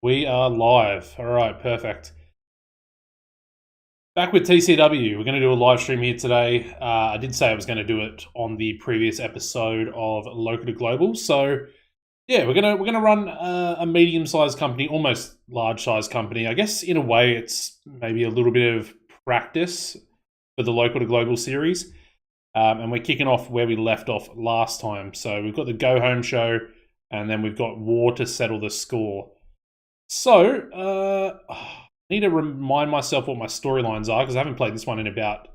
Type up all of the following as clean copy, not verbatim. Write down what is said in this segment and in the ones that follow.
We are live. All right, perfect. Back with TCW. We're going to do a live stream here today. I did say I was going to do it on the previous episode of Local to Global. So yeah, we're gonna run a medium-sized company, almost large-sized company. I guess in a way, it's maybe a little bit of practice for the Local to Global series. And we're kicking off where we left off last time. So we've got the Go Home show, and then we've got War to settle the score. So, I need to remind myself what my storylines are because I haven't played this one in about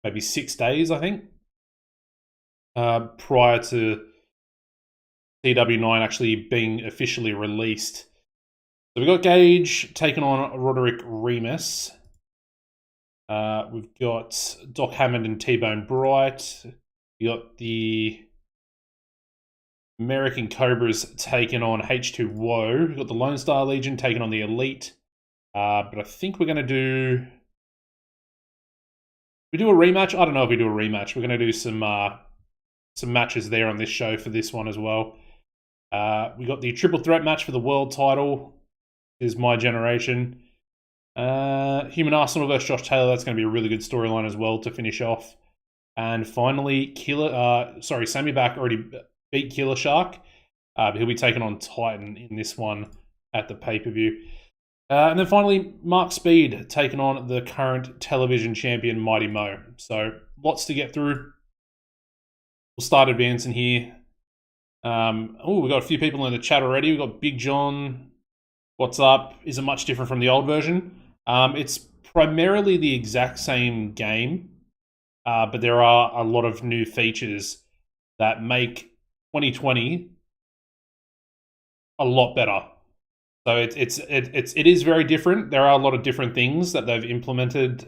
maybe 6 days, I think, prior to TW9 actually being officially released. So we've got Gage taking on Roderick Remus. We've got Doc Hammond and T-Bone Bright. We got the American Cobras taking on H2O. We've got the Lone Star Legion taking on the Elite. But I think we're going to do... We do a rematch? I don't know if we do a rematch. We're going to do some matches there on this show for this one as well. We got the triple threat match for the world title. Is My Generation. Human Arsenal versus Josh Taylor. That's going to be a really good storyline as well to finish off. And finally, Sammy Back already beat Killer Shark. But he'll be taking on Titan in this one at the pay-per-view. And then finally, Mark Speed taking on the current television champion, Mighty Mo. So lots to get through. We'll start advancing here. We've got a few people in the chat already. We've got Big John. What's up? Is it much different from the old version? It's primarily the exact same game, but there are a lot of new features that make 2020 a lot better. So it is very different. There are a lot of different things that they've implemented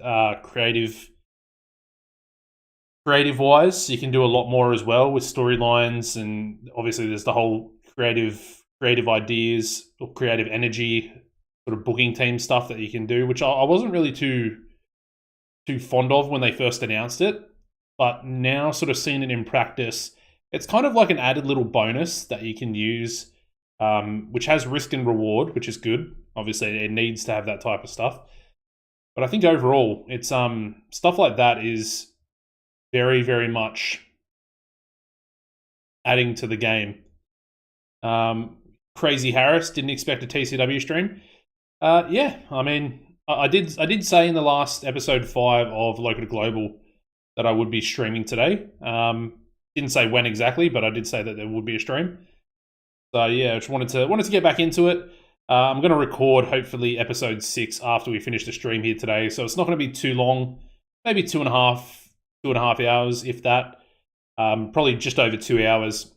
creative-wise. You can do a lot more as well with storylines, and obviously there's the whole creative ideas or creative energy sort of booking team stuff that you can do, which I wasn't really too fond of when they first announced it. But now sort of seeing it in practice, it's kind of like an added little bonus that you can use, which has risk and reward, which is good. Obviously, it needs to have that type of stuff. But I think overall, it's stuff like that is very, very much adding to the game. Crazy Harris didn't expect a TCW stream. Yeah, I mean, I did say in the last episode 5 of Local to Global that I would be streaming today. Didn't say when exactly, but I did say that there would be a stream. So yeah, I just wanted to get back into it. I'm going to record hopefully episode 6 after we finish the stream here today, so it's not going to be too long. Maybe 2.5 hours, if that. Probably just over 2 hours.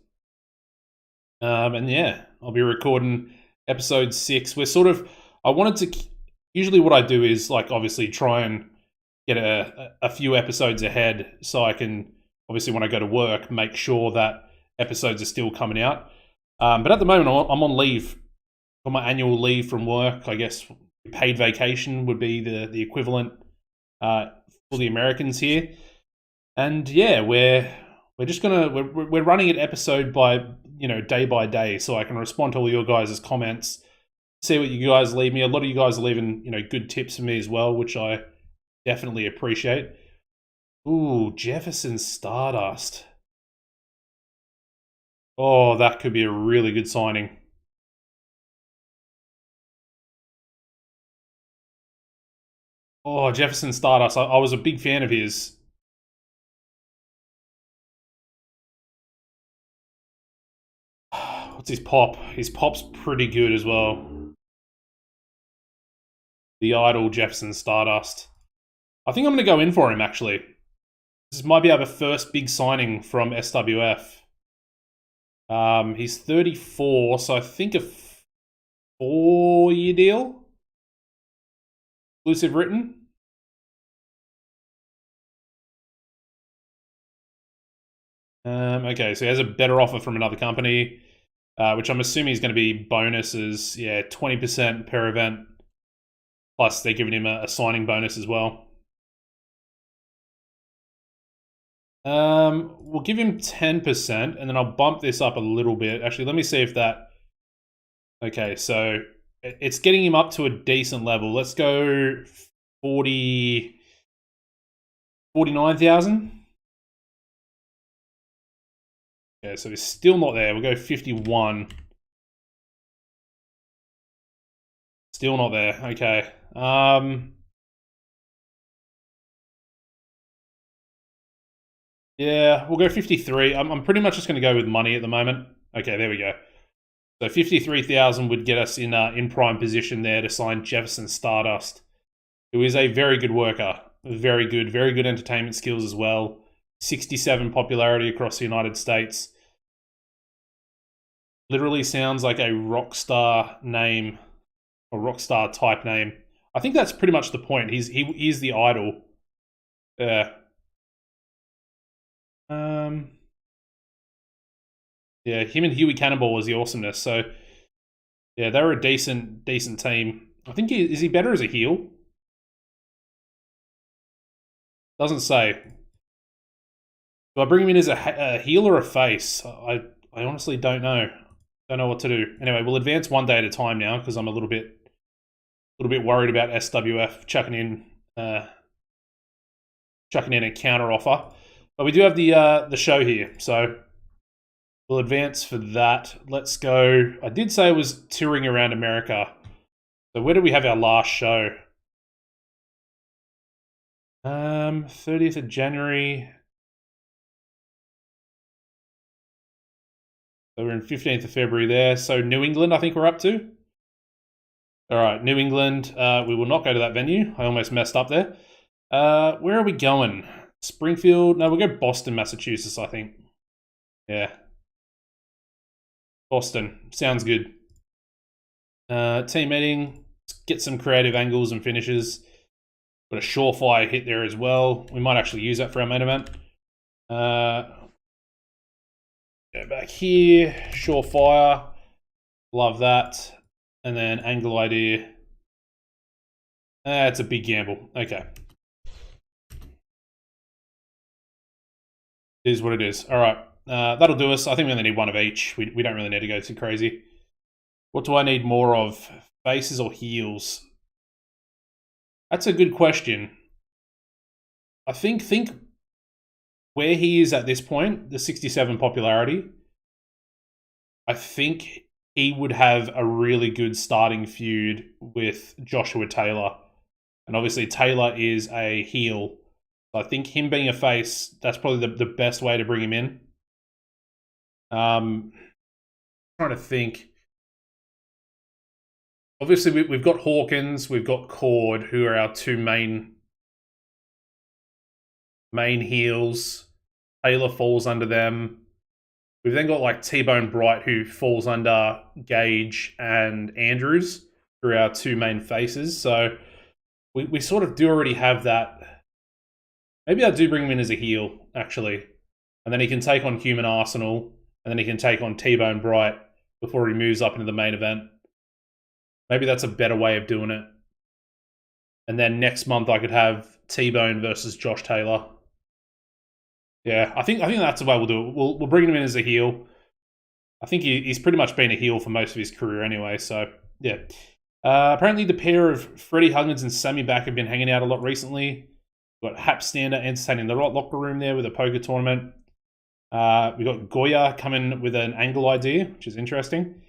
And yeah, I'll be recording episode 6. Usually what I do is like obviously try and get a few episodes ahead so I can, obviously when I go to work, make sure that episodes are still coming out. But at the moment, I'm on leave, on my annual leave from work. I guess paid vacation would be the equivalent for the Americans here. And yeah, we're running it episode by, day by day, so I can respond to all your guys' comments, see what you guys leave me. A lot of you guys are leaving, good tips for me as well, which I definitely appreciate. Ooh, Jefferson Stardust. Oh, that could be a really good signing. Oh, Jefferson Stardust. I was a big fan of his. What's his pop? His pop's pretty good as well. The Idol Jefferson Stardust. I think I'm going to go in for him, actually. This might be our first big signing from SWF. He's 34, so I think a 4-year deal. Exclusive written. Okay, so he has a better offer from another company, which I'm assuming is going to be bonuses. Yeah, 20% per event. Plus, they're giving him a signing bonus as well. We'll give him 10%, and then I'll bump this up a little bit. Actually, let me see if that... Okay, so It's getting him up to a decent level. Let's go 49,000. Yeah, so he's still not there. We'll go 51. Still not there. Okay. Yeah, we'll go 53. I'm pretty much just going to go with money at the moment. Okay, there we go. So 53,000 would get us in prime position there to sign Jefferson Stardust, who is a very good worker. Very good entertainment skills as well. 67 popularity across the United States. Literally sounds like a rock star name, or rock star type name. I think that's pretty much the point. He's the idol. Yeah, him and Huey Cannonball was the awesomeness. So yeah, they were a decent team. I think is he better as a heel? Doesn't say. Do I bring him in as a heel or a face? I honestly don't know. Don't know what to do. Anyway, we'll advance one day at a time now because I'm a little bit worried about SWF chucking in a counter offer. But we do have the show here, so we'll advance for that. Let's go. I did say it was touring around America. So where do we have our last show? 30th of January. So we're in 15th of February there. So New England, I think we're up to. All right, New England. We will not go to that venue. I almost messed up there. Where are we going? Springfield? No, we'll go Boston, Massachusetts, I think. Yeah. Boston. Sounds good. Team meeting. Let's get some creative angles and finishes. Got a surefire hit there as well. We might actually use that for our main event. Go back here. Surefire. Love that. And then angle idea. It's a big gamble. Okay. It is what it is. All right. That'll do us. I think we only need one of each. We don't really need to go too crazy. What do I need more of? Faces or heels? That's a good question. I think where he is at this point, the 67 popularity, I think he would have a really good starting feud with Joshua Taylor. And obviously Taylor is a heel. So I think him being a face, that's probably the best way to bring him in. Trying to think. Obviously, we've got Hawkins, we've got Cord, who are our two main heels. Taylor falls under them. We've then got like T-Bone Bright, who falls under Gage and Andrews, who are our two main faces. So we sort of do already have that. Maybe I do bring him in as a heel, actually. And then he can take on Human Arsenal, and then he can take on T-Bone Bright before he moves up into the main event. Maybe that's a better way of doing it. And then next month I could have T-Bone versus Josh Taylor. Yeah, I think that's the way we'll do it. We'll bring him in as a heel. I think he's pretty much been a heel for most of his career anyway, so yeah. Apparently the pair of Freddie Huggins and Sammy Back have been hanging out a lot recently. We've got Hap Stander entertaining the locker room there with a poker tournament. We got Goya coming with an angle idea, which is interesting.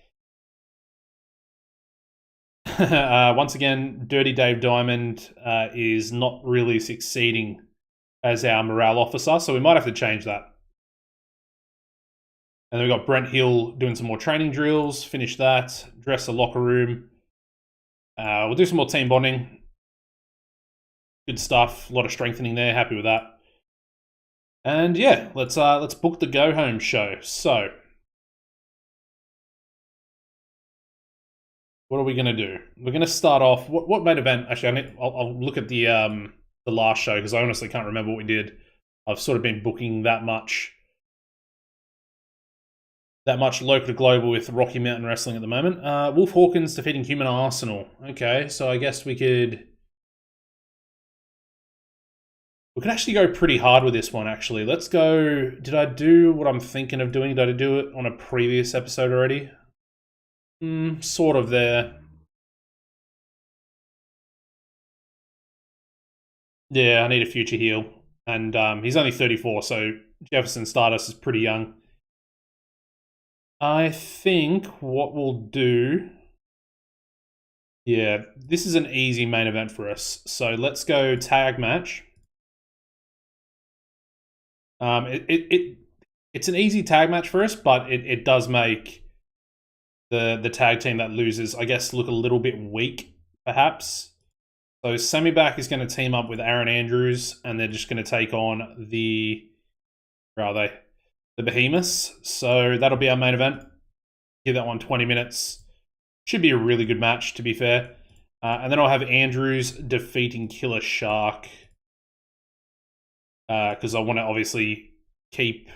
Once again, Dirty Dave Diamond is not really succeeding as our morale officer, so we might have to change that. And then we've got Brent Hill doing some more training drills, finish that, dress the locker room. We'll do some more team bonding. Good stuff, a lot of strengthening there, happy with that. And yeah, let's book the go home show. So what are we going to do? We're going to start off. What main event? Actually, I'll look at the last show because I honestly can't remember what we did. I've sort of been booking that much local to global with Rocky Mountain Wrestling at the moment. Wolf Hawkins defeating Human Arsenal. Okay, so I guess we could actually go pretty hard with this one. Actually, let's go. Did I do what I'm thinking of doing? Did I do it on a previous episode already? Sort of there. Yeah, I need a future heel. And he's only 34, so Jefferson Stardust is pretty young. I think what we'll do... Yeah, this is an easy main event for us. So let's go tag match. It's an easy tag match for us, but it does make the tag team that loses, I guess, look a little bit weak, perhaps. So Sammy Back is going to team up with Aaron Andrews, and they're just going to take on the... Where are they? The Behemoths. So that'll be our main event. Give that one 20 minutes. Should be a really good match, to be fair. And then I'll have Andrews defeating Killer Shark. Because I want to obviously keep...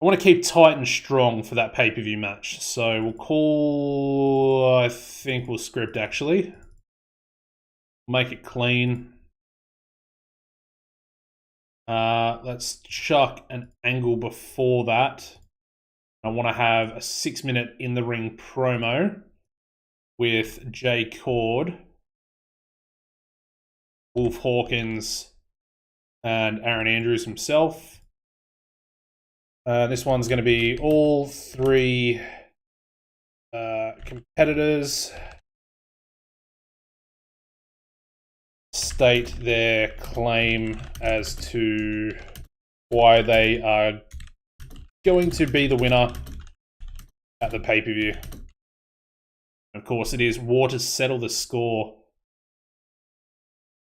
I want to keep tight and strong for that pay-per-view match. So we'll call... I think we'll script, actually. Make it clean. Let's chuck an angle before that. I want to have a 6-minute in-the-ring promo with Jay Cord, Wolf Hawkins, and Aaron Andrews himself. This one's going to be all three competitors state their claim as to why they are going to be the winner at the pay-per-view. Of course, it is war to settle the score.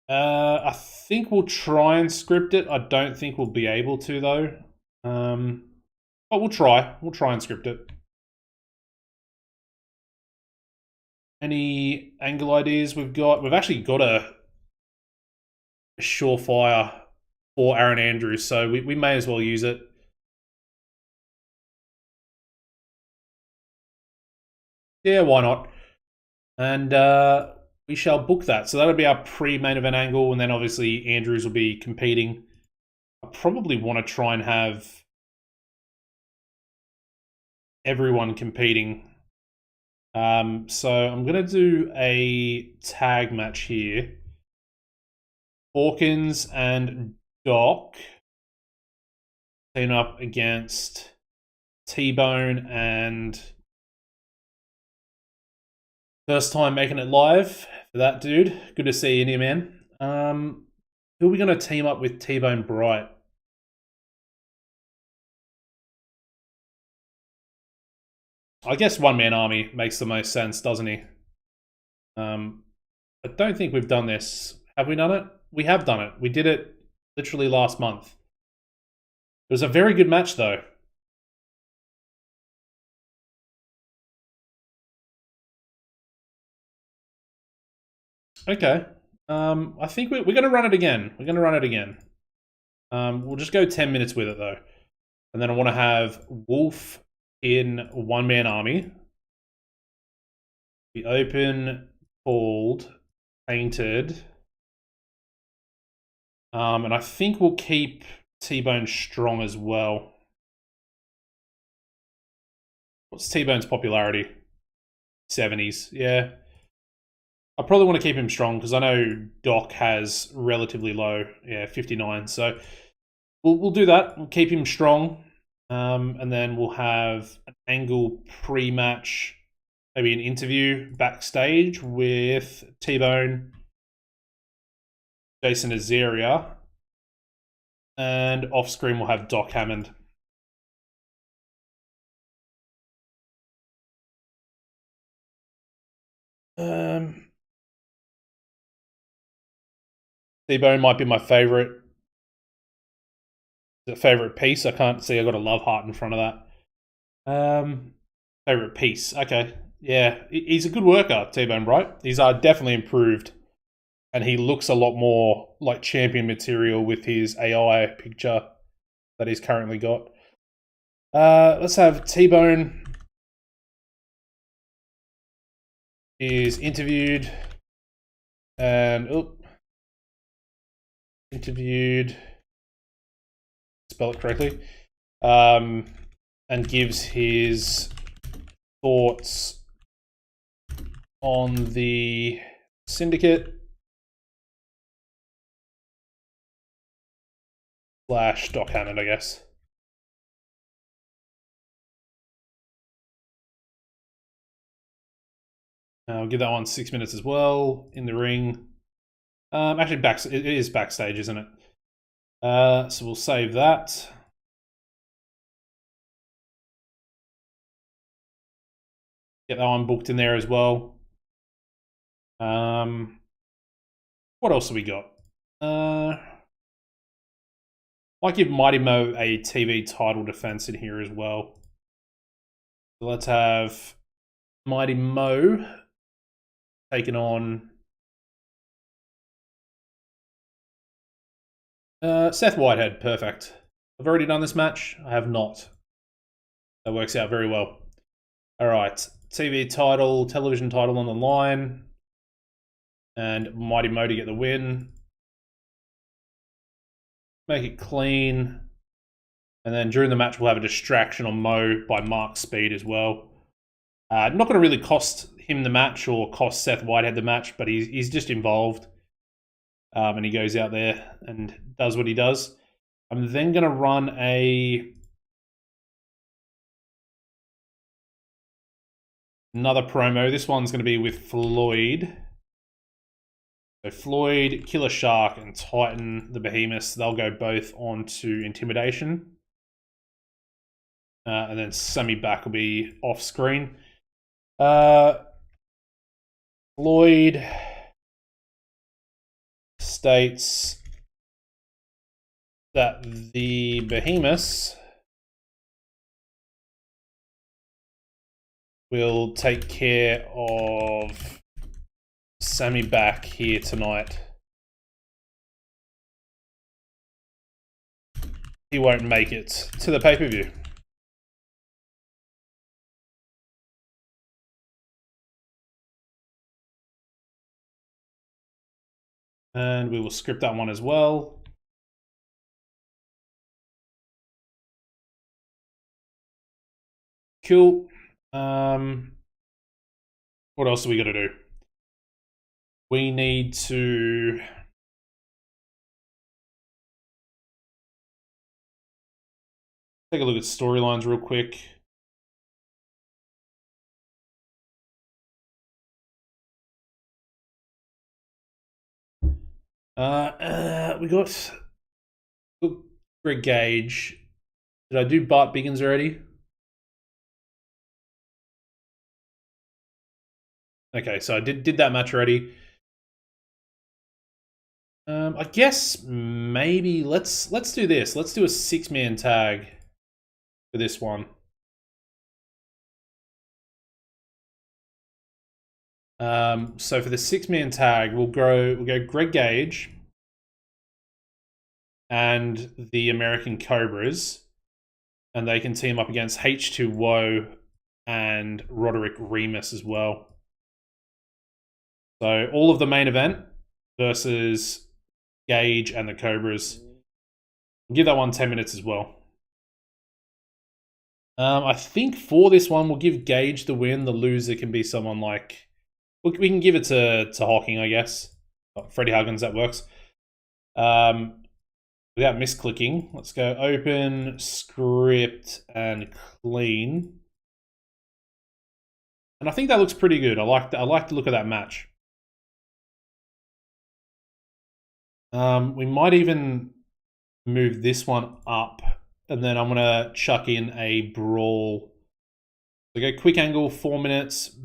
I think we'll try and script it. I don't think we'll be able to, though. But we'll try. We'll try and script it. Any angle ideas we've got? We've actually got a surefire for Aaron Andrews, so we may as well use it. Yeah, why not? And we shall book that. So that'll be our pre-main event angle, and then obviously Andrews will be competing. I probably want to try and have everyone competing. So I'm going to do a tag match here. Hawkins and Doc team up against T-Bone and... First time making it live for that dude. Good to see you here, man. Who are we going to team up with T-Bone Bright? I guess one-man army makes the most sense, doesn't he? I don't think we've done this. Have we done it? We have done it. We did it literally last month. It was a very good match, though. Okay. I think we're going to run it again. We're going to run it again. We'll just go 10 minutes with it, though. And then I want to have Wolf in one-man army. The open, called, painted. And I think we'll keep T-Bone strong as well. What's T-Bone's popularity? 70s, yeah. I probably want to keep him strong because I know Doc has relatively low, 59. So we'll do that. We'll keep him strong. And then we'll have an angle pre-match, maybe an interview backstage with T-Bone, Jason Azaria, and off-screen we'll have Doc Hammond. T-Bone might be my favorite piece. I can't see. I got a love heart in front of that. Favorite piece. Okay, yeah, he's a good worker, T-Bone Bright. He's definitely improved, and he looks a lot more like champion material with his AI picture that he's currently got. Let's have T-Bone is interviewed and interviewed, spell it correctly, and gives his thoughts on the syndicate slash Doc Hammond, I guess. I'll give that one 6 minutes as well in the ring. Actually, it is backstage, isn't it? So we'll save that. Get that one booked in there as well. What else have we got? Might give Mighty Mo a TV title defense in here as well. So let's have Mighty Mo taking on Seth Whitehead. Perfect. I've already done this match. I have not. That works out very well. All right. TV title, television title on the line. And Mighty Mo to get the win. Make it clean. And then during the match, we'll have a distraction on Mo by Mark Speed as well. Not going to really cost him the match or cost Seth Whitehead the match, but he's just involved. And he goes out there and does what he does. I'm then going to run another promo. This one's going to be with Floyd. So Floyd, Killer Shark, and Titan, the Behemoths, they'll go both on to Intimidation. And then Sammy Back will be off screen. Floyd states that the Behemoths will take care of Sammy Back here tonight. He won't make it to the pay-per-view. And we will script that one as well. Cool. What else do we got to do? We need to take a look at storylines real quick. We got Greg Gage. Did I do Bart Biggins already? Okay, so I did that match already. I guess maybe let's do this. Let's do a 6-man tag for this one. So for the 6-man tag, we'll go Greg Gage and the American Cobras, and they can team up against H2O and Roderick Remus as well. So all of the main event versus Gage and the Cobras. I'll give that one 10 minutes as well. I think for this one, we'll give Gage the win. The loser can be someone like... We can give it to Hawking, I guess. Oh, Freddie Huggins, that works. Without misclicking, let's go open, script, and clean. And I think that looks pretty good. I like the look of that match. We might even move this one up, and then I'm going to chuck in a brawl. So go quick angle, 4 minutes,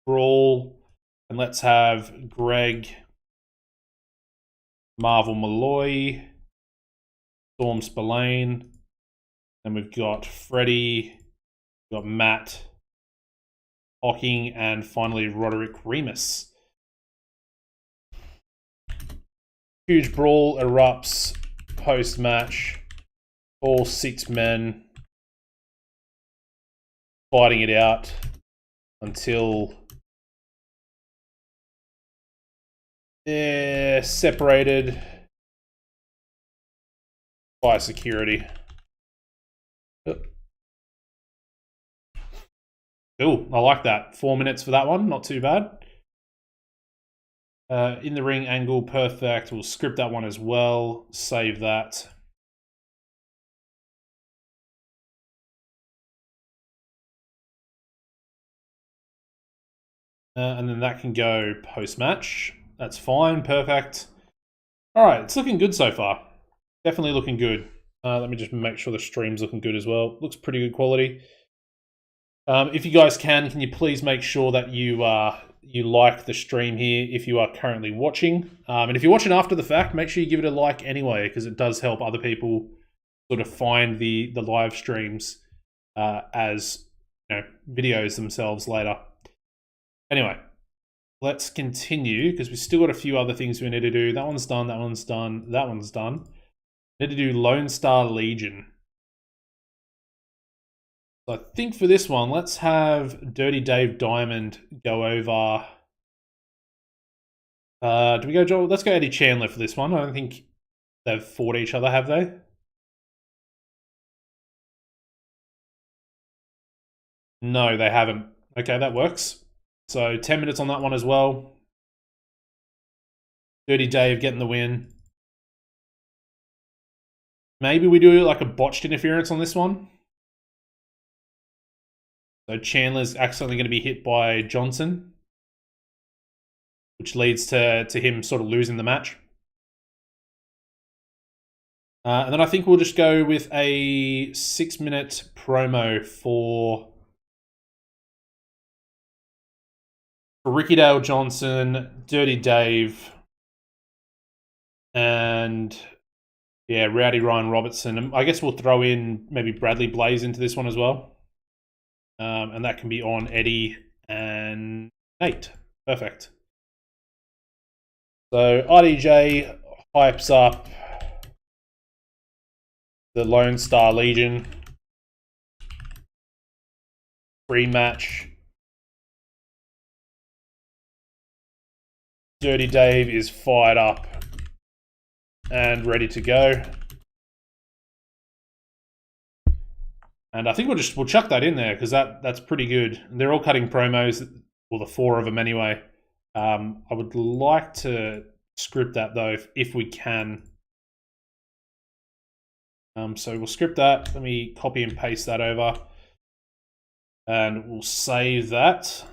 brawl, and let's have Greg, Marvel Malloy, Storm Spillane, and we've got Freddie, we've got Matt, Hawking, and finally Roderick Remus. Huge brawl erupts post-match. All 6 men fighting it out until they're separated by security. Cool, I like that. 4 minutes for that one, not too bad. In the ring angle, perfect. We'll script that one as well. Save that. And then that can go post-match. That's fine, perfect. All right, it's looking good so far. Definitely looking good. Let me just make sure the stream's looking good as well. Looks pretty good quality. If you guys can you please make sure that you like the stream here if you are currently watching. And if you're watching after the fact, make sure you give it a like anyway, because it does help other people sort of find the live streams as videos themselves later. Anyway, let's continue, because we've still got a few other things we need to do. That one's done, that one's done, that one's done. Need to do Lone Star Legion. So I think for this one, let's have Dirty Dave Diamond go over. Do we go Joel? Let's go Eddie Chandler for this one. I don't think they've fought each other, have they? No, they haven't. Okay, that works. So 10 minutes on that one as well. Dirty Dave getting the win. Maybe we do like a botched interference on this one. So Chandler's accidentally going to be hit by Johnson, which leads to him sort of losing the match. And then I think we'll just go with a 6-minute promo for Ricky Dale Johnson, Dirty Dave, and yeah, Rowdy Ryan Robertson. And I guess we'll throw in maybe Bradley Blaze into this one as well. And that can be on Eddie and Nate. Perfect. So RDJ hypes up the Lone Star Legion rematch. Dirty Dave is fired up and ready to go. And I think we'll chuck that in there, because that's pretty good. They're all cutting promos, well, the 4 of them anyway. I would like to script that though, if we can. So we'll script that. Let me copy and paste that over, and we'll save that.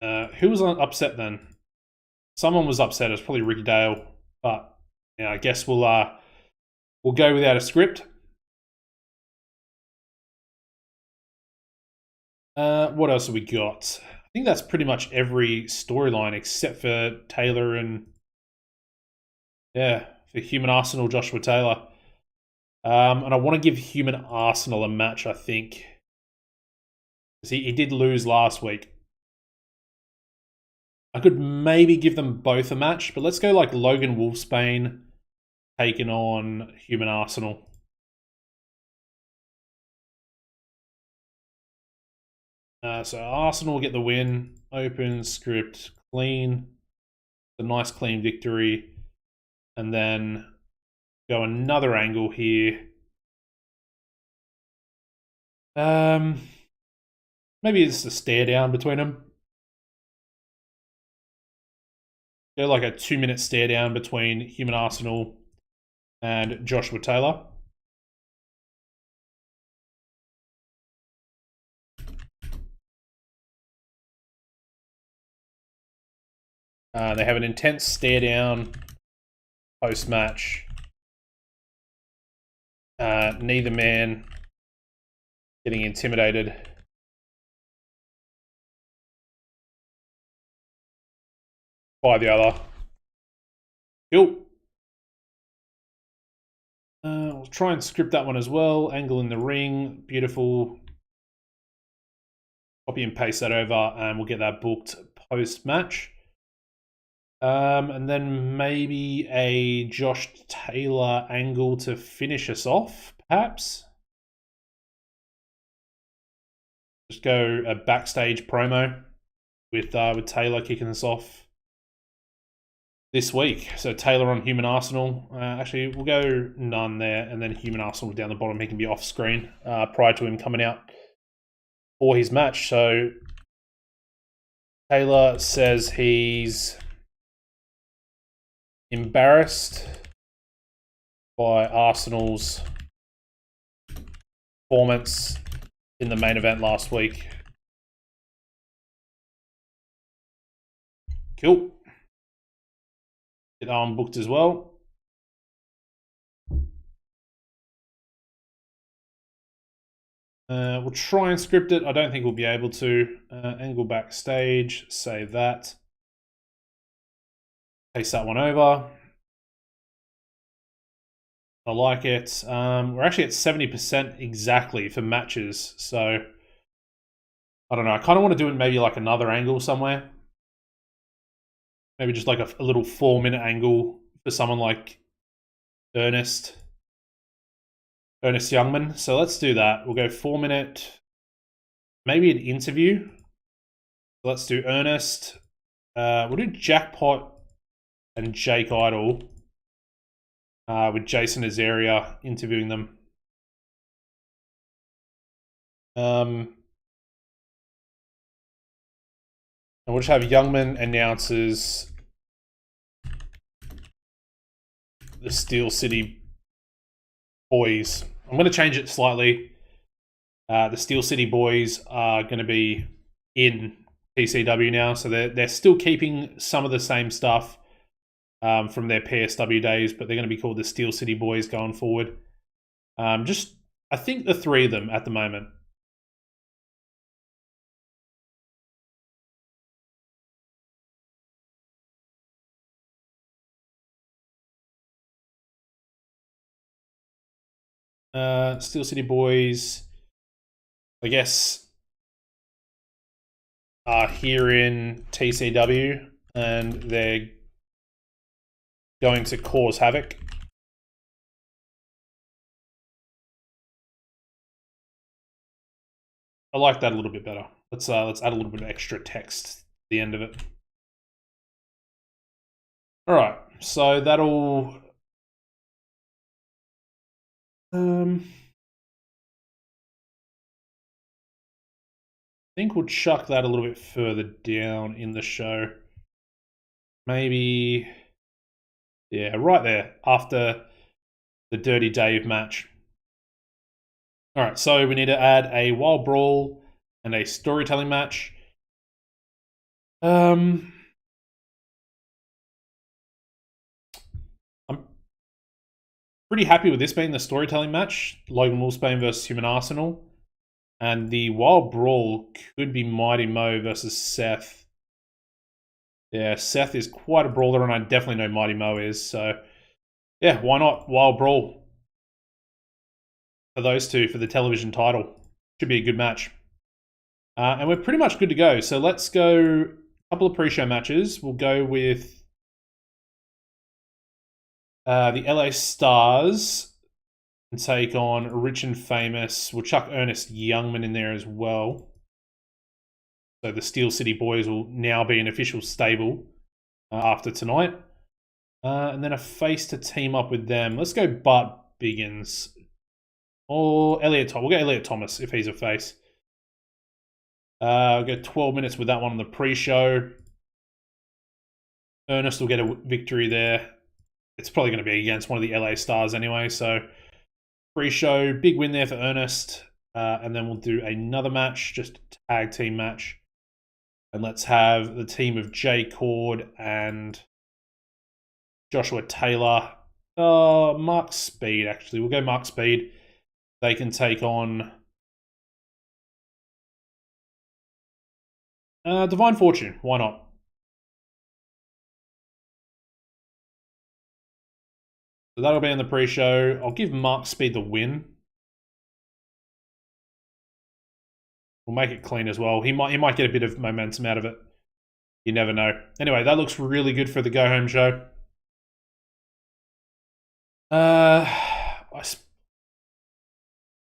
Who was upset then? Someone was upset. It was probably Ricky Dale, but yeah, I guess we'll go without a script. What else have we got? I think that's pretty much every storyline except for Taylor and for Human Arsenal, Joshua Taylor. And I want to give Human Arsenal a match, I think, because he did lose last week. I could maybe give them both a match, but let's go like Logan Wolfsbane taking on Human Arsenal. So Arsenal will get the win. Open, script, clean. A nice clean victory. And then go another angle here. Maybe it's a stare down between them. Go like a 2-minute stare down between Human Arsenal and Joshua Taylor. They have an intense stare down post-match. Neither man getting intimidated. By the other. Cool. We'll try and script that one as well. Angle in the ring. Beautiful. Copy and paste that over, and we'll get that booked post-match. And then maybe a Josh Taylor angle to finish us off, perhaps. Just go a backstage promo with Taylor kicking us off this week. So Taylor on Human Arsenal. Actually, we'll go none there, and then Human Arsenal down the bottom. He can be off screen prior to him coming out for his match. So Taylor says he's embarrassed by Arsenal's performance in the main event last week. Cool. Get that one booked as well. We'll try and script it. I don't think we'll be able to. Angle backstage, save that. Paste that one over. I like it. We're actually at 70% exactly for matches. So, I don't know. I kind of want to do it maybe like another angle somewhere. Maybe just like a little 4-minute angle for someone like Ernest Youngman. So let's do that. We'll go 4-minute, maybe an interview. Let's do Ernest. We'll do Jackpot and Jake Idol with Jason Azaria interviewing them. And we'll just have Youngman announces the Steel City Boys. I'm going to change it slightly. The Steel City Boys are going to be in TCW now, so they're still keeping some of the same stuff from their PSW days, but they're going to be called the Steel City Boys going forward. I think the 3 of them at the moment. Steel City Boys, I guess, are here in TCW, and they're going to cause havoc. I like that a little bit better. Let's add a little bit of extra text at the end of it. All right, so that'll I think we'll chuck that a little bit further down in the show. Maybe, yeah, right there after the Dirty Dave match. All right, so we need to add a Wild Brawl and a storytelling match. I'm pretty happy with this being the storytelling match. Logan Wolfsbane versus Human Arsenal. And the Wild Brawl could be Mighty Mo versus Seth. Yeah, Seth is quite a brawler, and I definitely know Mighty Mo is. So, yeah, why not Wild Brawl for those two for the television title? Should be a good match. And we're pretty much good to go. So let's go a couple of pre-show matches. We'll go with the LA Stars and take on Rich and Famous. We'll chuck Ernest Youngman in there as well. So the Steel City Boys will now be an official stable after tonight. And then a face to team up with them. Let's go Bart Biggins. Or Elliot Thomas. We'll go Elliot Thomas if he's a face. I'll go 12 minutes with that one on the pre-show. Ernest will get a victory there. It's probably going to be against one of the LA Stars anyway. So pre-show, big win there for Ernest. And then we'll do another match, just a tag team match. And let's have the team of Jay Cord and Joshua Taylor. Mark Speed, actually. We'll go Mark Speed. They can take on Divine Fortune. Why not? So that'll be in the pre-show. I'll give Mark Speed the win. We'll make it clean as well. He might get a bit of momentum out of it. You never know. Anyway, that looks really good for the go-home show. I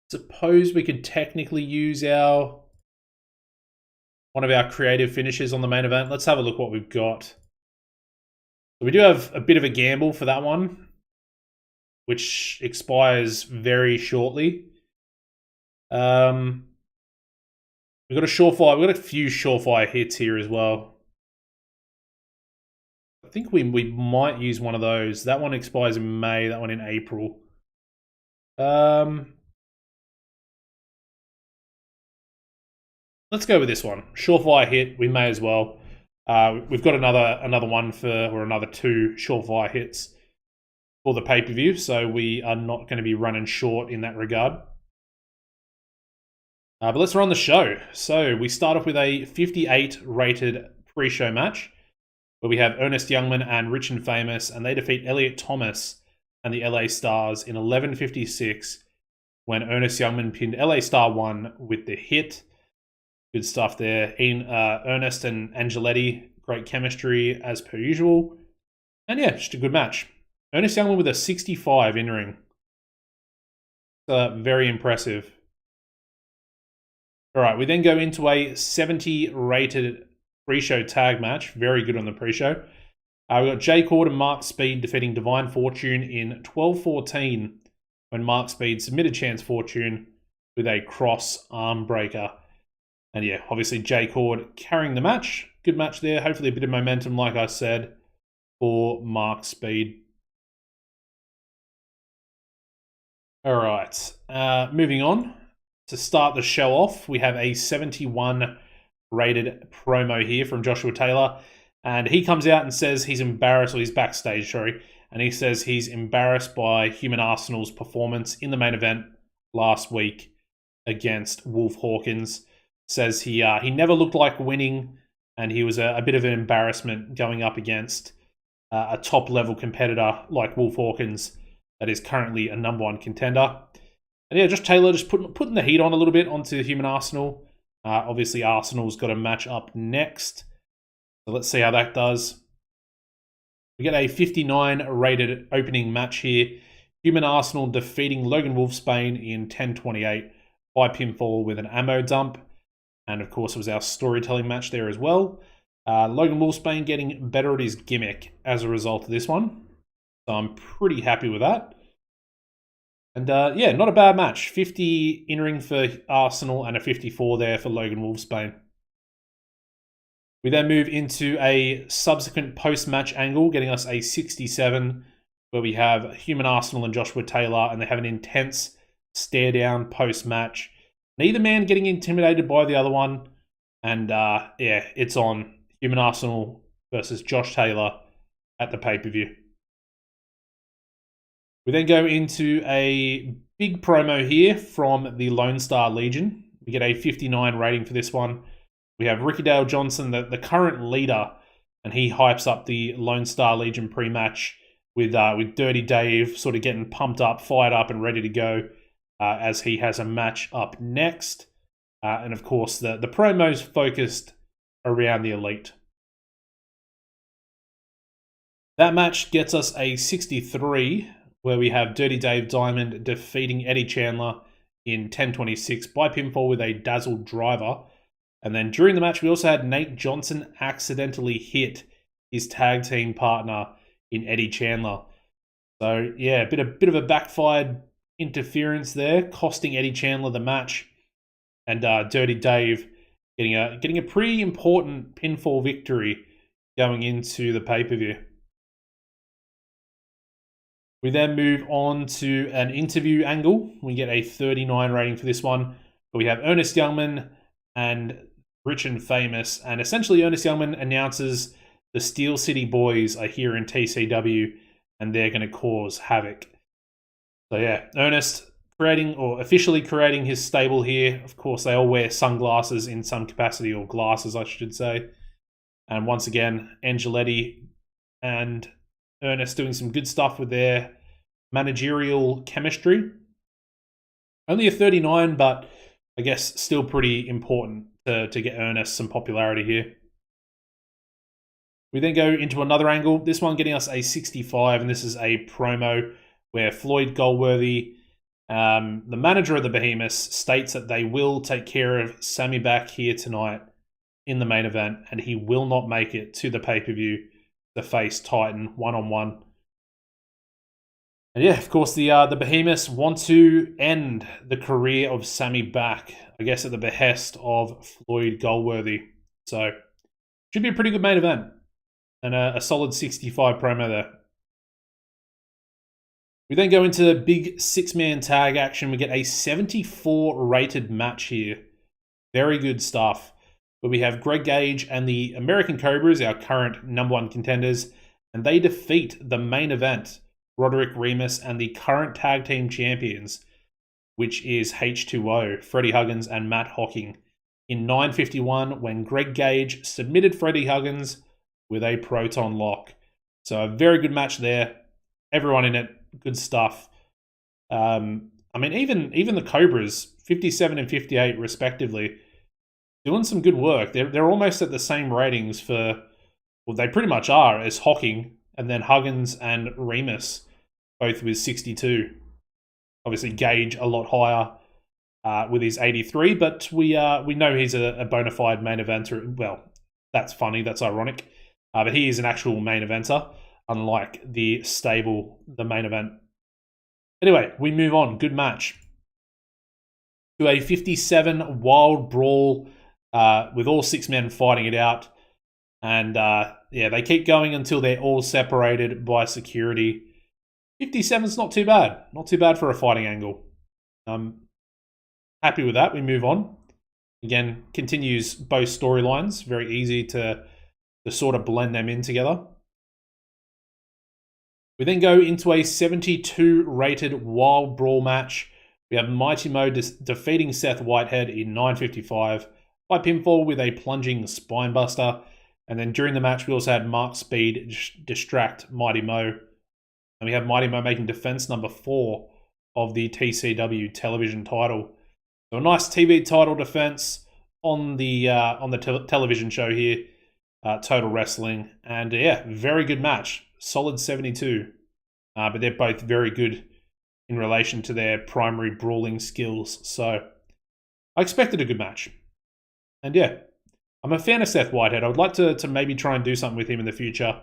suppose we could technically use one of our creative finishes on the main event. Let's have a look what we've got. So we do have a bit of a gamble for that one, which expires very shortly. We've got a surefire. We've got a few surefire hits here as well. I think we might use one of those. That one expires in May. That one in April. Let's go with this one. Surefire hit. We may as well. We've got another one or another 2 surefire hits for the pay-per-view, so we are not going to be running short in that regard. But let's run the show. So we start off with a 58 rated pre-show match where we have Ernest Youngman and Rich and Famous, and they defeat Elliot Thomas and the LA Stars in 11:56 when Ernest Youngman pinned LA Star 1 with the hit. Good stuff there. Ernest and Angeletti, great chemistry as per usual. And yeah, just a good match. Ernest Youngman with a 65 in-ring. Very impressive. All right, we then go into a 70 rated pre-show tag match. Very good on the pre-show. We got Jay Cord and Mark Speed defeating Divine Fortune in 12:14 when Mark Speed submitted Chance Fortune with a cross arm breaker. And yeah, obviously Jay Cord carrying the match. Good match there. Hopefully a bit of momentum, like I said, for Mark Speed. All right, moving on. To start the show off, we have a 71 rated promo here from Joshua Taylor. And he comes out and says he's embarrassed, or he's backstage, sorry. And he says he's embarrassed by Human Arsenal's performance in the main event last week against Wolf Hawkins. Says he never looked like winning, and he was a bit of an embarrassment going up against a top-level competitor like Wolf Hawkins that is currently a #1 contender. And yeah, just Taylor just putting the heat on a little bit onto Human Arsenal. Obviously, Arsenal's got a match up next. So let's see how that does. We get a 59 rated opening match here. Human Arsenal defeating Logan Wolfsbane in 10:28 by pinfall with an ammo dump. And of course, it was our storytelling match there as well. Logan Wolfsbane getting better at his gimmick as a result of this one. So I'm pretty happy with that. And yeah, not a bad match. 50 in-ring for Arsenal and a 54 there for Logan Wolfsbane. We then move into a subsequent post-match angle, getting us a 67, where we have Human Arsenal and Joshua Taylor, and they have an intense stare-down post-match. Neither man getting intimidated by the other one. And yeah, it's on Human Arsenal versus Josh Taylor at the pay-per-view. We then go into a big promo here from the Lone Star Legion. We get a 59 rating for this one. We have Ricky Dale Johnson, the current leader, and he hypes up the Lone Star Legion pre-match with Dirty Dave sort of getting pumped up, fired up, and ready to go as he has a match up next. And of course, the promo's focused around the Elite. That match gets us a 63, where we have Dirty Dave Diamond defeating Eddie Chandler in 10:26 by pinfall with a dazzled driver. And then during the match, we also had Nate Johnson accidentally hit his tag team partner in Eddie Chandler. So yeah, a bit of a backfired interference there, costing Eddie Chandler the match, and Dirty Dave getting a pretty important pinfall victory going into the pay-per-view. We then move on to an interview angle. We get a 39 rating for this one. But we have Ernest Youngman and Rich and Famous. And essentially, Ernest Youngman announces the Steel City Boys are here in TCW and they're going to cause havoc. So yeah, Ernest officially creating his stable here. Of course, they all wear sunglasses in some capacity, or glasses, I should say. And once again, Angeletti and Ernest doing some good stuff with their managerial chemistry. Only a 39, but I guess still pretty important to get Ernest some popularity here. We then go into another angle, this one getting us a 65, and this is a promo where Floyd Goldworthy, the manager of the Behemoths, states that they will take care of Sammy back here tonight in the main event, and he will not make it to the pay-per-view to face Titan one-on-one. And yeah, of course, the Behemoths want to end the career of Sammy back, I guess at the behest of Floyd Goldworthy. So, should be a pretty good main event. And a solid 65 promo there. We then go into big 6-man tag action. We get a 74 rated match here. Very good stuff. where we have Greg Gage and the American Cobras, our current #1 contenders, and they defeat the main event, Roderick Remus and the current tag team champions, which is H2O, Freddie Huggins and Matt Hocking, in 9:51 when Greg Gage submitted Freddie Huggins with a proton lock. So a very good match there. Everyone in it, good stuff. I mean, even the Cobras, 57 and 58 respectively, doing some good work. They're almost at the same ratings for, well, they pretty much are, as Hocking, and then Huggins and Remus, both with 62. Obviously, Gage a lot higher with his 83, but we know he's a bona fide main eventer. Well, that's funny, that's ironic. But he is an actual main eventer, unlike the main event. Anyway, we move on. Good match. To a 57 wild brawl with all 6 men fighting it out. And yeah, they keep going until they're all separated by security. 57's not too bad. Not too bad for a fighting angle. Happy with that. We move on. Again, continues both storylines. Very easy to sort of blend them in together. We then go into a 72 rated wild brawl match. We have Mighty Mo defeating Seth Whitehead in 9:55 by pinfall with a plunging spinebuster. And then during the match, we also had Mark Speed distract Mighty Mo. And we have Mighty Mo making defense number 4 of the TCW television title. So a nice TV title defense on the television show here, Total Wrestling. And yeah, very good match. Solid 72. But they're both very good in relation to their primary brawling skills. So I expected a good match. And yeah, I'm a fan of Seth Whitehead. I would like to maybe try and do something with him in the future.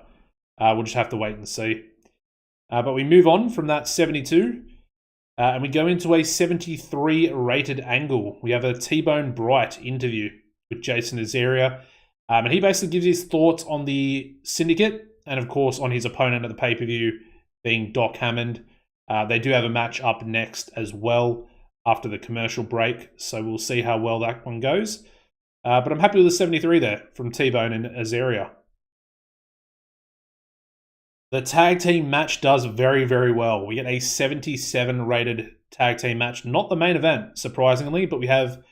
We'll just have to wait and see. But we move on from that 72. And we go into a 73 rated angle. We have a T-Bone Bright interview with Jason Azaria. And he basically gives his thoughts on the Syndicate and, of course, on his opponent at the pay-per-view being Doc Hammond. They do have a match up next as well after the commercial break. So we'll see how well that one goes. But I'm happy with the 73 there from T-Bone and Azaria. The tag team match does very, very well. We get a 77 rated tag team match. Not the main event, surprisingly, but we have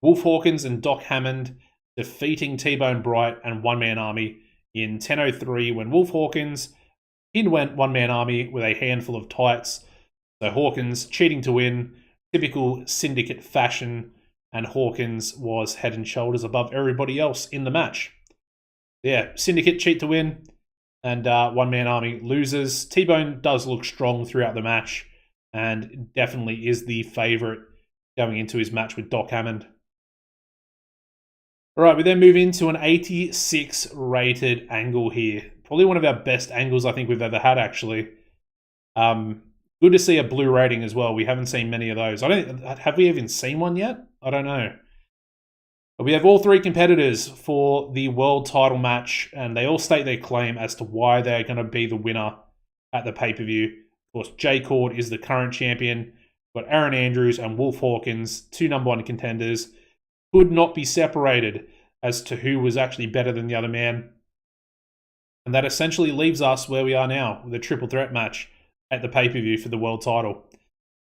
Wolf Hawkins and Doc Hammond defeating T-Bone Bright and One Man Army in 10:03 when Wolf Hawkins went One Man Army with a handful of tights. So Hawkins cheating to win, typical Syndicate fashion, and Hawkins was head and shoulders above everybody else in the match. Yeah, Syndicate cheat to win, and One Man Army loses. T-Bone does look strong throughout the match, and definitely is the favourite going into his match with Doc Hammond. Alright, we then move into an 86 rated angle here. Probably one of our best angles I think we've ever had, actually. Good to see a blue rating as well. We haven't seen many of those. Have we even seen one yet? I don't know. But we have all 3 competitors for the world title match, and they all state their claim as to why they're going to be the winner at the pay-per-view. Of course, Jay Cord is the current champion. We've got Aaron Andrews and Wolf Hawkins, 2 #1 contenders. Could not be separated as to who was actually better than the other man. And that essentially leaves us where we are now with a triple threat match at the pay-per-view for the world title.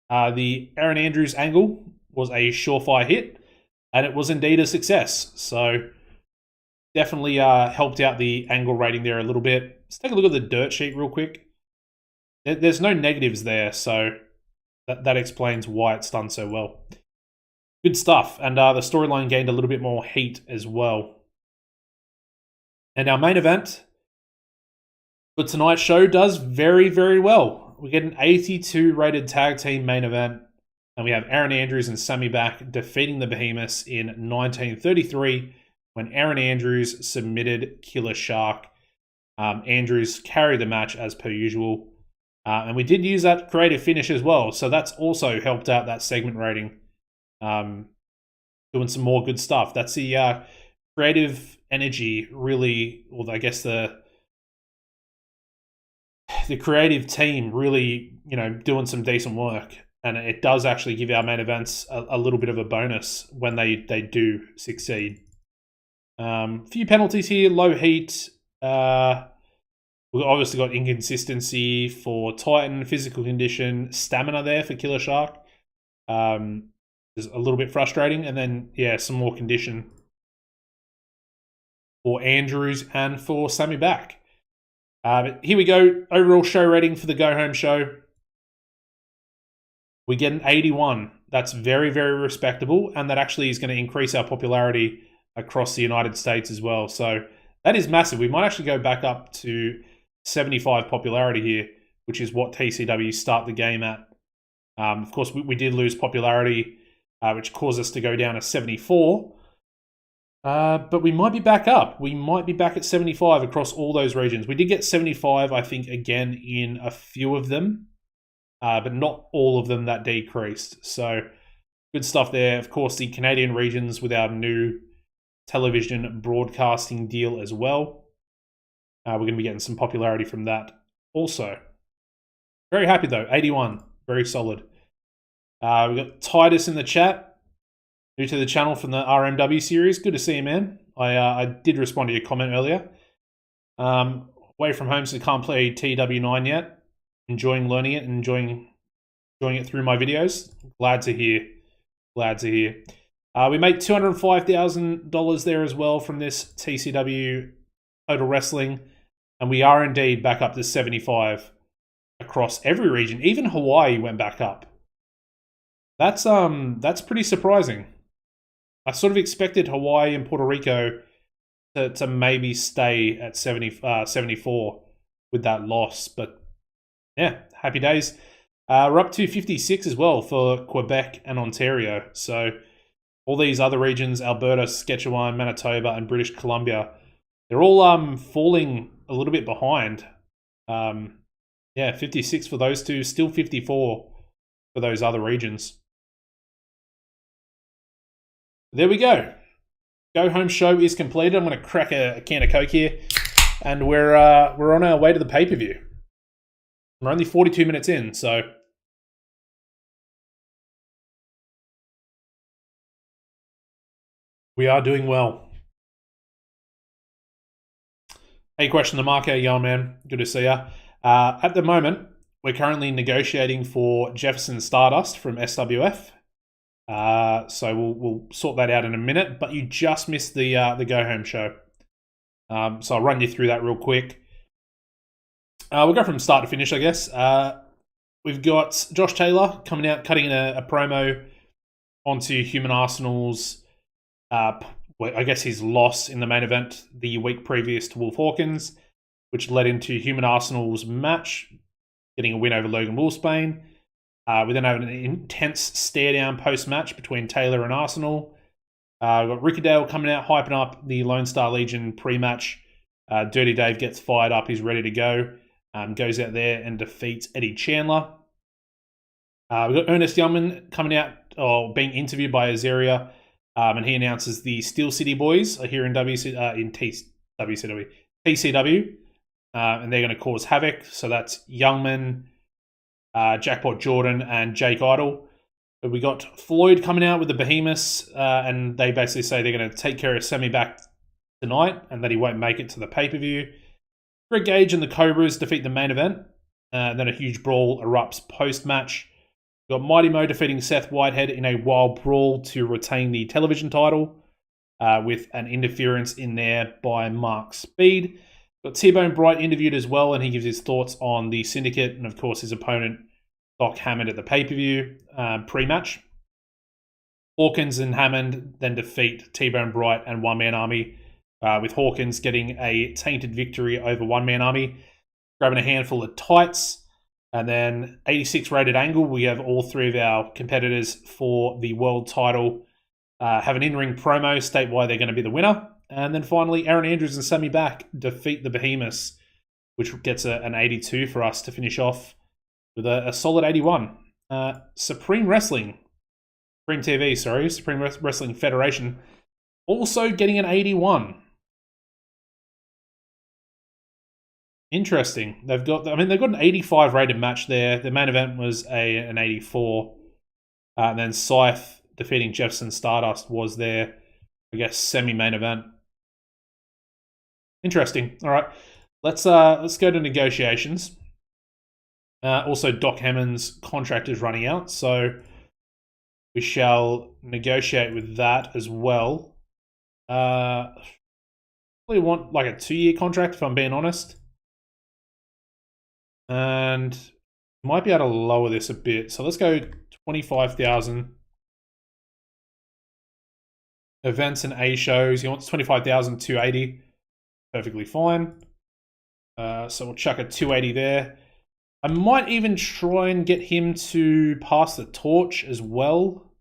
The Aaron Andrews angle was a surefire hit, and it was indeed a success. So definitely helped out the angle rating there a little bit. Let's take a look at the dirt sheet real quick. There's no negatives there, so that explains why it's done so well. Good stuff, and the storyline gained a little bit more heat as well. And our main event for tonight's show does very, very well. We get an 82 rated tag team main event, and we have Aaron Andrews and Sammy Back defeating the Behemoths in 1933 when Aaron Andrews submitted Killer Shark. Andrews carried the match as per usual. And we did use that creative finish as well, so that's also helped out that segment rating. Doing some more good stuff. That's the creative energy really, or I guess the creative team really, doing some decent work. And it does actually give our main events a little bit of a bonus when they do succeed. Few penalties here, low heat. We've obviously got inconsistency for Titan, physical condition, stamina there for Killer Shark. Is a little bit frustrating. And then, yeah, some more condition for Andrews and for Sammy Back. But here we go. Overall show rating for the Go Home show. We get an 81. That's very, very respectable. And that actually is going to increase our popularity across the United States as well. So that is massive. We might actually go back up to 75 popularity here, which is what TCW start the game at. Of course, we did lose popularity, which caused us to go down to 74. But we might be back up. We might be back at 75 across all those regions. We did get 75, I think, again in a few of them, but not all of them that decreased. So good stuff there. Of course, the Canadian regions with our new television broadcasting deal as well. We're going to be getting some popularity from that also. Very happy though, 81. Very solid. We've got Titus in the chat. New to the channel from the RMW series. Good to see you, man. I did respond to your comment earlier. Away from home, so can't play TEW9 yet. Enjoying learning it and enjoying it through my videos. Glad to hear. Glad to hear. We make $205,000 there as well from this TCW Total Wrestling. And we are indeed back up to 75 across every region. Even Hawaii went back up. That's pretty surprising. I sort of expected Hawaii and Puerto Rico to maybe stay at 74 with that loss. But yeah, happy days. We're up to 56 as well for Quebec and Ontario. So all these other regions, Alberta, Saskatchewan, Manitoba, and British Columbia, they're all falling a little bit behind. Yeah, 56 for those two, still 54 for those other regions. There we go. Go Home show is completed. I'm going to crack a can of Coke here, and we're on our way to the pay-per-view. We're only 42 minutes in, so we are doing well. Hey, Question the Mark, how you going, man? Good to see ya. At the moment, we're currently negotiating for Jefferson Stardust from SWF. So we'll sort that out in a minute, but you just missed the Go Home show. So I'll run you through that real quick. We'll go from start to finish, I guess. We've got Josh Taylor coming out, cutting a promo onto Human Arsenal's, I guess his loss in the main event the week previous to Wolf Hawkins, which led into Human Arsenal's match, getting a win over Logan Wolfsbane. We then have an intense stare-down post-match between Taylor and Arsenal. We've got Ricky Dale coming out, hyping up the Lone Star Legion pre-match. Dirty Dave gets fired up. He's ready to go. Goes out there and defeats Eddie Chandler. We've got Ernest Youngman coming out, or being interviewed by Azaria, and he announces the Steel City Boys are here in TCW, and they're going to cause havoc. So that's Youngman, Jackpot Jordan, and Jake Idle. But we got Floyd coming out with the Behemoths, and they basically say they're going to take care of Sammy Back tonight and that he won't make it to the pay-per-view. Greg Gage and the Cobras defeat the main event, and then a huge brawl erupts post-match. We've got Mighty Mo defeating Seth Whitehead in a wild brawl to retain the television title, with an interference in there by Mark Speed. Got T-Bone Bright interviewed as well, and he gives his thoughts on the Syndicate and, of course, his opponent, Doc Hammond, at the pay-per-view pre-match. Hawkins and Hammond then defeat T-Bone Bright and One Man Army, with Hawkins getting a tainted victory over One Man Army, grabbing a handful of tights. And then 86 rated angle, we have all three of our competitors for the world title have an in-ring promo, state why they're going to be the winner. And then finally, Aaron Andrews and Sammy Back defeat the Behemoths, which gets an 82 for us to finish off with a solid 81. Supreme Wrestling Federation, also getting an 81. Interesting. They've got an 85 rated match there. The main event was an 84. And then Scythe defeating Jefferson Stardust was their, I guess, semi-main event. Interesting. All right, let's go to negotiations. Also, Doc Hammond's contract is running out, so we shall negotiate with that as well. Probably want like a 2-year contract if I'm being honest, and might be able to lower this a bit. So let's go 25,000. Events and A shows. He wants 25,280. Perfectly fine. So we'll chuck a 280 there. I might even try and get him to pass the torch as well,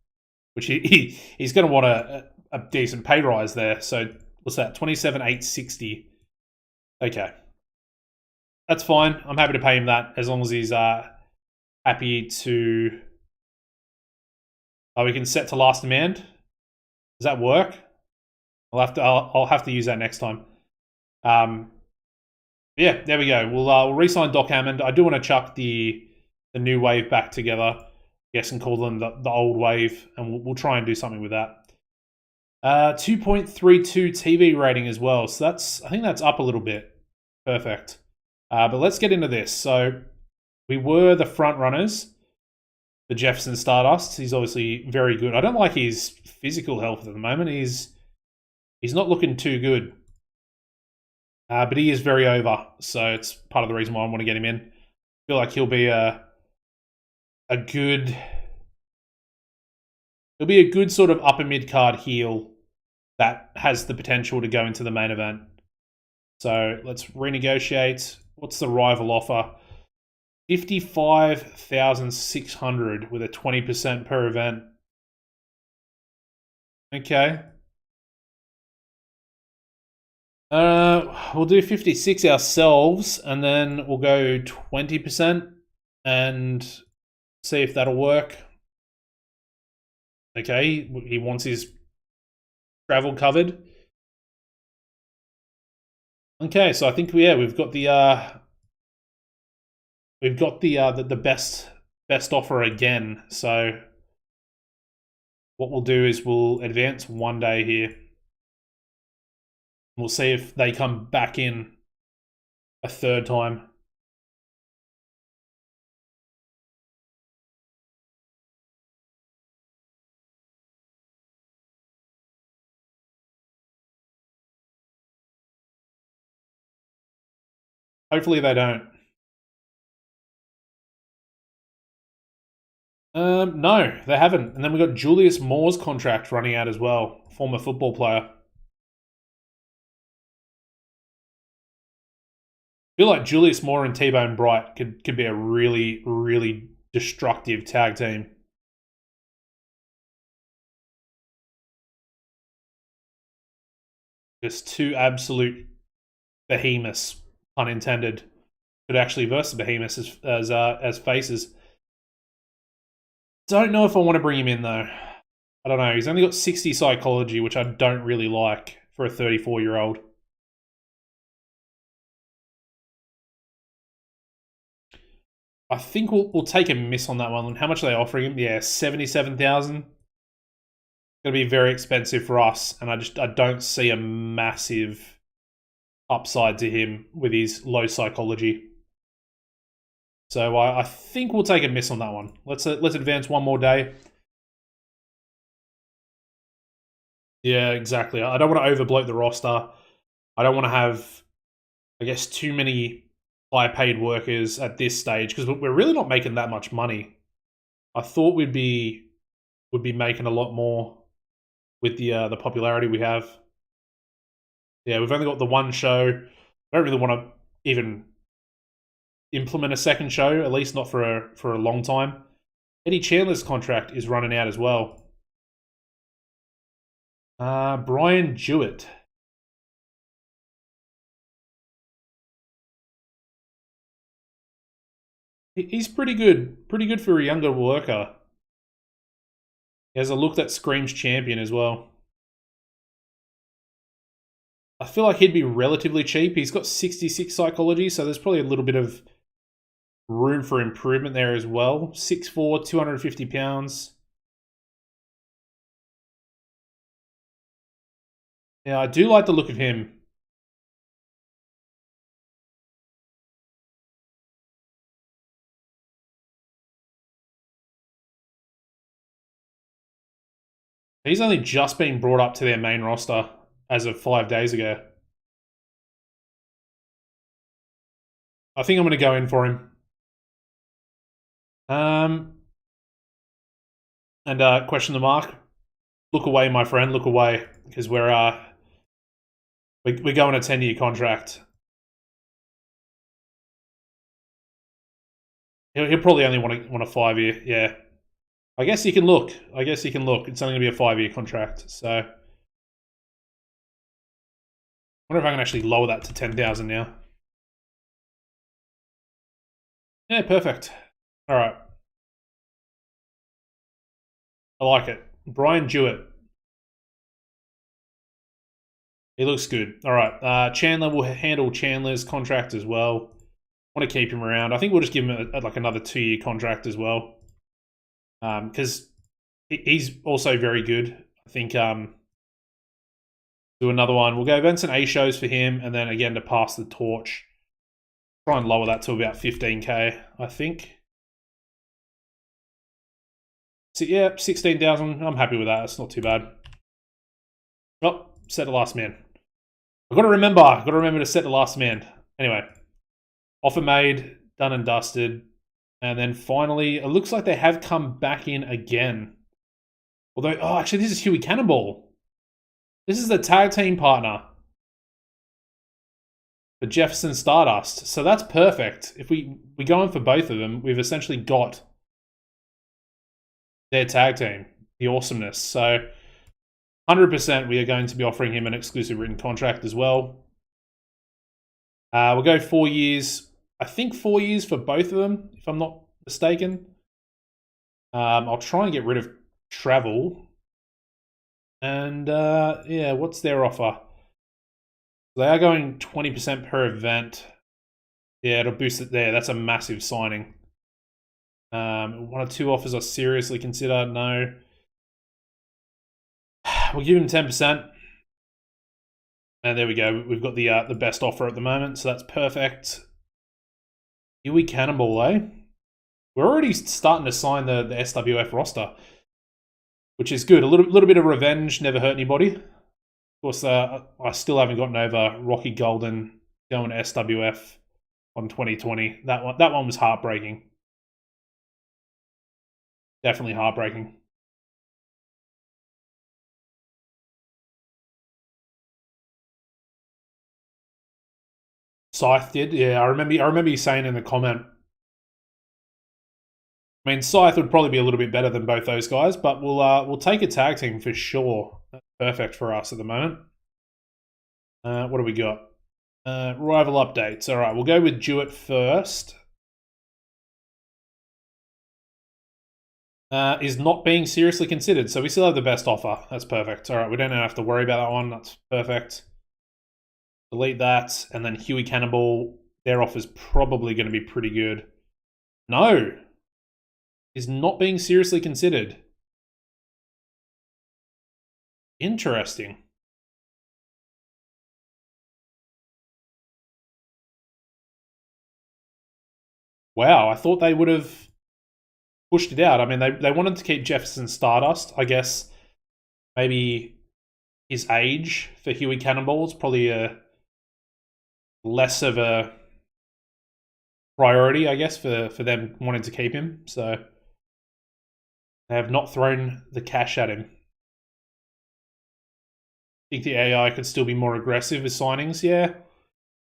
which he's going to want a decent pay rise there. So what's that? 27,860. Okay, that's fine. I'm happy to pay him that as long as he's happy to. Oh, we can set to last demand. Does that work? I'll have to use that next time. Yeah, there we go. We'll re-sign Doc Hammond. I do want to chuck the new wave back together, I guess, and call them the old wave, and we'll try and do something with that. 2.32 TV rating as well, so I think that's up a little bit. Perfect. But let's get into this. So we were the front runners, the Jefferson Stardust. He's obviously very good. I don't like his physical health at the moment. He's not looking too good. But he is very over, so it's part of the reason why I want to get him in. I feel like he'll be a good sort of upper mid card heel that has the potential to go into the main event. So let's renegotiate. What's the rival offer? 55,600 with a 20% per event. Okay. We'll do 56 ourselves, and then we'll go 20% and see if that'll work. Okay, he wants his travel covered. Okay, so I think we've got the best offer again. So what we'll do is we'll advance 1 day here. We'll see if they come back in a third time. Hopefully they don't. No, they haven't. And then we've got Julius Moore's contract running out as well, former football player. I feel like Julius Moore and T-Bone Bright could be a really, really destructive tag team. Just two absolute behemoths, unintended, could actually verse the behemoths as faces. Don't know if I want to bring him in though. I don't know. He's only got 60 psychology, which I don't really like for a 34-year-old. I think we'll take a miss on that one. How much are they offering him? Yeah, 77,000. Going to be very expensive for us, and I don't see a massive upside to him with his low psychology. So I think we'll take a miss on that one. Let's advance 1 more day. Yeah, exactly. I don't want to overbloat the roster. I don't want to have, I guess, too many high-paid workers at this stage because we're really not making that much money. I thought would be making a lot more with the popularity we have. Yeah, we've only got the one show. I don't really want to even implement a second show, at least not for a long time. Eddie Chandler's contract is running out as well. Brian Jewett. He's pretty good. Pretty good for a younger worker. He has a look that screams champion as well. I feel like he'd be relatively cheap. He's got 66 psychology, so there's probably a little bit of room for improvement there as well. 6'4", 250 pounds. Yeah, I do like the look of him. He's only just been brought up to their main roster as of 5 days ago. I think I'm going to go in for him. Question the mark. Look away, my friend. Look away, because we're going a 10-year contract. He'll probably only want a 5-year. Yeah, I guess you can look. It's only going to be a 5-year contract. So, I wonder if I can actually lower that to 10,000 now. Yeah, perfect. All right. I like it. Brian Jewett. He looks good. All right. Chandler will handle Chandler's contract as well. Want to keep him around. I think we'll just give him like another 2-year contract as well. Because he's also very good. I think do another one. We'll go events and A shows for him, and then again to pass the torch. Try and lower that to about 15k, I think. So yeah, 16,000. I'm happy with that. It's not too bad. Oh, set the last man. I've got to remember to set the last man. Anyway, offer made, done and dusted. And then finally, it looks like they have come back in again. Although, oh, actually, this is Huey Cannonball. This is the tag team partner for Jefferson Stardust. So that's perfect. If we go in for both of them, we've essentially got their tag team, the awesomeness. So 100% we are going to be offering him an exclusive written contract as well. We'll go 4 years. I think 4 years for both of them, if I'm not mistaken. I'll try and get rid of travel. And yeah, what's their offer? They are going 20% per event. Yeah, it'll boost it there. That's a massive signing. 1 or 2 offers I seriously consider. No. We'll give him 10%. And there we go. We've got the best offer at the moment, so that's perfect. Huey Cannonball, eh? We're already starting to sign the SWF roster, which is good. A little bit of revenge never hurt anybody. Of course, I still haven't gotten over Rocky Golden going to SWF on 2020. That one was heartbreaking. Definitely heartbreaking. Scythe did, yeah. I remember you saying in the comment. I mean, Scythe would probably be a little bit better than both those guys, but we'll take a tag team for sure. That's perfect for us at the moment. What do we got? Rival updates. All right, we'll go with Jewett first. Is not being seriously considered, so we still have the best offer. That's perfect. All right, we don't have to worry about that one. That's perfect. Delete that, and then Huey Cannonball. Their offer's probably going to be pretty good. No, is not being seriously considered. Interesting. Wow, I thought they would have pushed it out. I mean, they wanted to keep Jefferson Stardust. I guess maybe his age for Huey Cannonball is probably less of a priority, I guess, for them wanting to keep him. So they have not thrown the cash at him. I think the AI could still be more aggressive with signings, yeah.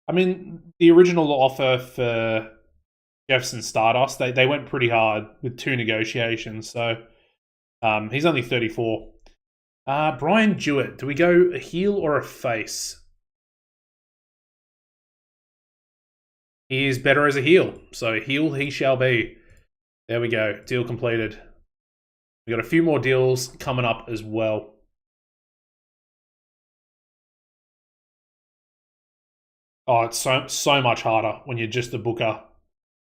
I mean, the original offer for Jefferson Stardust, they went pretty hard with 2 negotiations. So he's only 34. Brian Jewett, do we go a heel or a face? He is better as a heel. So heel he shall be. There we go. Deal completed. We got a few more deals coming up as well. Oh, it's so much harder when you're just the booker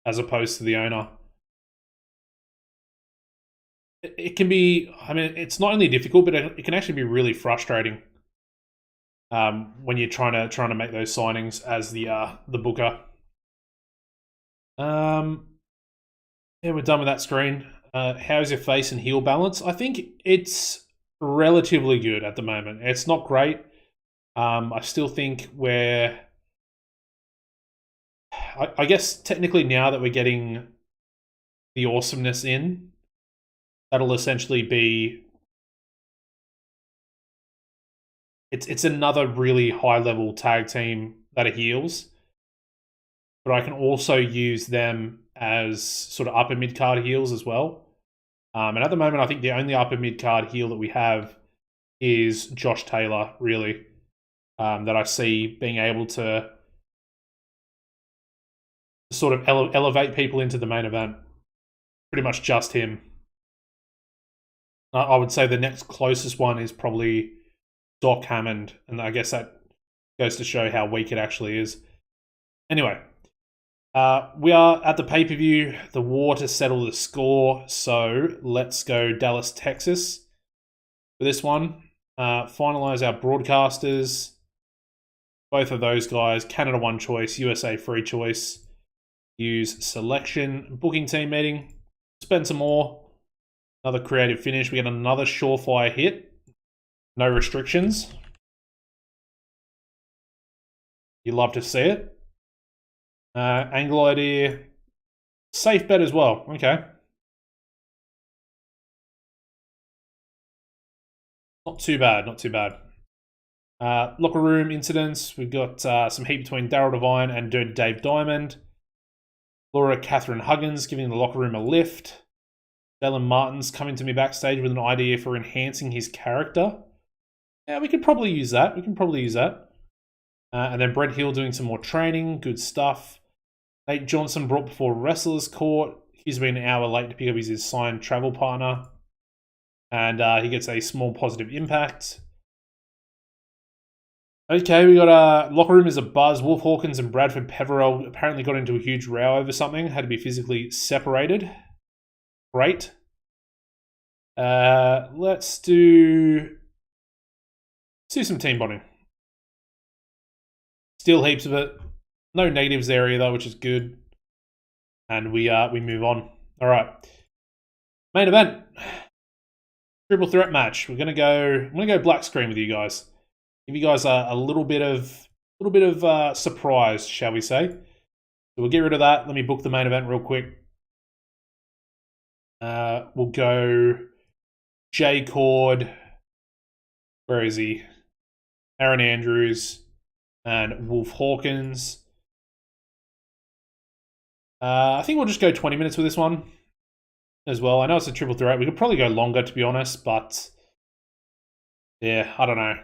as opposed to the owner. It can be, I mean, it's not only difficult, but it can actually be really frustrating when you're trying to make those signings as the booker. Yeah, we're done with that screen. How's your face and heel balance? I think it's relatively good at the moment. It's not great. I still think I guess technically now that we're getting the awesomeness in, that'll essentially be it's another really high level tag team that are heels, but I can also use them as sort of upper mid card heels as well. And at the moment, I think the only upper mid card heel that we have is Josh Taylor, really, that I see being able to sort of elevate people into the main event. Pretty much just him. I would say the next closest one is probably Doc Hammond, and I guess that goes to show how weak it actually is. Anyway, we are at the pay-per-view, the war to settle the score, so let's go Dallas, Texas for this one. Finalize our broadcasters. Both of those guys, Canada 1 choice, USA free choice. Use selection, booking team meeting, spend some more. Another creative finish. We get another surefire hit. No restrictions. You love to see it. Angle idea. Safe bet as well. Okay. Not too bad, not too bad. Locker room incidents. We've got some heat between Daryl Devine and Dirty Dave Diamond. Laura Catherine Huggins giving the locker room a lift. Dylan Martin's coming to me backstage with an idea for enhancing his character. Yeah, we could probably use that. And then Brett Hill doing some more training. Good stuff. Nate Johnson brought before Wrestlers Court. He's been an hour late to pick up his assigned travel partner. And he gets a small positive impact. Okay, we got locker room is a buzz. Wolf Hawkins and Bradford Peverell apparently got into a huge row over something. Had to be physically separated. Great. Let's do some team bonding. Still heaps of it. No negatives there either, which is good. And we move on. All right. Main event. Triple threat match. I'm gonna go black screen with you guys. Give you guys a little bit of surprise, shall we say? So we'll get rid of that. Let me book the main event real quick. We'll go Jay Cord. Where is he? Aaron Andrews and Wolf Hawkins. I think we'll just go 20 minutes with this one as well. I know it's a triple threat. We could probably go longer, to be honest, but yeah, I don't know.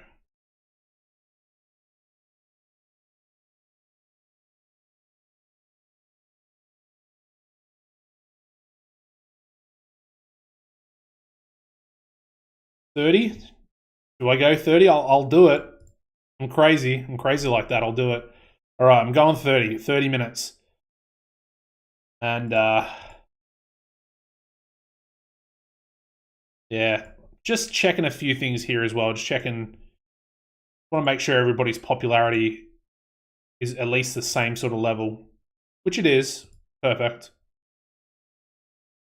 $30? Do I go 30? I'll do it. I'm crazy. I'm crazy like that. I'll do it. All right, I'm going 30. 30 minutes. And yeah, just checking a few things here as well. Just checking. Want to make sure everybody's popularity is at least the same sort of level, which it is. Perfect.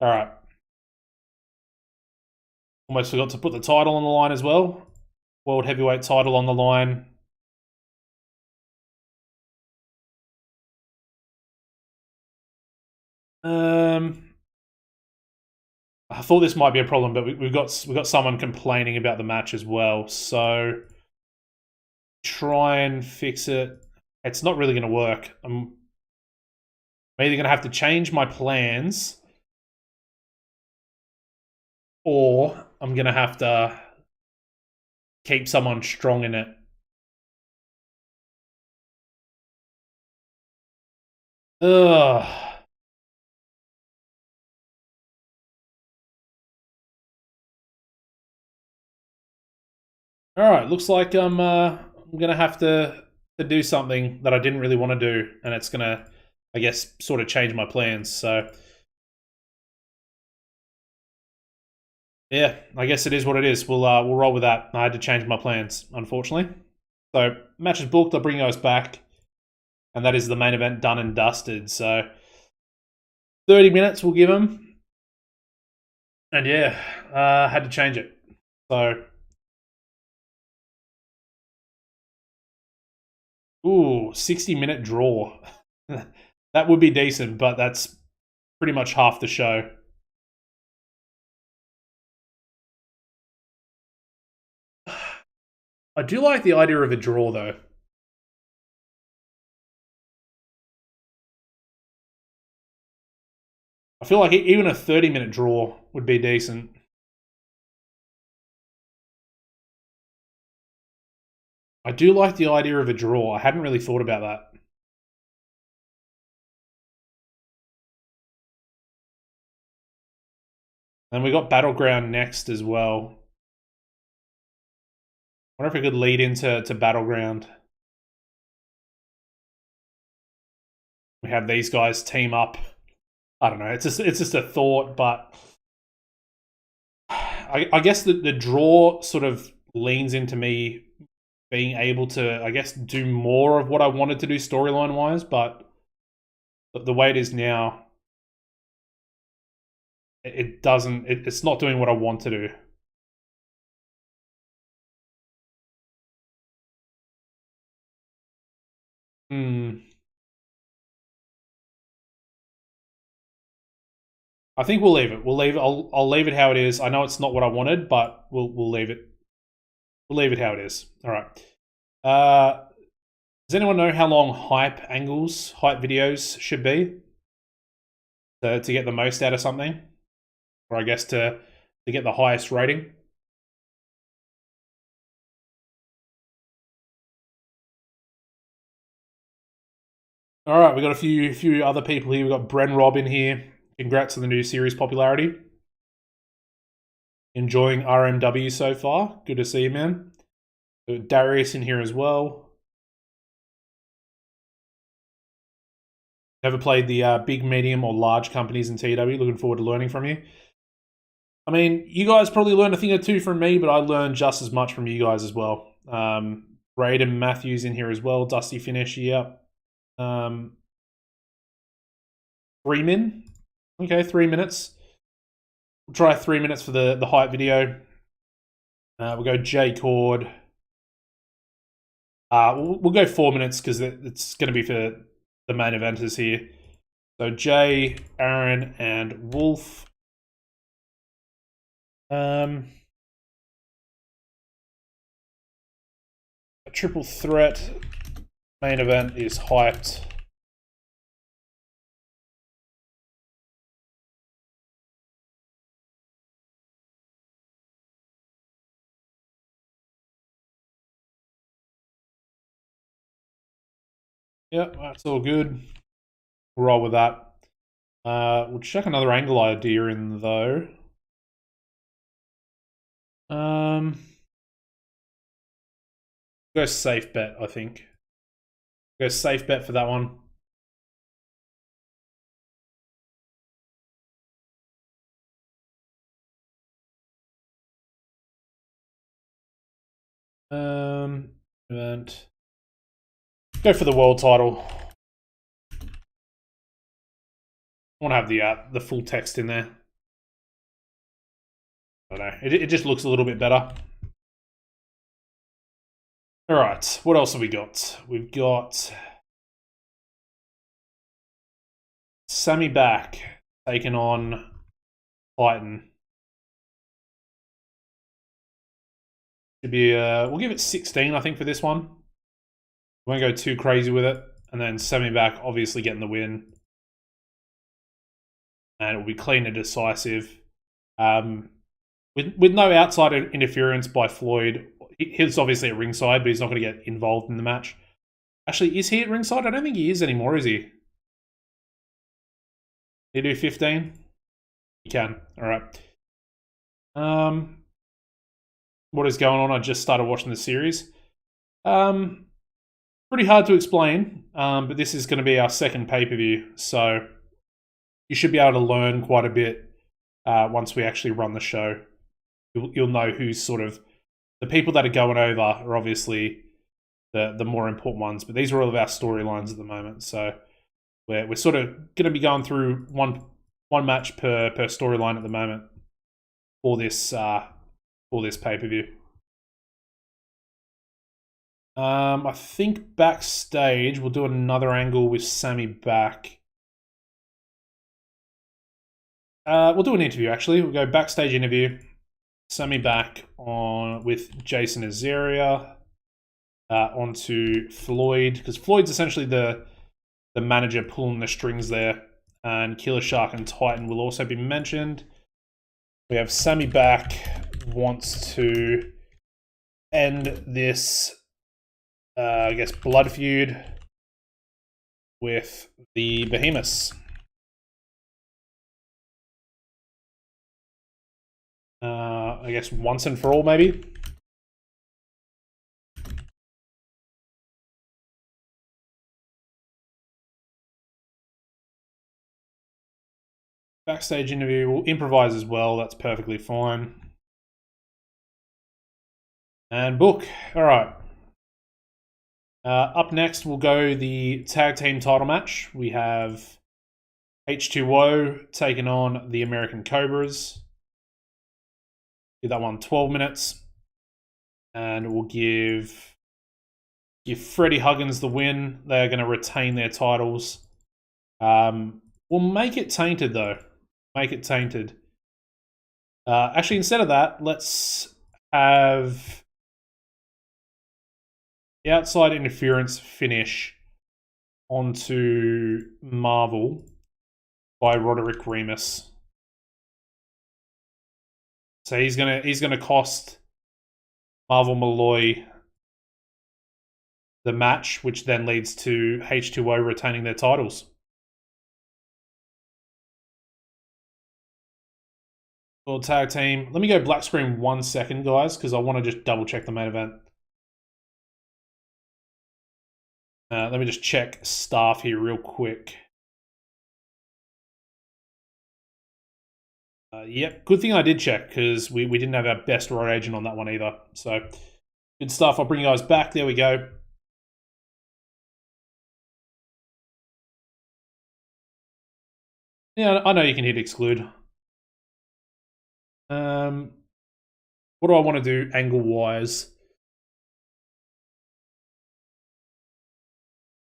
All right. Almost forgot to put the title on the line as well. World Heavyweight title on the line. I thought this might be a problem, but we've got someone complaining about the match as well. So try and fix it. It's not really going to work. I'm either going to have to change my plans, or I'm going to have to keep someone strong in it. Ugh. All right, looks like I'm gonna have to do something that I didn't really want to do, and it's gonna, I guess, sort of change my plans. So yeah, I guess it is what it is. We'll roll with that. I had to change my plans, unfortunately. So match is booked. I'll bring you guys back, and that is the main event done and dusted. So 30 minutes we'll give them, and yeah, had to change it. So Ooh, 60-minute draw. That would be decent, but that's pretty much half the show. I do like the idea of a draw, though. I feel like even a 30-minute draw would be decent. I do like the idea of a draw. I hadn't really thought about that. And we got Battleground next as well. I wonder if we could lead into Battleground. We have these guys team up. I don't know. It's just a thought, but I guess the draw sort of leans into me being able to, I guess, do more of what I wanted to do storyline wise, but the way it is now, it doesn't. It's not doing what I want to do. Hmm. I think we'll leave it. We'll leave it. I'll leave it how it is. I know it's not what I wanted, but we'll leave it. We'll leave it how it is. All right. Does anyone know how long hype videos should be to get the most out of something, or I guess to get the highest rating? All right, we got a few other people here. We got Bren Rob in here. Congrats on the new series popularity. Enjoying RMW so far. Good to see you, man. Darius in here as well. Never played the big, medium, or large companies in TEW. Looking forward to learning from you. I mean, you guys probably learned a thing or two from me, but I learned just as much from you guys as well. Braden Matthews in here as well. Dusty finish, yep. 3 min. Okay, 3 minutes. We'll try 3 minutes for the hype video. We'll go J Cord. We'll go 4 minutes because it's going to be for the main eventers here. So Jay, Aaron, and Wolf. A triple threat main event is hyped. Yep, that's all good. We'll roll with that. We'll check another angle idea in though. Go safe bet, I think. Go safe bet for that one. Event. Go for the world title. I want to have the full text in there. I don't know. It just looks a little bit better. All right. What else have we got? We've got Sammy back taking on Titan. Should be we'll give it 16, I think, for this one. We won't go too crazy with it. And then Sammy back, obviously getting the win. And it will be clean and decisive. With no outside interference by Floyd. He's obviously at ringside, but he's not going to get involved in the match. Actually, is he at ringside? I don't think he is anymore, is he? Can he do 15? He can. All right. What is going on? I just started watching the series. Pretty hard to explain, but this is going to be our second pay-per-view, so you should be able to learn quite a bit once we actually run the show. You'll know who's sort of the people that are going over are obviously the more important ones, but these are all of our storylines at the moment. So we're sort of going to be going through one match per storyline at the moment for this pay per view. I think backstage we'll do another angle with Sammy back. We'll do an interview actually. We'll go backstage interview. Sammy back on with Jason Azaria onto Floyd, because Floyd's essentially the manager pulling the strings there, and Killer Shark and Titan will also be mentioned. We have Sammy back, wants to end this, I guess, blood feud with the Behemoths. I guess once and for all, maybe. Backstage interview, we'll improvise as well, that's perfectly fine. And book. Alright. Up next, we'll go the tag team title match. We have H2O taking on the American Cobras. Give that one 12 minutes. And we'll give Freddie Huggins the win. They're going to retain their titles. We'll make it tainted, though. Make it tainted. Actually, instead of that, let's have the outside interference finish onto Marvel by Roderick Remus. So he's gonna cost Marvel Malloy the match, which then leads to H2O retaining their titles. World Tag Team. Let me go black screen 1 second, guys, because I want to just double check the main event. Let me just check staff here real quick. Yep, good thing I did check, because we didn't have our best road agent on that one either. So, good stuff. I'll bring you guys back. There we go. Yeah, I know you can hit exclude. What do I want to do angle-wise?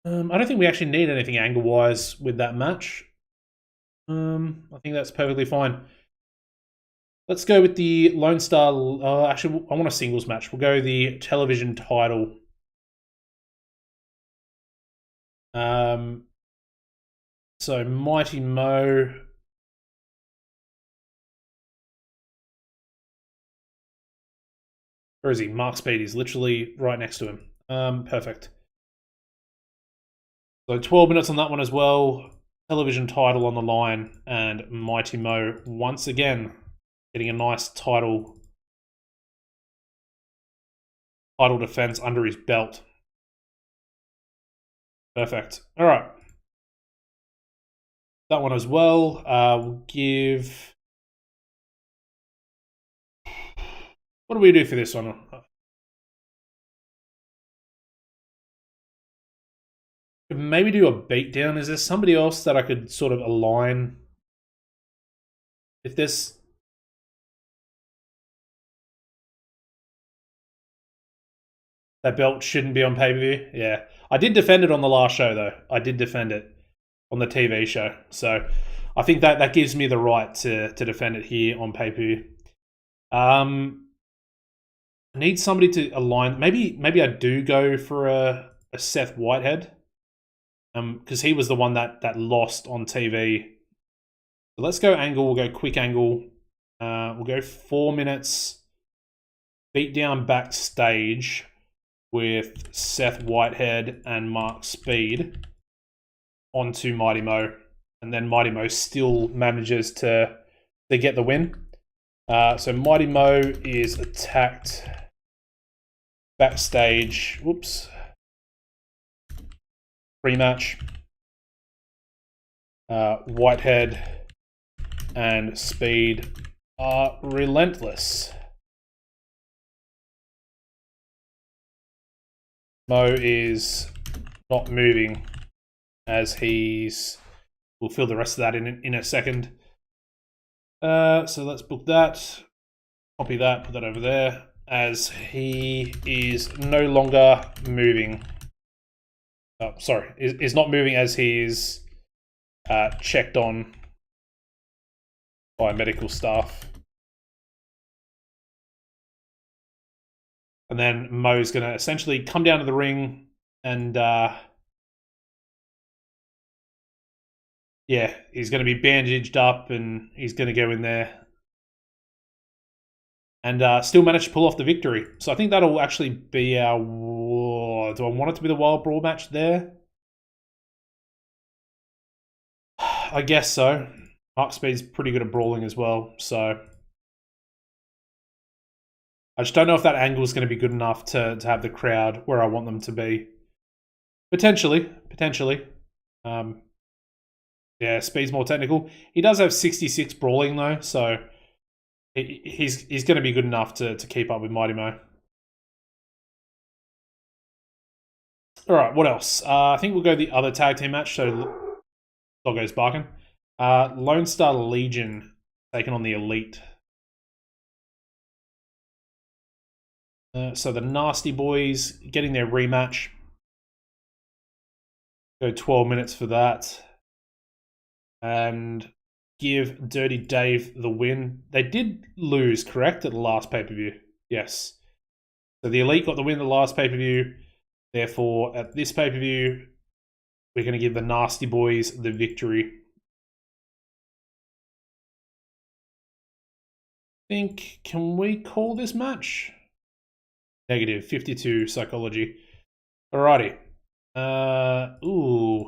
I don't think we actually need anything angle-wise with that match. I think that's perfectly fine. Let's go with the Lone Star. Actually, I want a singles match. We'll go the television title. So Mighty Mo. Where is he? Mark Speed is literally right next to him. Perfect. So 12 minutes on that one as well. Television title on the line, and Mighty Mo once again getting a nice title defense under his belt. Perfect. All right. That one as well. We'll give... What do we do for this one? Maybe do a beatdown. Is there somebody else that I could sort of align? If this... That belt shouldn't be on pay-per-view? Yeah. I did defend it on the last show, though. I did defend it on the TV show. So I think that gives me the right to defend it here on pay-per-view. I need somebody to align. Maybe I do go for a Seth Whitehead. Because he was the one that lost on TV. So let's go angle. We'll go quick angle. We'll go 4 minutes. Beat down backstage with Seth Whitehead and Mark Speed onto Mighty Mo. And then Mighty Mo still manages to get the win. So Mighty Mo is attacked backstage. Whoops. Pre-match. Whitehead and Speed are relentless. Mo is not moving as he's... We'll fill the rest of that in a second. So let's book that. Copy that, put that over there. as he is no longer moving. Oh, sorry, is not moving as he is checked on by medical staff. And then Mo's going to essentially come down to the ring and, yeah, he's going to be bandaged up and he's going to go in there and still manage to pull off the victory. So I think that'll actually be our... Do I want it to be the Wild Brawl match there? I guess so. Mark Speed's pretty good at brawling as well, so... I just don't know if that angle is going to be good enough to have the crowd where I want them to be. Potentially. Yeah, Speed's more technical. He does have 66 brawling though, so he's going to be good enough to keep up with Mighty Mo. All right, what else? I think we'll go the other tag team match. So Doggo's barking. Lone Star Legion taking on the Elite. So the Nasty Boys getting their rematch. Go 12 minutes for that. And give Dirty Dave the win. They did lose, correct, at the last pay-per-view? Yes. So the Elite got the win at the last pay-per-view. Therefore, at this pay-per-view, we're going to give the Nasty Boys the victory. Can we call this match? Negative, 52 psychology. Alrighty.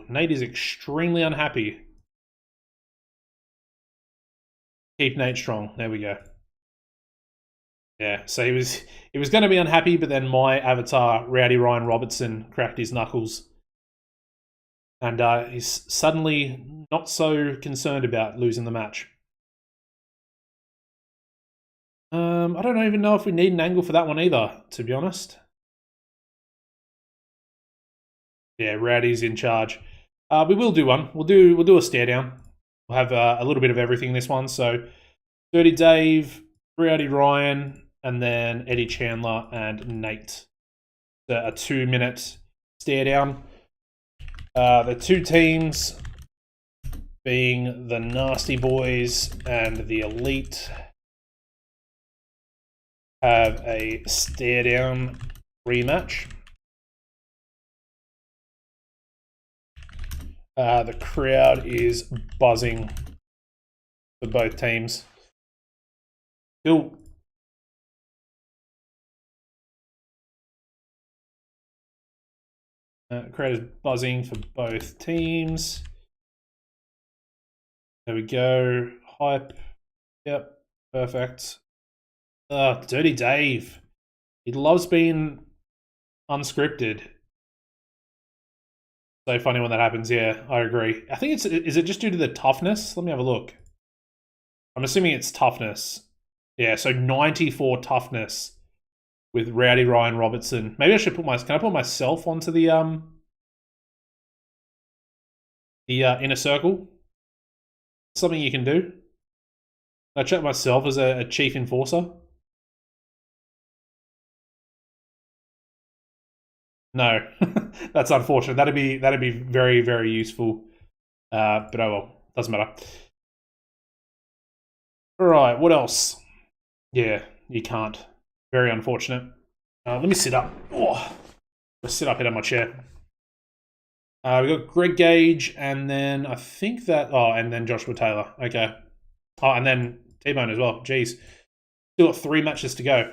Nate is extremely unhappy. Keep Nate strong. There we go. Yeah, so he was going to be unhappy, but then my avatar, Rowdy Ryan Robertson, cracked his knuckles. And he's suddenly not so concerned about losing the match. I don't even know if we need an angle for that one either, to be honest. Yeah, Rowdy's in charge. We will do one. We'll do a stare down. We'll have a little bit of everything in this one. So, Dirty Dave, Rowdy Ryan, and then Eddie Chandler and Nate. A 2-minute stare down. The two teams being the Nasty Boys and the Elite have a stare down rematch. The crowd is buzzing for both teams. Cool. Crowd is buzzing for both teams. There we go. Hype. Yep. Perfect. Dirty Dave. He loves being unscripted. So funny when that happens. Yeah, I agree. I think is it just due to the toughness? Let me have a look. I'm assuming it's toughness. Yeah, so 94 toughness with Rowdy Ryan Robertson. Maybe I should can I put myself onto the inner circle? Something you can do. I check myself as a chief enforcer. No, that's unfortunate. That'd be very, very useful. But oh well, doesn't matter. All right, what else? Yeah, you can't. Very unfortunate. Let me sit up. Oh, let's sit up here on my chair. We got Greg Gage, and then I think that. Oh, and then Joshua Taylor. Okay. Oh, and then T-Bone as well. Jeez, still got 3 matches to go.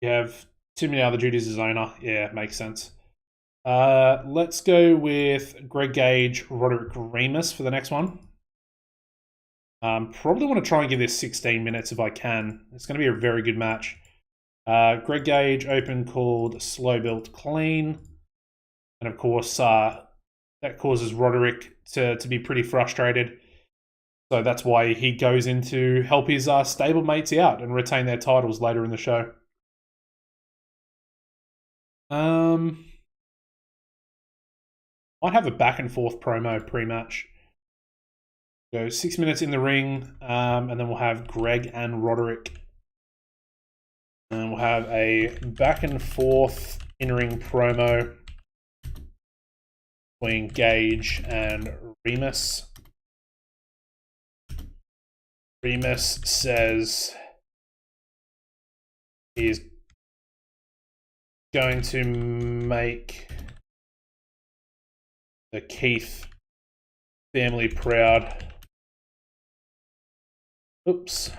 You have too many other duties as owner. Yeah, makes sense. Let's go with Greg Gage, Roderick Remus for the next one. Probably want to try and give this 16 minutes if I can. It's going to be a very good match. Greg Gage, open called Slow Built Clean. And of course, that causes Roderick to be pretty frustrated. So that's why he goes in to help his stablemates out and retain their titles later in the show. Might have a back and forth promo pre-match. Go 6 minutes in the ring, and then we'll have Greg and Roderick. And we'll have a back and forth in-ring promo between Gage and Remus. Remus says he's going to make the Keith family proud. Oops.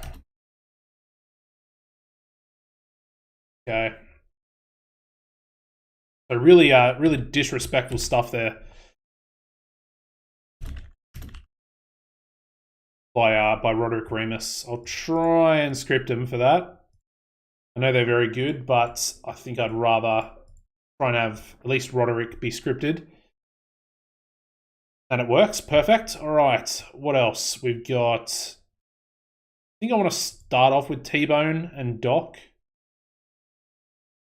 Okay. So really, really disrespectful stuff there by Roderick Remus. I'll try and script him for that. I know they're very good, but I think I'd rather try and have at least Roderick be scripted. And it works. Perfect. All right. What else? We've got... I think I want to start off with T-Bone and Doc.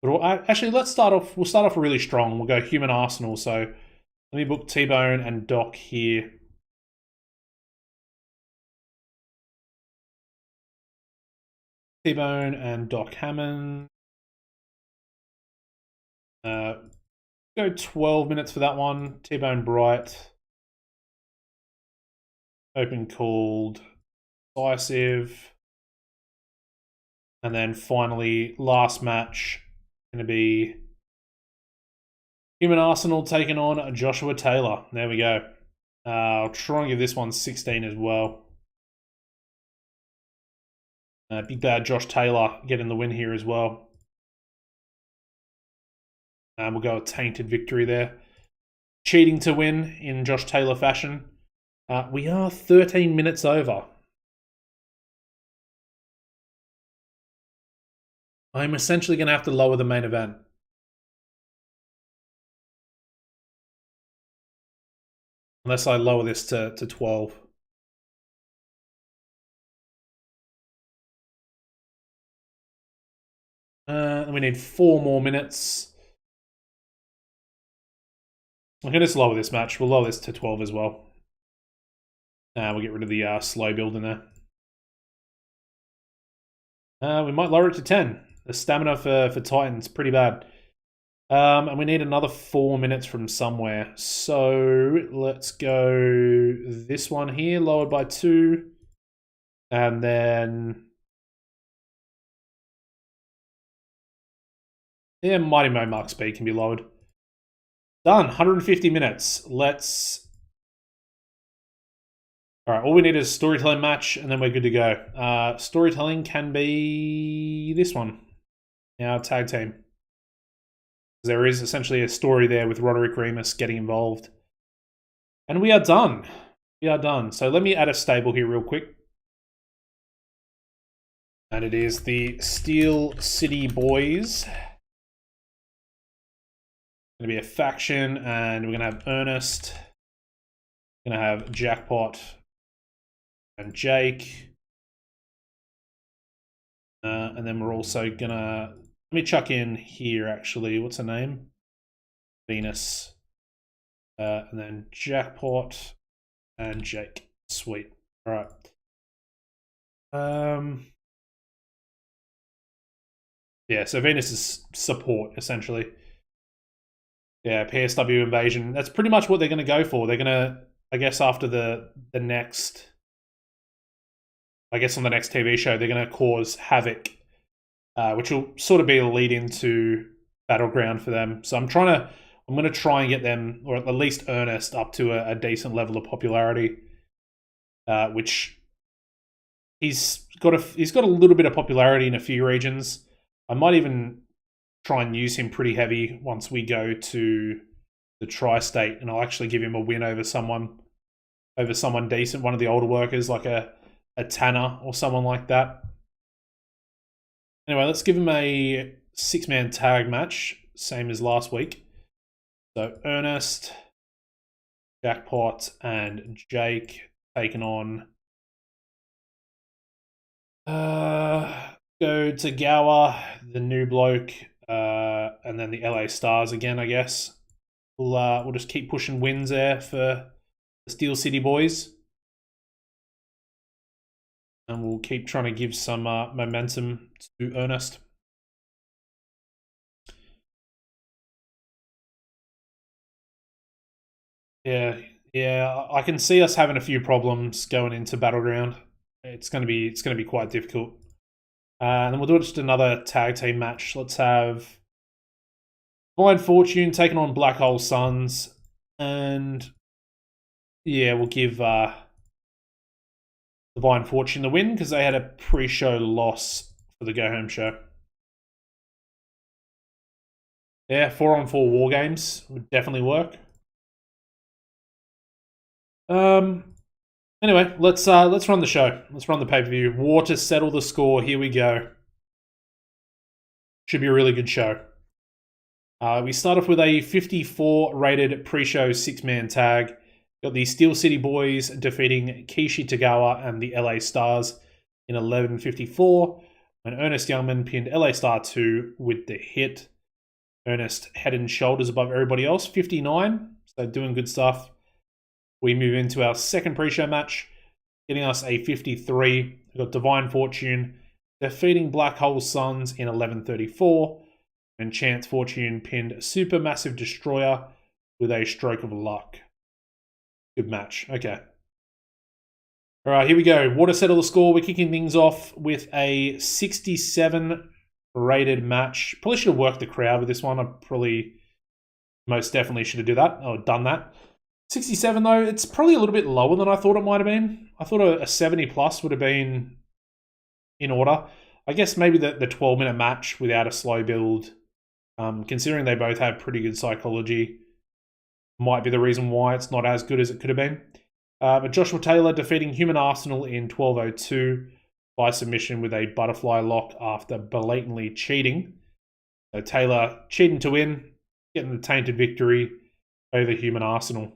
But actually, we'll start off really strong. We'll go Human Arsenal. So let me book T-Bone and Doc here. T-Bone and Doc Hammond. Go 12 minutes for that one. T-Bone Bright. Open called Decisive. And then finally, last match, going to be Human Arsenal taking on Joshua Taylor. There we go. I'll try and give this one 16 as well. Big bad Josh Taylor getting the win here as well. We'll go a tainted victory there. Cheating to win in Josh Taylor fashion. We are 13 minutes over. I'm essentially going to have to lower the main event. Unless I lower this to 12. And we need 4 more minutes. I'm going to just lower this match. We'll lower this to 12 as well. We'll get rid of the slow build in there. We might lower it to 10. The stamina for Titan's pretty bad. And we need another 4 minutes from somewhere. So let's go this one here, lowered by 2. And then... yeah, Mighty Mo Mark Speed can be lowered. Done. 150 minutes. Let's... Alright, all we need is a storytelling match, and then we're good to go. Storytelling can be this one. Our tag team. There is essentially a story there with Roderick Remus getting involved. And we are done. We are done. So let me add a stable here real quick. And it is the Steel City Boys. Going to be a faction, and we're going to have Ernest. Going to have Jackpot and Jake. And then we're also going to... let me chuck in here, actually. What's her name? Venus. And then Jackpot and Jake. Sweet. All right. Yeah, so Venus is support, essentially. Yeah, PSW Invasion. That's pretty much what they're going to go for. They're going to, I guess, after the next... I guess on the next TV show, they're going to cause havoc. Which will sort of be a lead into Battleground for them. So I'm going to try and get them, or at least Ernest, up to a decent level of popularity. Which he's got a little bit of popularity in a few regions. I might even try and use him pretty heavy once we go to the Tri-State, and I'll actually give him a win over someone decent, one of the older workers, like a Tanner or someone like that. Anyway, let's give him a 6-man tag match, same as last week. So Ernest, Jackpot, and Jake taking on... go to Gower, the new bloke, and then the LA Stars again, I guess. We'll just keep pushing wins there for the Steel City Boys. And we'll keep trying to give some momentum to Ernest. Yeah, I can see us having a few problems going into Battleground. It's gonna be quite difficult. And then we'll do just another tag team match. Let's have Divine Fortune taking on Black Hole Suns, and yeah, we'll give Divine Fortune the win because they had a pre-show loss for the Go Home show. Yeah, 4-on-4 war games would definitely work. Anyway, let's run the show. Let's run the pay-per-view. War to settle the score. Here we go. Should be a really good show. We start off with a 54 rated pre-show 6-man tag. Got the Steel City Boys defeating Kishi Tagawa and the LA Stars in 11:54. And Ernest Youngman pinned LA Star 2 with the hit. Ernest head and shoulders above everybody else, 59. So doing good stuff. We move into our second pre-show match, getting us a 53. We've got Divine Fortune defeating Black Hole Suns in 11:34. And Chance Fortune pinned Supermassive Destroyer with a stroke of luck. Good match. Okay. All right, here we go. War to settle the score. We're kicking things off with a 67 rated match. Probably should have worked the crowd with this one. I probably most definitely should have done that. 67 though, it's probably a little bit lower than I thought it might have been. I thought a 70 plus would have been in order. I guess maybe the 12-minute match without a slow build, considering they both have pretty good psychology, might be the reason why it's not as good as it could have been. But Joshua Taylor defeating Human Arsenal in 12:02 by submission with a butterfly lock after blatantly cheating. So Taylor cheating to win, getting the tainted victory over Human Arsenal.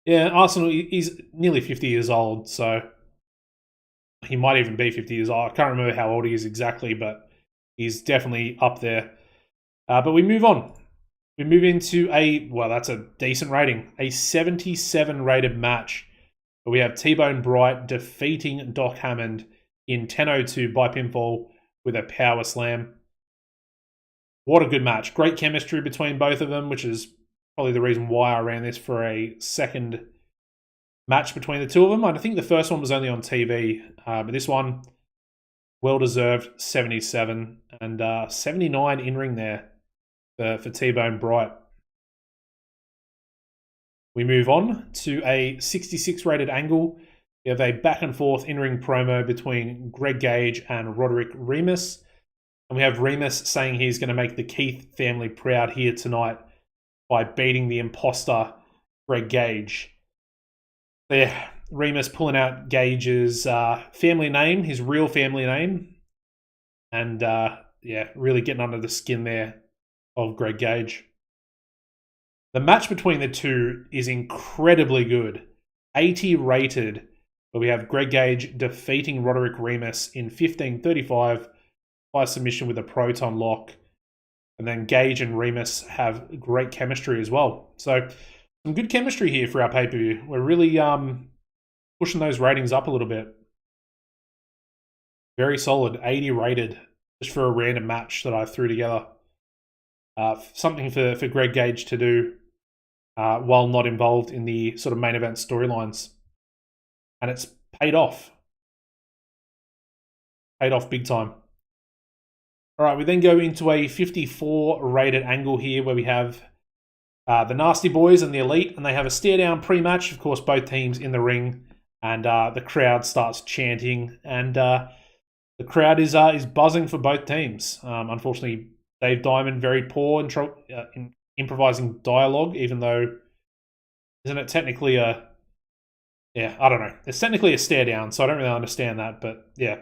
Yeah, Arsenal, he's nearly 50 years old, so he might even be 50 years old. I can't remember how old he is exactly, but he's definitely up there. But we move on. We move into that's a decent rating, a 77 rated match. But we have T-Bone Bright defeating Doc Hammond in 10:02 by pinfall with a power slam. What a good match. Great chemistry between both of them, which is probably the reason why I ran this for a second match between the two of them. I think the first one was only on TV, but this one, well-deserved 77 and 79 in-ring there for T-Bone Bright. We move on to a 66 rated angle. We have a back and forth in-ring promo between Greg Gage and Roderick Remus. And we have Remus saying he's going to make the Keith family proud here tonight by beating the imposter Greg Gage. Yeah, Remus pulling out Gage's family name, his real family name. And really getting under the skin there of Greg Gage. The match between the two is incredibly good. 80 rated, but we have Greg Gage defeating Roderick Remus in 15:35 by submission with a proton lock. And then Gage and Remus have great chemistry as well. So some good chemistry here for our pay-per-view. We're really pushing those ratings up a little bit. Very solid, 80 rated, just for a random match that I threw together. Something for Greg Gage to do while not involved in the sort of main event storylines. And it's paid off. Paid off big time. All right, we then go into a 54 rated angle here where we have the Nasty Boys and the Elite, and they have a stare-down pre-match. Of course, both teams in the ring, and the crowd starts chanting, and the crowd is buzzing for both teams. Unfortunately, Dave Diamond very poor in improvising dialogue, even though isn't it technically I don't know. It's technically a stare-down, so I don't really understand that, but yeah.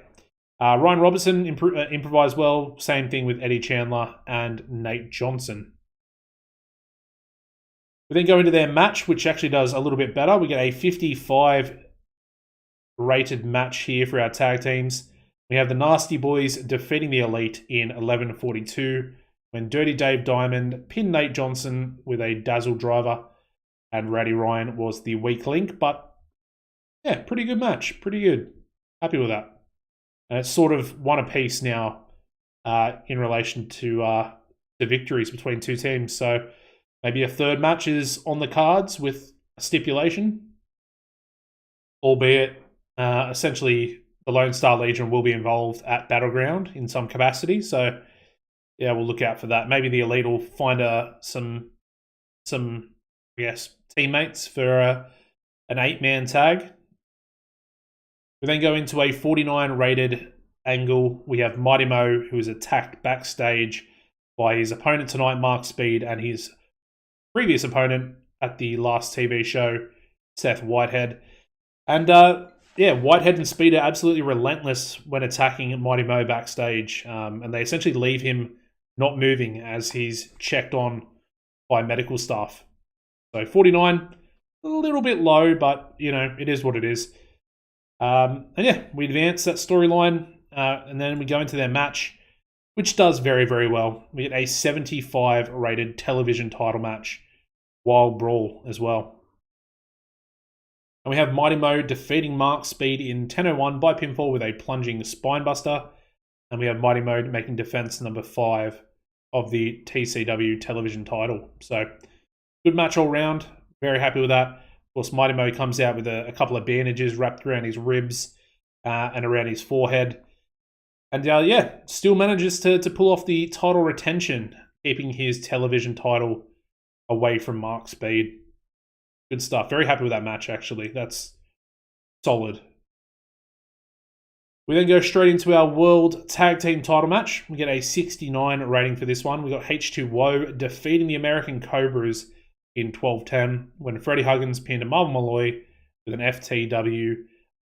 Ryan Robertson improvised well. Same thing with Eddie Chandler and Nate Johnson. We then go into their match, which actually does a little bit better. We get a 55 rated match here for our tag teams. We have the Nasty Boys defeating the Elite in 11:42 when Dirty Dave Diamond pinned Nate Johnson with a dazzle driver, and Ratty Ryan was the weak link, but Yeah, pretty good match. Pretty good. Happy with that. And it's sort of one apiece now in relation to the victories between two teams. So maybe a third match is on the cards with a stipulation, albeit essentially the Lone Star Legion will be involved at Battleground in some capacity. So yeah, we'll look out for that. Maybe the Elite will find some I guess teammates for an 8-man tag. We then go into a 49 rated angle. We have Mighty Mo, who is attacked backstage by his opponent tonight, Mark Speed, and his previous opponent at the last TV show, Seth Whitehead. And yeah, Whitehead and Speed are absolutely relentless when attacking Mighty Mo backstage, and they essentially leave him not moving as he's checked on by medical staff. So 49, a little bit low, but you know, it is what it is. And yeah, we advance that storyline, and then we go into their match, which does very, very well. We get a 75 rated television title match, Wild Brawl as well. And we have Mighty Mo defeating Mark Speed in 10:01 by pinfall with a plunging spinebuster. And we have Mighty Mo making defense number 5 of the TCW television title. So good match all round. Very happy with that. Of course, Mighty Mo comes out with a couple of bandages wrapped around his ribs and around his forehead. And yeah, still manages to pull off the title retention, keeping his television title away from Mark Speed. Good stuff. Very happy with that match, actually. That's solid. We then go straight into our World Tag Team title match. We get a 69 rating for this one. We got H2O defeating the American Cobras in 12:10 when Freddie Huggins pinned Marvin Malloy with an FTW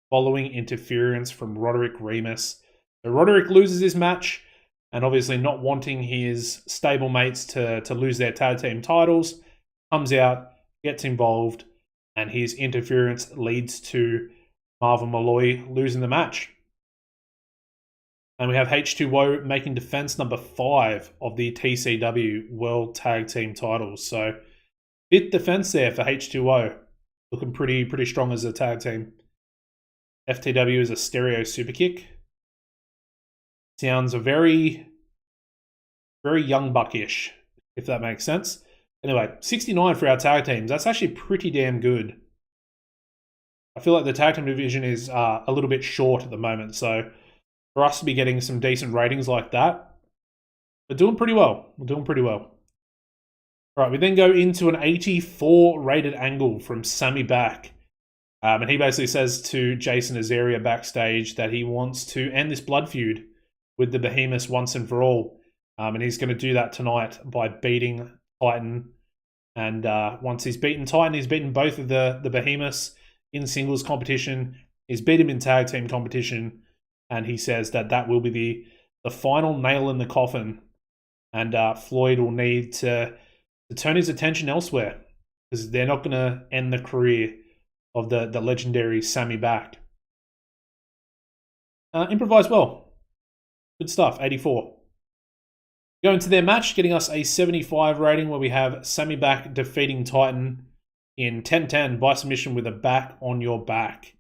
following interference from Roderick Remus. So Roderick loses this match, and obviously not wanting his stablemates to lose their tag team titles, comes out, gets involved, and his interference leads to Marvin Malloy losing the match. And we have H2O making defense number 5 of the TCW World Tag Team titles. So bit defense there for H2O. Looking pretty strong as a tag team. FTW is a stereo super kick. Sounds a very young buckish, if that makes sense. Anyway, 69 for our tag teams. That's actually pretty damn good. I feel like the tag team division is a little bit short at the moment. So for us to be getting some decent ratings like that, we're doing pretty well. We're doing pretty well. All right, we then go into an 84 rated angle from Sammy Back. And he basically says to Jason Azaria backstage that he wants to end this blood feud with the Behemoths once and for all. And he's going to do that tonight by beating Titan. And once he's beaten Titan, he's beaten both of the Behemoths in singles competition. He's beat him in tag team competition. And he says that will be the final nail in the coffin. And Floyd will need to turn his attention elsewhere, because they're not going to end the career of the legendary Sammy Back. Improvised well. Good stuff, 84. Going to their match, getting us a 75 rating, where we have Sammy Back defeating Titan in 10:10 by submission with a back on your back.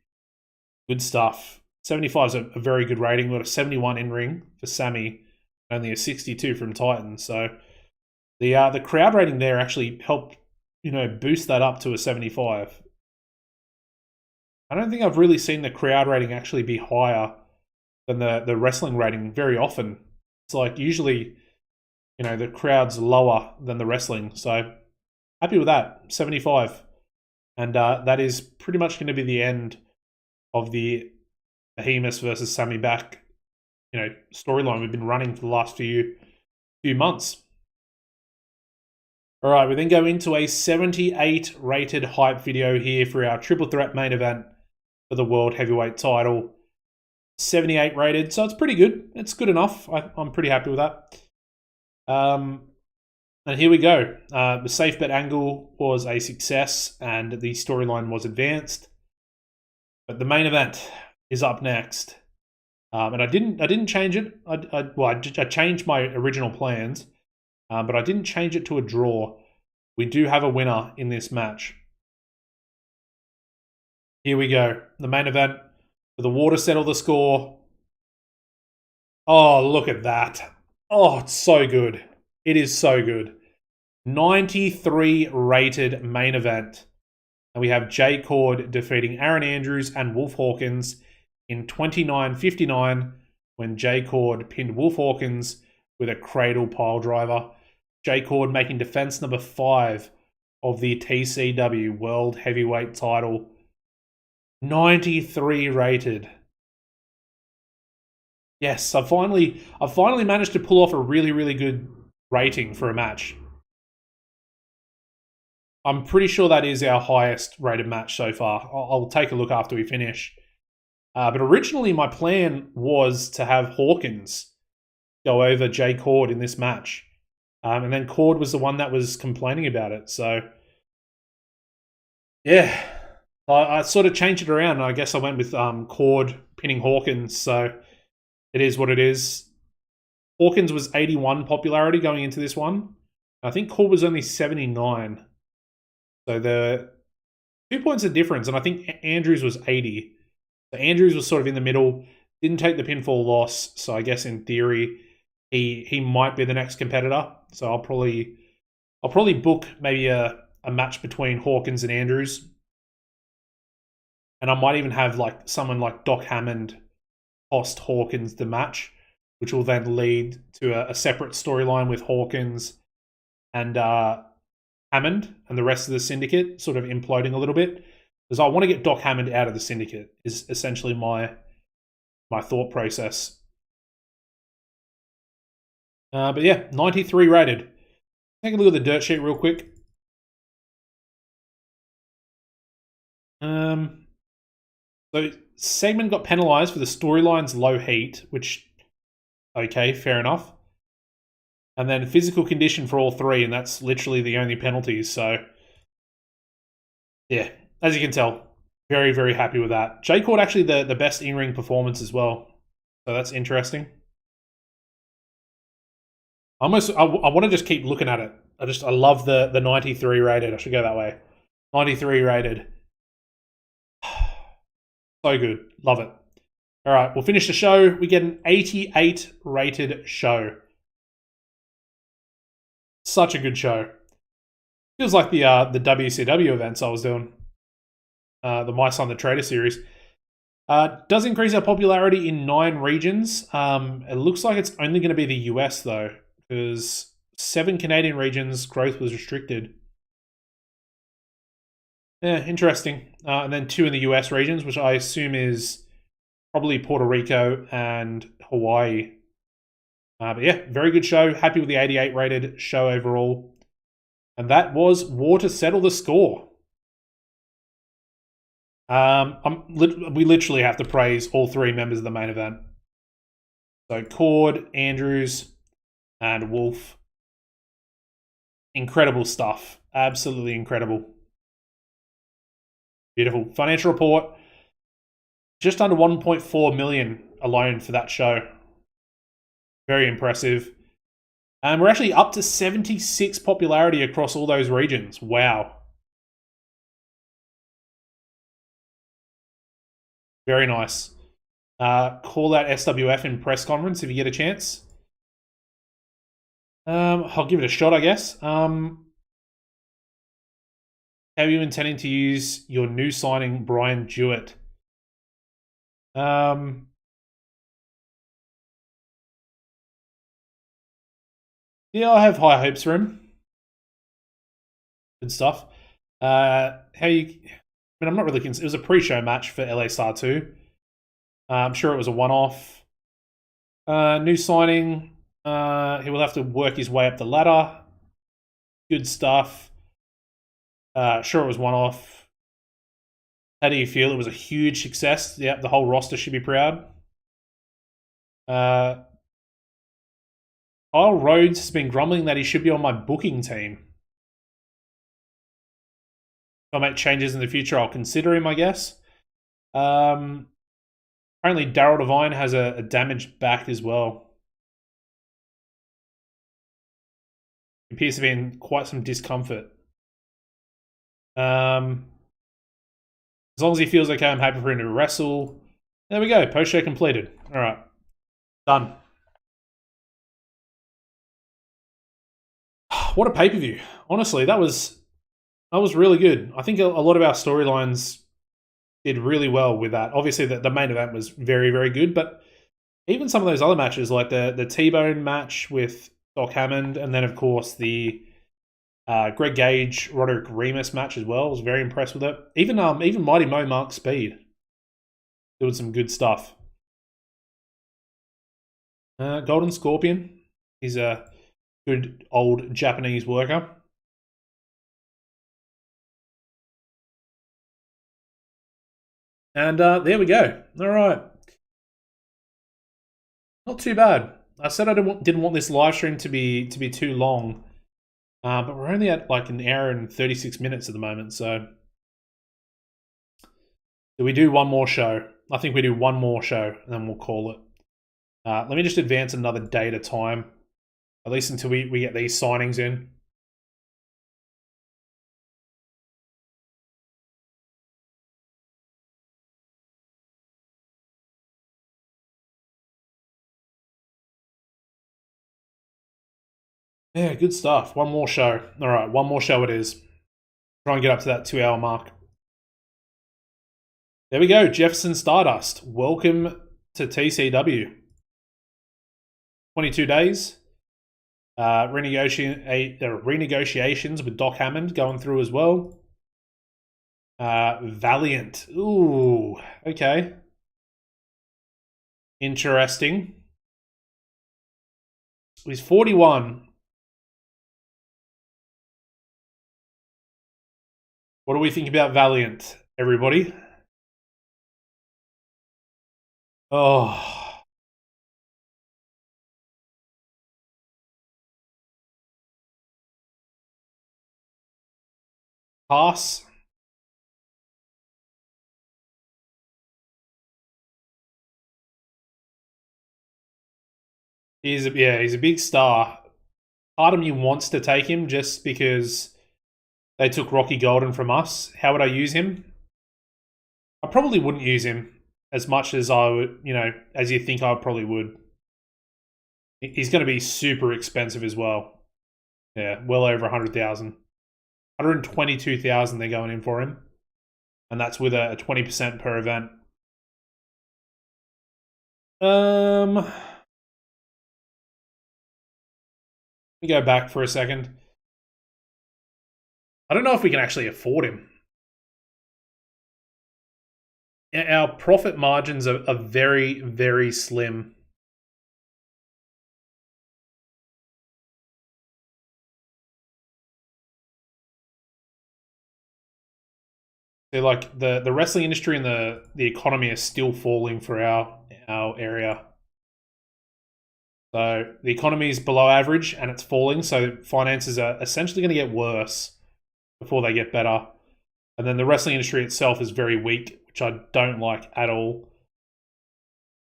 Good stuff. 75 is a very good rating. We've got a 71 in ring for Sammy, only a 62 from Titan. So the crowd rating there actually helped, boost that up to a 75. I don't think I've really seen the crowd rating actually be higher than the wrestling rating very often. It's like usually, the crowd's lower than the wrestling. So happy with that, 75. And that is pretty much going to be the end of the Behemoths versus Sammy Back, storyline we've been running for the last few months. All right, we then go into a 78 rated hype video here for our triple threat main event for the World Heavyweight title. 78 rated, so it's pretty good. It's good enough. I'm pretty happy with that. And here we go. The safe bet angle was a success, and the storyline was advanced. But the main event is up next, and I didn't change it. I changed my original plans, but I didn't change it to a draw. We do have a winner in this match. Here we go. The main event for the water settle the score. Oh, look at that. Oh, it's so good. It is so good. 93 rated main event. And we have Jay Cord defeating Aaron Andrews and Wolf Hawkins in 29:59 when Jay Cord pinned Wolf Hawkins with a cradle pile driver. Jay Cord making defense number 5 of the TCW World Heavyweight title. 93 rated. Yes, I finally managed to pull off a really good rating for a match. I'm pretty sure that is our highest rated match so far. I'll take a look after we finish. But originally, my plan was to have Hawkins go over Jay Cord in this match. And then Cord was the one that was complaining about it. So, yeah, I sort of changed it around. I guess I went with Cord pinning Hawkins. So, it is what it is. Hawkins was 81 popularity going into this one. I think Cord was only 79. So the 2 points of difference, and I think Andrews was 80. So Andrews was sort of in the middle, didn't take the pinfall loss. So I guess in theory, he might be the next competitor. So I'll probably book maybe a match between Hawkins and Andrews, and I might even have like someone like Doc Hammond cost Hawkins the match, which will then lead to a separate storyline with Hawkins and Hammond and the rest of the syndicate sort of imploding a little bit, because I want to get Doc Hammond out of the syndicate is essentially my thought process. But yeah, 93 rated. Take a look at the dirt sheet real quick. So Segment got penalised for the storyline's low heat, which, okay, fair enough. And then physical condition for all three, and that's literally the only penalties. So, yeah, as you can tell, very happy with that. Jay Cord actually the best in-ring performance as well. So that's interesting. I want to just keep looking at it. I love the 93 rated. I should go that way. 93 rated. So good. Love it. All right, we'll finish the show. We get an 88 rated show. Such a good show. Feels like the WCW events I was doing. The My Son the Trader series. Does increase our popularity in 9 regions. It looks like it's only going to be the US though, because 7 Canadian regions growth was restricted. Yeah, interesting. And then 2 in the US regions, which I assume is probably Puerto Rico and Hawaii. But yeah, very good show. Happy with the 88 rated show overall. And that was War to Settle the Score. We literally have to praise all 3 members of the main event. So Cord, Andrews, and Wolf. Incredible stuff. Absolutely incredible. Beautiful. Financial report. Just under 1.4 million alone for that show. Very impressive. And we're actually up to 76 popularity across all those regions. Wow. Very nice. Call out SWF in press conference if you get a chance. I'll give it a shot, I guess. How are you intending to use your new signing, Brian Jewett? Yeah, I have high hopes for him. Good stuff. How you? I mean, I'm not really. It was a pre-show match for LA Star 2. I'm sure it was a one-off. New signing. He will have to work his way up the ladder. Good stuff. Sure, it was one-off. How do you feel? It was a huge success. Yeah, the whole roster should be proud. Kyle Rhodes has been grumbling that he should be on my booking team. If I make changes in the future, I'll consider him, I guess. Apparently, Daryl Devine has a damaged back as well. He appears to be in quite some discomfort. So As long as he feels okay, I'm happy for him to wrestle. There we go. Post show completed. All right. Done. What a pay-per-view. Honestly, that was really good. I think a lot of our storylines did really well with that. Obviously, the main event was very, very good, but even some of those other matches, like the T-Bone match with Doc Hammond, and then, of course, the Greg Gage, Roderick Remus match as well. I was very impressed with it. Even Mighty Mo Mark Speed doing some good stuff. Golden Scorpion. He's a good old Japanese worker. And there we go. All right. Not too bad. I said I didn't want this live stream to be too long, but we're only at like an hour and 36 minutes at the moment. So do we do one more show? I think we do one more show and then we'll call it. Let me just advance another day at a time, at least until we get these signings in. Yeah, good stuff. One more show. All right, one more show it is. Try and get up to that 2-hour mark. There we go. Jefferson Stardust. Welcome to TCW. 22 days. Renegotiations with Doc Hammond going through as well. Valiant. Ooh, okay. Interesting. He's 41. What do we think about Valiant, everybody? Oh. Pass. He's a big star. Part of me wants to take him just because they took Rocky Golden from us. How would I use him? I probably wouldn't use him as much as I would, as you think I probably would. He's going to be super expensive as well. Yeah, well over 100,000. 122,000 they're going in for him. And that's with a 20% per event. Let me go back for a second. I don't know if we can actually afford him. Our profit margins are very, very slim. They're like the wrestling industry and the economy are still falling for our area. So the economy is below average and it's falling. So finances are essentially going to get worse before they get better. And then the wrestling industry itself is very weak, which I don't like at all.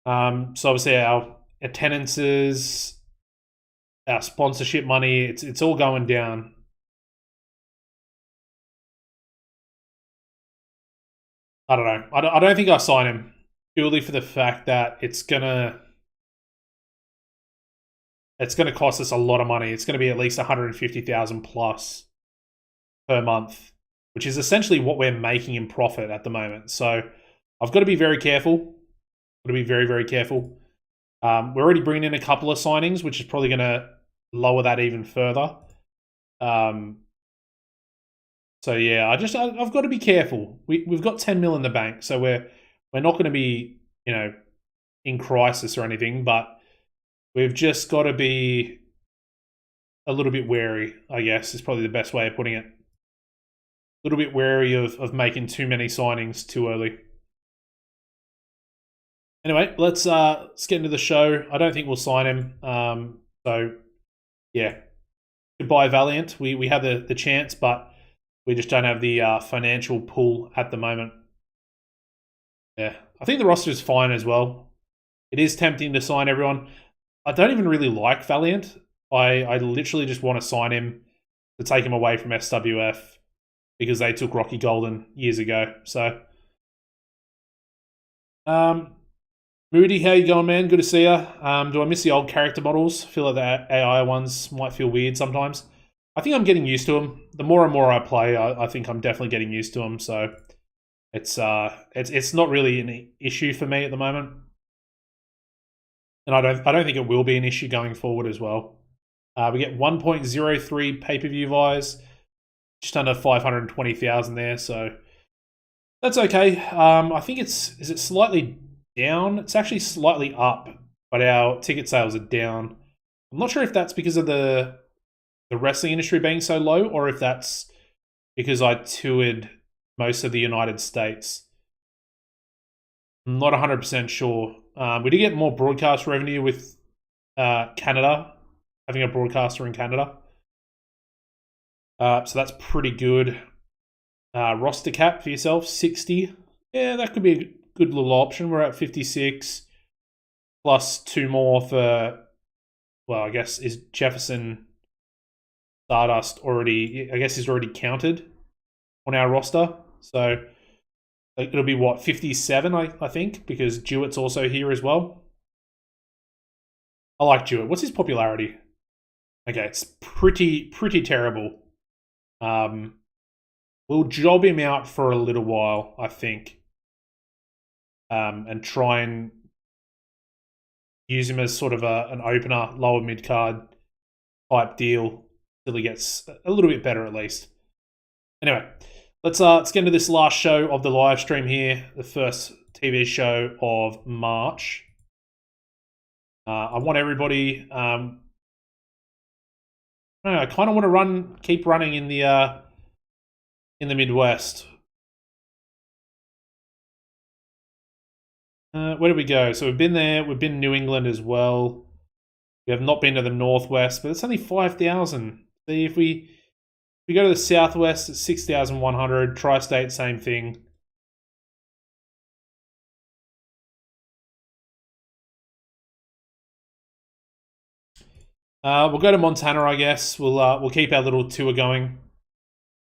So obviously our attendances, our sponsorship money, it's all going down. I don't know. I don't think I'll sign him purely for the fact that it's gonna cost us a lot of money. It's gonna be at least 150,000 plus per month, which is essentially what we're making in profit at the moment. So I've got to be very careful. Got to be very, very careful. We're already bringing in a couple of signings, which is probably going to lower that even further. So yeah, I've got to be careful. We've got 10 mil in the bank, so we're not going to be in crisis or anything, but we've just got to be a little bit wary, I guess, is probably the best way of putting it. A little bit wary of making too many signings too early. Anyway, let's get into the show. I don't think we'll sign him. So yeah, goodbye Valiant. We have the chance, but we just don't have the financial pull at the moment. Yeah, I think the roster is fine as well. It is tempting to sign everyone. I don't even really like Valiant. I literally just want to sign him to take him away from SWF because they took Rocky Golden years ago. So Moody, how you going, man? Good to see you. Do I miss the old character models? I feel like the AI ones might feel weird sometimes. I think I'm getting used to them. The more and more I play, I think I'm definitely getting used to them. So it's not really an issue for me at the moment, and I don't think it will be an issue going forward as well. We get 1.03 pay-per-view buys, just under 520,000 there, so that's okay. I think is it slightly down? It's actually slightly up, but our ticket sales are down. I'm not sure if that's because of the wrestling industry being so low, or if that's because I toured most of the United States. I'm not 100% sure. We did get more broadcast revenue with Canada, having a broadcaster in Canada. So that's pretty good. Roster cap for yourself, 60. Yeah, that could be a good little option. We're at 56, plus 2 more for, well, I guess, is Jefferson Stardust already, I guess he's already counted on our roster. So it'll be, what, 57, I think, because Dewitt's also here as well. I like Dewitt. What's his popularity? Okay, it's pretty terrible. We'll job him out for a little while, I think, and try and use him as sort of an opener, lower mid card type deal till he gets a little bit better at least. Anyway, let's get into this last show of the live stream here, the first TV show of March. I want everybody. I kind of want to keep running in the Midwest. Where do we go? So we've been there. We've been New England as well. We have not been to the Northwest, but it's only 5,000. See, if we go to the Southwest, it's 6,100. Tri-State, same thing. We'll go to Montana, I guess. We'll keep our little tour going.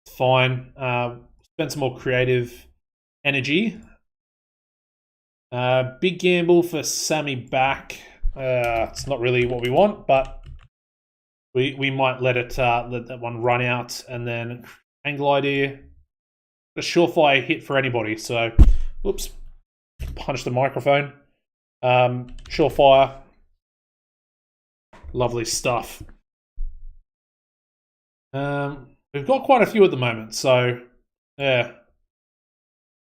Fine. Spend some more creative energy. Big gamble for Sammy back. It's not really what we want, but we might let that one run out, and then angle idea, a surefire hit for anybody. So, whoops, punch the microphone. Surefire. Lovely stuff. We've got quite a few at the moment, so yeah.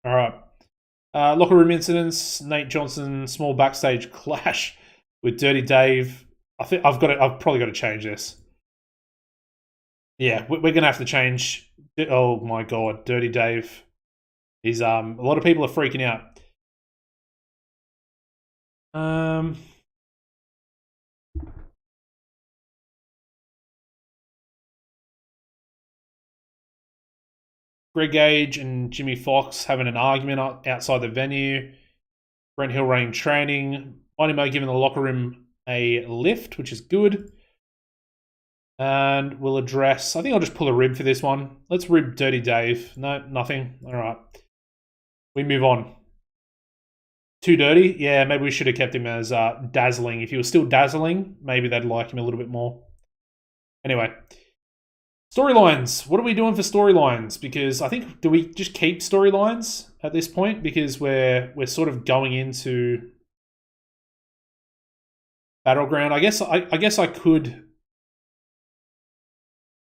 All right. Locker room incidents. Nate Johnson small backstage clash with Dirty Dave. I think I've probably got to change this. Yeah, we're gonna have to change. Oh my god, Dirty Dave. He's a lot of people are freaking out. Greg Gage and Jimmy Fox having an argument outside the venue. Brent Hill running training. Onimo giving the locker room a lift, which is good. And we'll address... I think I'll just pull a rib for this one. Let's rib Dirty Dave. No, nothing. All right. We move on. Too dirty? Yeah, maybe we should have kept him as dazzling. If he was still dazzling, maybe they'd like him a little bit more. Anyway. Storylines. What are we doing for storylines? Because I think, do we just keep storylines at this point? Because we're sort of going into Battleground. I guess I could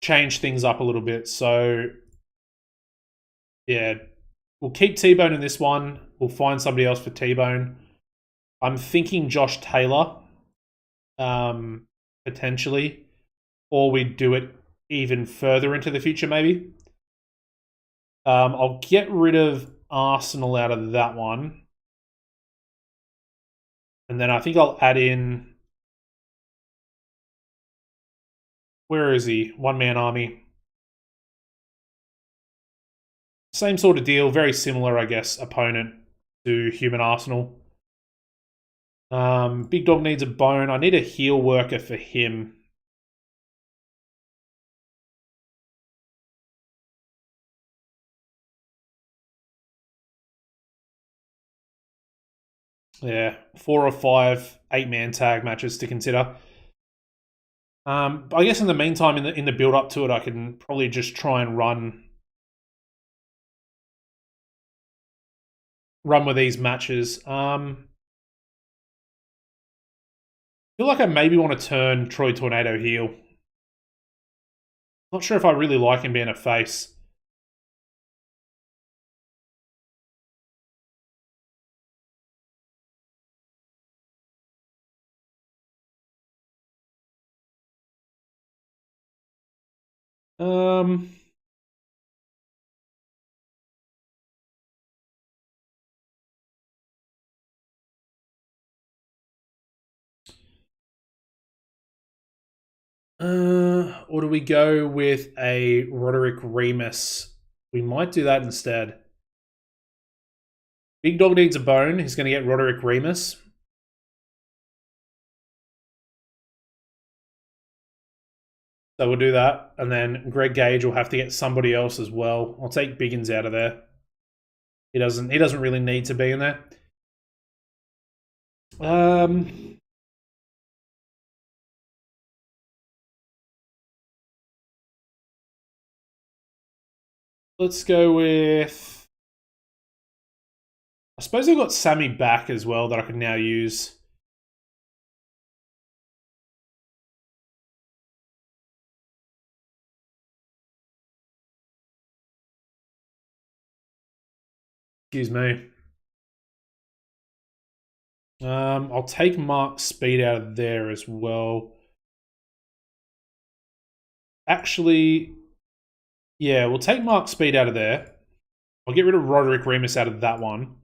change things up a little bit. So yeah, we'll keep T-Bone in this one. We'll find somebody else for T-Bone. I'm thinking Josh Taylor, potentially, or we do it even further into the future, maybe. I'll get rid of Arsenal out of that one. And then I think I'll add in... Where is he? One-man army. Same sort of deal. Very similar, I guess, opponent to Human Arsenal. Big Dog needs a bone. I need a heel worker for him. Yeah, 4 or 5 8-man tag matches to consider. I guess in the meantime, in the build up to it, I can probably just try and run with these matches. I feel like I maybe want to turn Troy Tornado heel. Not sure if I really like him being a face. Um, or do we go with a Roderick Remus? We might do that instead. Big Dog needs a bone. He's going to get Roderick Remus. So we'll do that. And then Greg Gage will have to get somebody else as well. I'll take Biggins out of there. He doesn't really need to be in there. Let's go with... I suppose I've got Sammy back as well that I can now use. Excuse me. I'll take Mark Speed out of there as well. Actually, yeah, we'll take Mark Speed out of there. I'll get rid of Roderick Remus out of that one.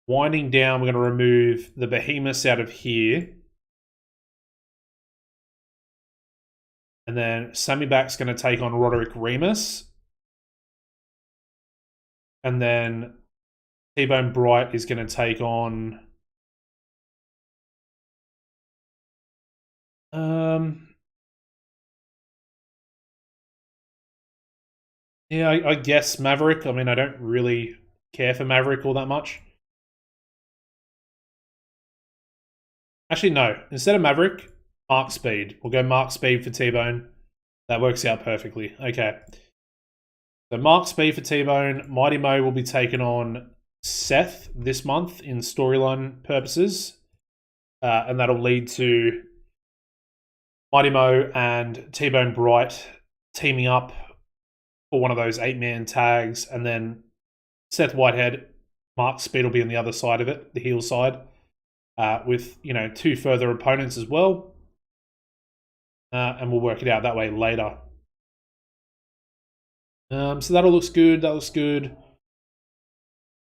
Winding down, we're going to remove the Behemoths out of here. And then Sammy Back's going to take on Roderick Remus. And then T-Bone Bright is going to take on... yeah, I guess Maverick. I mean, I don't really care for Maverick all that much. Actually, no. Instead of Maverick, Mark Speed. We'll go Mark Speed for T-Bone. That works out perfectly. Okay. So Mark Speed for T-Bone. Mighty Mo will be taken on Seth this month in storyline purposes. And that'll lead to Mighty Mo and T-Bone Bright teaming up for one of those 8-man tags. And then Seth Whitehead, Mark Speed will be on the other side of it, the heel side, with, 2 further opponents as well. And we'll work it out that way later. So that all looks good. That looks good.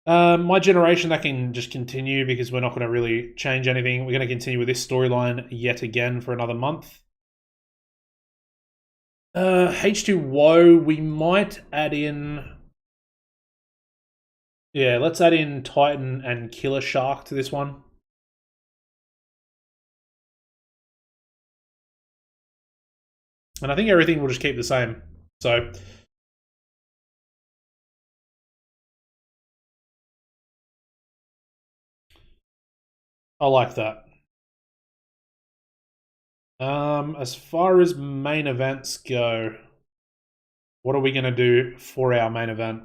My generation, that can just continue because we're not going to really change anything. We're going to continue with this storyline yet again for another month. H2WO, we might add in... yeah, let's add in Titan and Killer Shark to this one. And I think everything will just keep the same. So... I like that. As far as main events go, what are we going to do for our main event?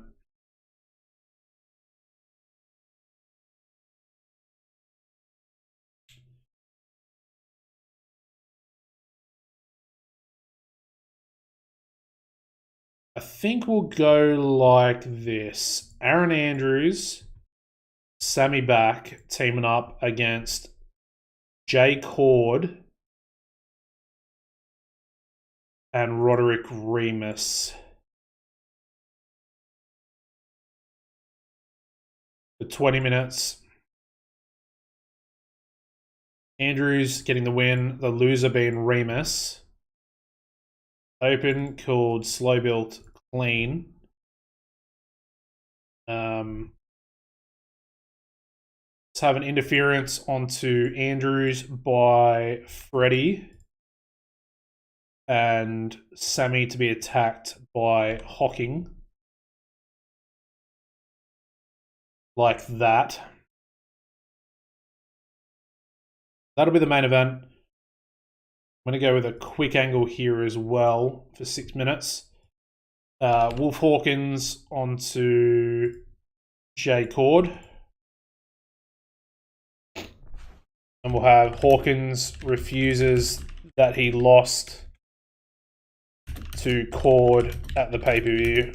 I think we'll go like this. Aaron Andrews, Sammy Back teaming up against Jay Cord and Roderick Remus. For 20 minutes. Andrews getting the win, the loser being Remus. Open, called, slow built, clean. Let's have an interference onto Andrews by Freddie. And Sammy to be attacked by Hocking. Like that. That'll be the main event. I'm going to go with a quick angle here as well for 6 minutes. Wolf Hawkins onto Jay Cord. And we'll have Hawkins refuses that he lost to Cord at the pay-per-view.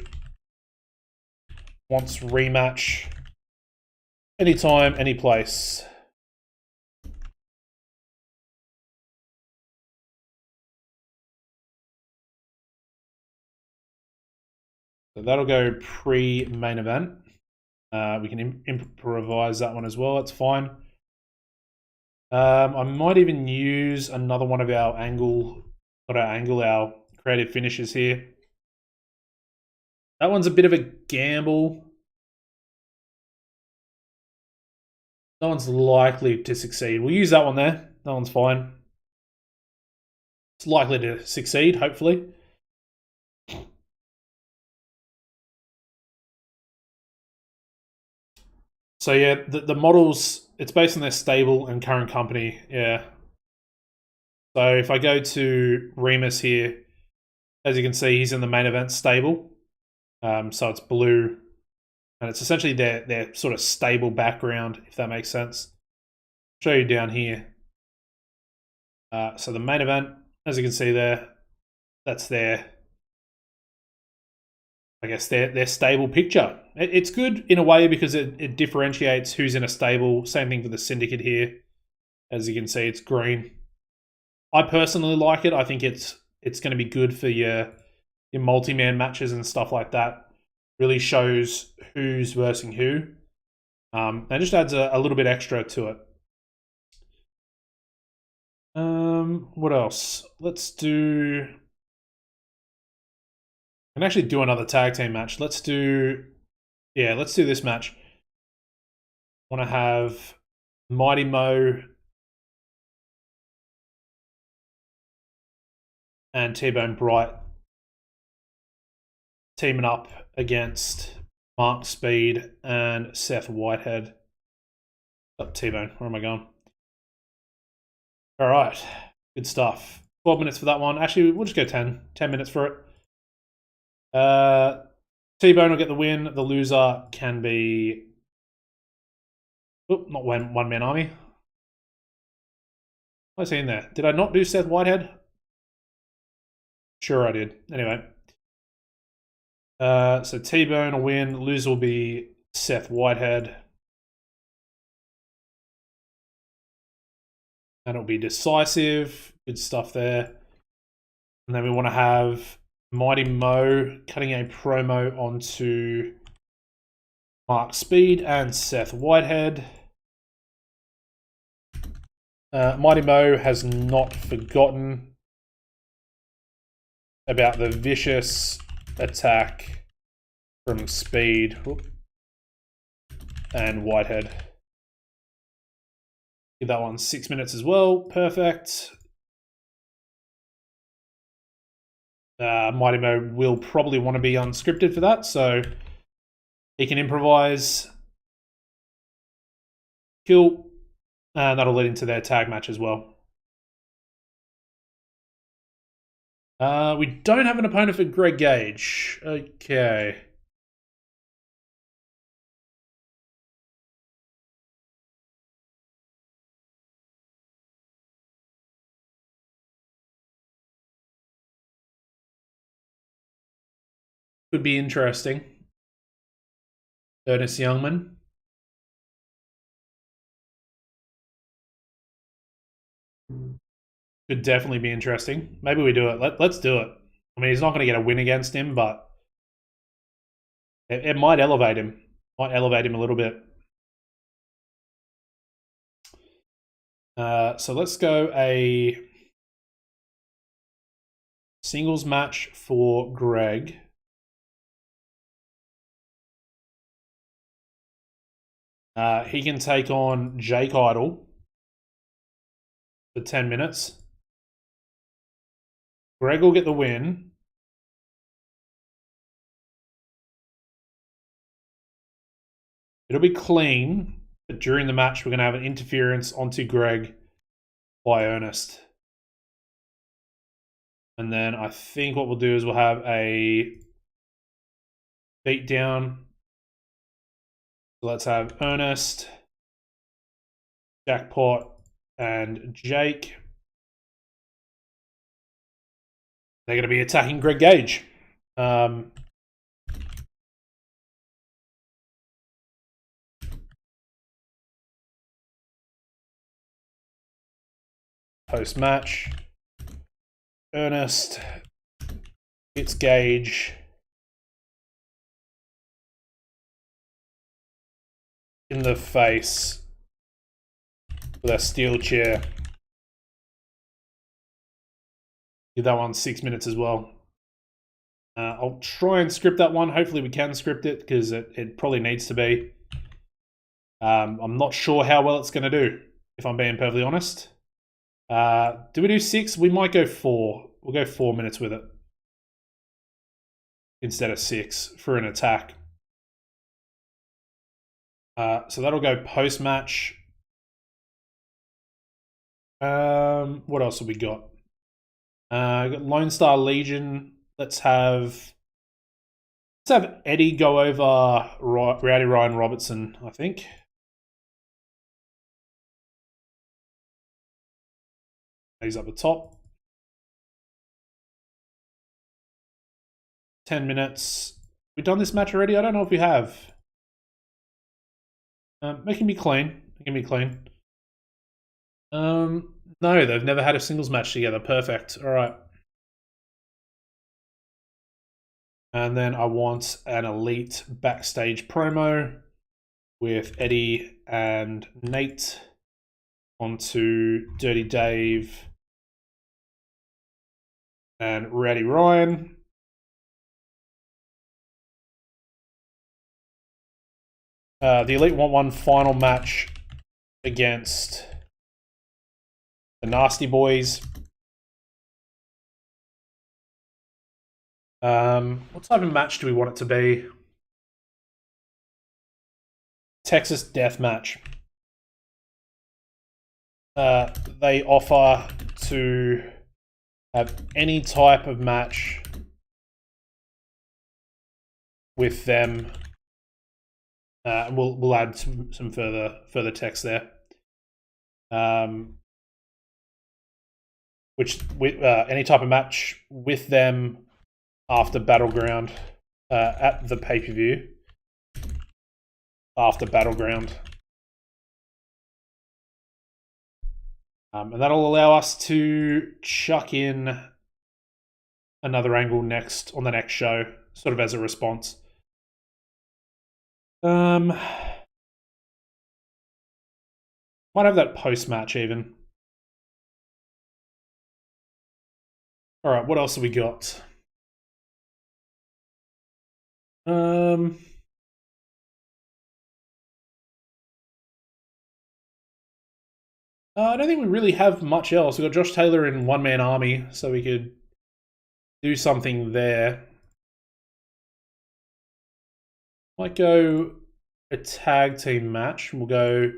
Wants rematch anytime, any place. So that'll go pre-main event. We can improvise that one as well. It's fine. I might even use another one of our our creative finishes here. That one's a bit of a gamble. That one's likely to succeed. We'll use that one there. That one's fine. It's likely to succeed, hopefully. So yeah, the models, it's based on their stable and current company, yeah. So if I go to Remus here, as you can see, he's in the main event stable. So it's blue, and it's essentially their sort of stable background, if that makes sense. Show you down here. So the main event, as you can see there, that's their, I guess, their stable picture. It's good in a way because it differentiates who's in a stable. Same thing for the syndicate here. As you can see, it's green. I personally like it. I think it's going to be good for your multi-man matches and stuff like that. Really shows who's versing who. And just adds a little bit extra to it. What else? Let's do... I can actually do another tag team match. Let's do this match. I want to have Mighty Mo and T-Bone Bright teaming up against Mark Speed and Seth Whitehead. Oh, T-Bone, where am I going? All right, good stuff. 12 minutes for that one. Actually, we'll just go 10 minutes for it. T-Bone will get the win. The loser can be... Oh, not one-man army. What was he in there? Did I not do Seth Whitehead? Sure I did. Anyway. So T-Bone will win. Loser will be Seth Whitehead. And it'll be decisive. Good stuff there. And then we want to have Mighty Mo cutting a promo onto Mark Speed and Seth Whitehead. Mighty Mo has not forgotten about the vicious attack from Speed and Whitehead. Give that one 6 minutes as well. Perfect. Mighty Mo will probably want to be unscripted for that, so he can improvise. Cool. And that'll lead into their tag match as well. We don't have an opponent for Greg Gage. Okay. Could be interesting. Ernest Youngman. Could definitely be interesting. Maybe we do it. Let's do it. I mean, he's not going to get a win against him, but it might elevate him. Might elevate him a little bit. So let's go a singles match for Greg. He can take on Jake Idle for 10 minutes. Greg will get the win. It'll be clean, but during the match, we're going to have an interference onto Greg by Ernest. And then I think what we'll do is we'll have a beatdown. So let's have Ernest, Jackpot, and Jake. They're going to be attacking Greg Gage. Post-match, Ernest hits Gage in the face with a steel chair. Give that one 6 minutes as well. I'll try and script that one. Hopefully we can script it because it probably needs to be. I'm not sure how well it's going to do, if I'm being perfectly honest. Do we do 6? We might go 4. We'll go 4 minutes with it instead of 6 for an attack. So that'll go post-match. What else have we got? Got Lone Star Legion. Let's have Eddie go over Rowdy Ryan Robertson, I think. He's up the top. 10 minutes. We've done this match already? I don't know if we have. Making me clean. Making me clean. No, they've never had a singles match together. Perfect. All right. And then I want an elite backstage promo with Eddie and Nate onto Dirty Dave and Rowdy Ryan. The Elite want one final match against the Nasty Boys. What type of match do we want it to be? Texas Death Match. They offer to have any type of match with them. We'll add some further text there. Which with any type of match with them after Battleground at the pay-per-view after Battleground. And that'll allow us to chuck in another angle next on the next show, sort of as a response. Might have that post-match even. Alright, what else have we got? I don't think we really have much else. We've got Josh Taylor in One Man Army, so we could do something there. Might go a tag team match. We'll go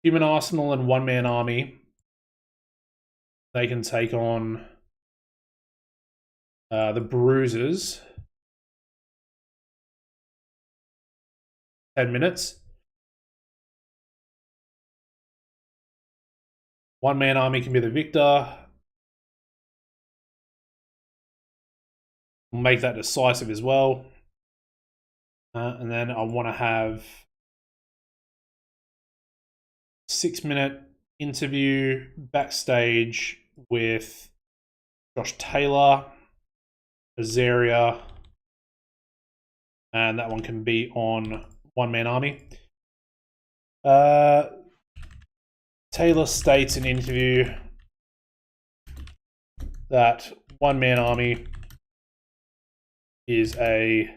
Human Arsenal and One Man Army. They can take on the Bruisers. 10 minutes. One Man Army can be the victor. We'll make that decisive as well. And then I want to have 6-minute interview backstage with Josh Taylor, Azaria, and that one can be on One Man Army. Taylor states in an interview that One Man Army is a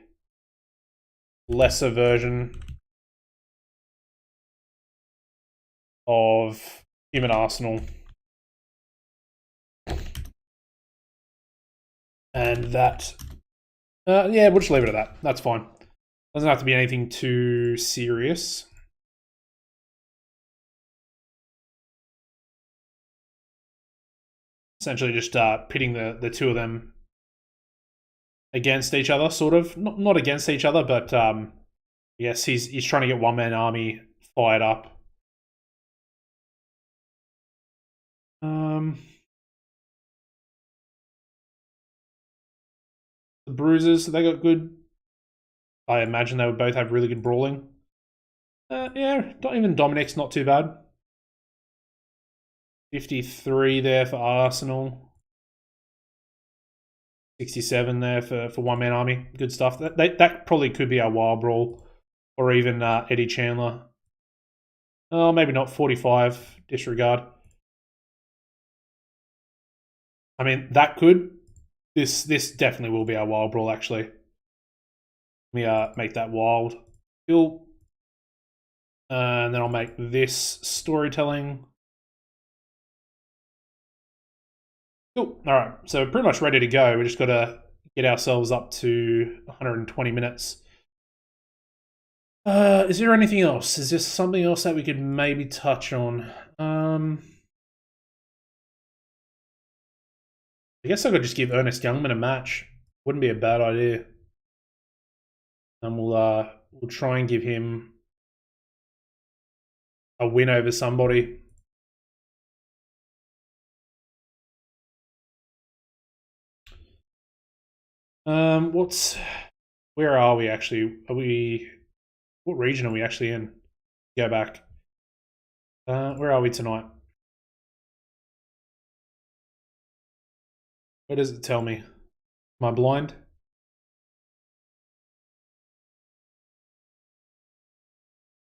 lesser version of Human Arsenal. And that, yeah, we'll just leave it at that. That's fine. Doesn't have to be anything too serious. Essentially just pitting the two of them against each other, sort of. Not against each other, but yes, he's trying to get one-man army fired up. The Bruisers, they got good. I imagine they would both have really good brawling. Yeah, not even Dominic's not too bad. 53 there for Arsenal. 67 there for One Man Army. Good stuff. That probably could be our Wild Brawl. Or even Eddie Chandler. Oh, maybe not. 45. Disregard. I mean, that could. This definitely will be our Wild Brawl, actually. Let me make that wild. Cool. And then I'll make this storytelling. Cool. All right. So pretty much ready to go. We just got to get ourselves up to 120 minutes. Is there anything else? Is there something else that we could maybe touch on? I guess I could just give Ernest Youngman a match. Wouldn't be a bad idea. And we'll try and give him a win over somebody. Where are we actually? What region are we actually in? Go back. Where are we tonight? What does it tell me? Am I blind?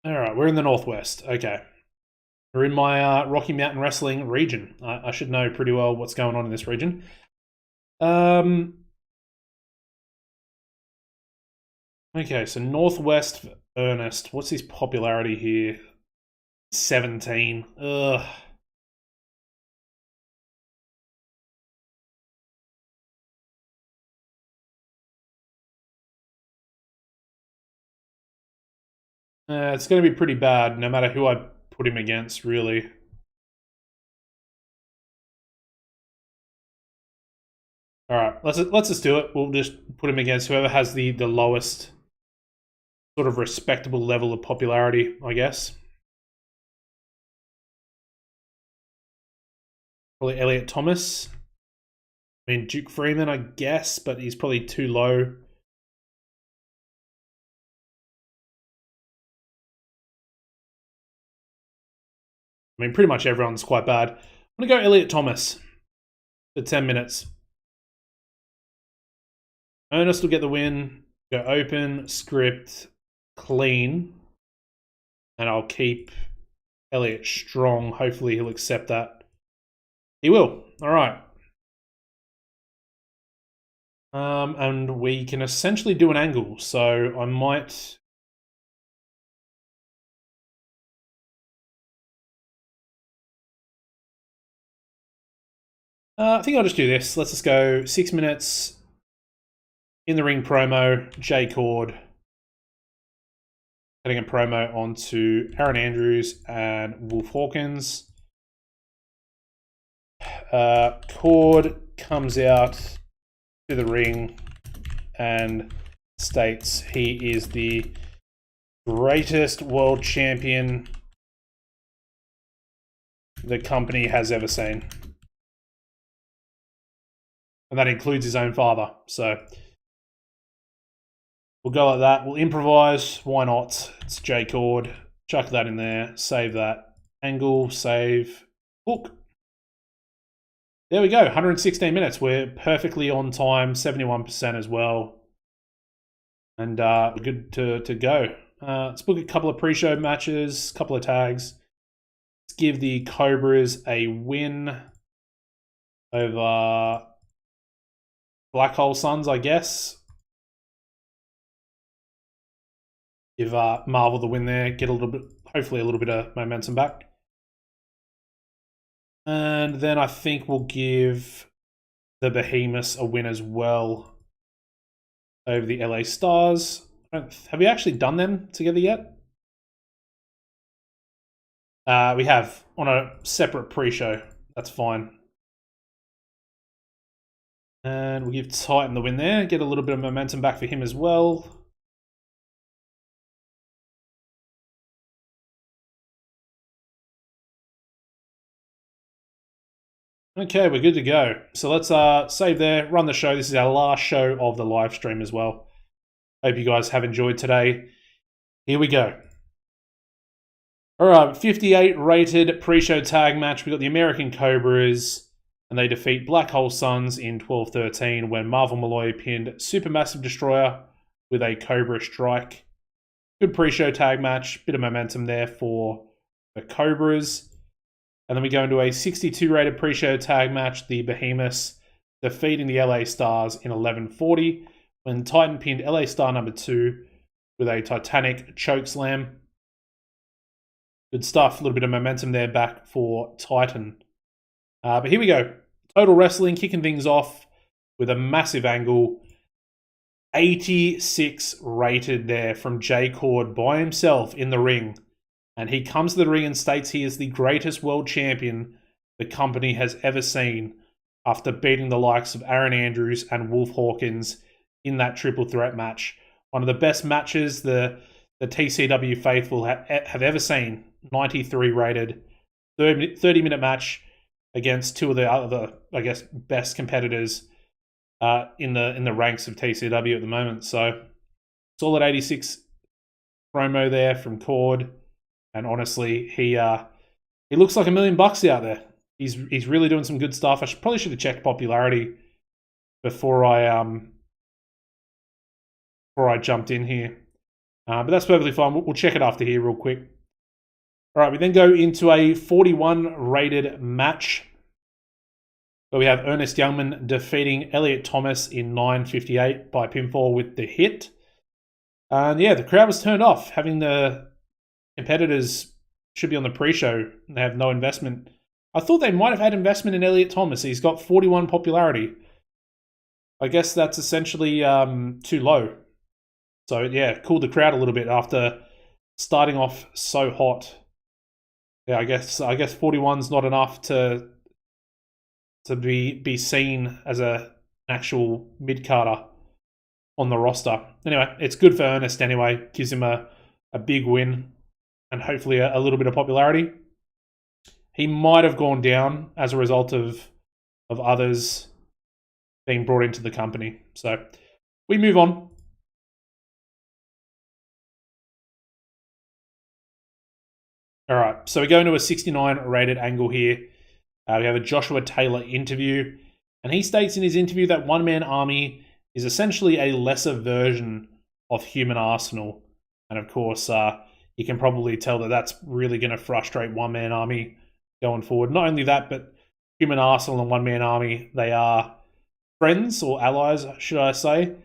Alright, we're in the Northwest. Okay. We're in my Rocky Mountain Wrestling region. I should know pretty well what's going on in this region. Okay, so Northwest for Ernest. What's his popularity here? 17. Ugh. It's going to be pretty bad, no matter who I put him against, really. All right, let's just do it. We'll just put him against whoever has the lowest sort of respectable level of popularity, I guess. Probably Elliot Thomas. I mean, Duke Freeman, I guess, but he's probably too low. I mean, pretty much everyone's quite bad. I'm going to go Elliot Thomas for 10 minutes. Ernest will get the win. Go open, script, clean. And I'll keep Elliot strong. Hopefully he'll accept that. He will. All right. And we can essentially do an angle. So I might... I think I'll just do this. Let's just go 6 minutes in the ring promo, J Cord. Cutting a promo onto Aaron Andrews and Wolf Hawkins. Cord comes out to the ring and states he is the greatest world champion the company has ever seen. And that includes his own father. So we'll go like that. We'll improvise. Why not? It's J Cord. Chuck that in there. Save that. Angle. Save. Hook. There we go. 116 minutes. We're perfectly on time. 71% as well. And we're good to go. Let's book a couple of pre-show matches. A couple of tags. Let's give the Cobras a win over Black Hole Suns, I guess. Give Marvel the win there. Get a little bit, hopefully a little bit of momentum back. And then I think we'll give the Behemoths a win as well over the LA Stars. Have we actually done them together yet? We have on a separate pre-show. That's fine. And we'll give Titan the win there. Get a little bit of momentum back for him as well. Okay, we're good to go. So let's save there, run the show. This is our last show of the live stream as well. Hope you guys have enjoyed today. Here we go. All right, 58 rated pre-show tag match. We got the American Cobras, and they defeat Black Hole Suns in 12-13 when Marvel Malloy pinned Supermassive Destroyer with a Cobra strike. Good pre-show tag match. Bit of momentum there for the Cobras. And then we go into a 62 rated pre-show tag match. The Behemoths defeating the LA Stars in 11-40 when Titan pinned LA Star number 2 with a Titanic chokeslam. Good stuff. A little bit of momentum there back for Titan. But here we go. Total Wrestling kicking things off with a massive angle. 86 rated there from J Cord by himself in the ring. And he comes to the ring and states he is the greatest world champion the company has ever seen after beating the likes of Aaron Andrews and Wolf Hawkins in that triple threat match. One of the best matches the TCW faithful have ever seen. 93 rated. 30-minute match against two of the other, I guess, best competitors in the ranks of TCW at the moment. So solid 86 promo there from Cord. And honestly, he looks like $1 million out there. He's really doing some good stuff. Probably should have checked popularity before I jumped in here. But that's perfectly fine. We'll check it after here real quick. All right, we then go into a 41 rated match where we have Ernest Youngman defeating Elliot Thomas in 9:58 by pinfall with the hit. And yeah, the crowd was turned off, having the competitors should be on the pre-show. They have no investment. I thought they might have had investment in Elliot Thomas. He's got 41 popularity. I guess that's essentially too low. So yeah, cooled the crowd a little bit after starting off so hot. Yeah, I guess 41's not enough to be seen as an actual mid-carder on the roster. Anyway, it's good for Ernest anyway. Gives him a big win and hopefully a little bit of popularity. He might have gone down as a result of others being brought into the company. So we move on. All right, so we go into a 69 rated angle here. We have a Joshua Taylor interview, and he states in his interview that One Man Army is essentially a lesser version of Human Arsenal. And of course, you can probably tell that that's really going to frustrate One Man Army going forward. Not only that, but Human Arsenal and One Man Army, they are friends or allies, should I say.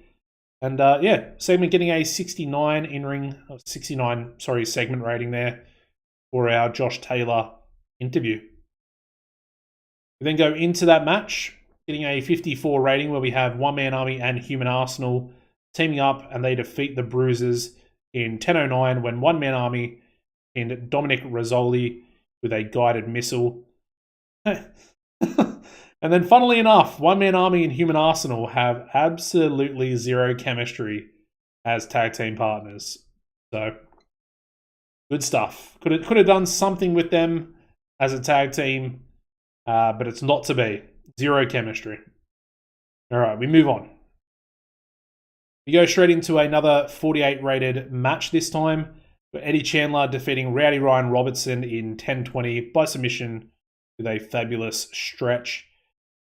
And yeah, segment getting a 69 in-ring, 69, sorry, segment rating there for our Josh Taylor interview. We then go into that match, getting a 54 rating where we have One Man Army and Human Arsenal teaming up, and they defeat the Bruisers in 10:09 when One Man Army pinned Dominic Rizzoli with a guided missile. And then funnily enough, One Man Army and Human Arsenal have absolutely zero chemistry as tag team partners. So good stuff. Could have done something with them as a tag team, but it's not to be. Zero chemistry. All right, we move on. We go straight into another 48 rated match this time. With Eddie Chandler defeating Rowdy Ryan Robertson in 10:20 by submission with a fabulous stretch.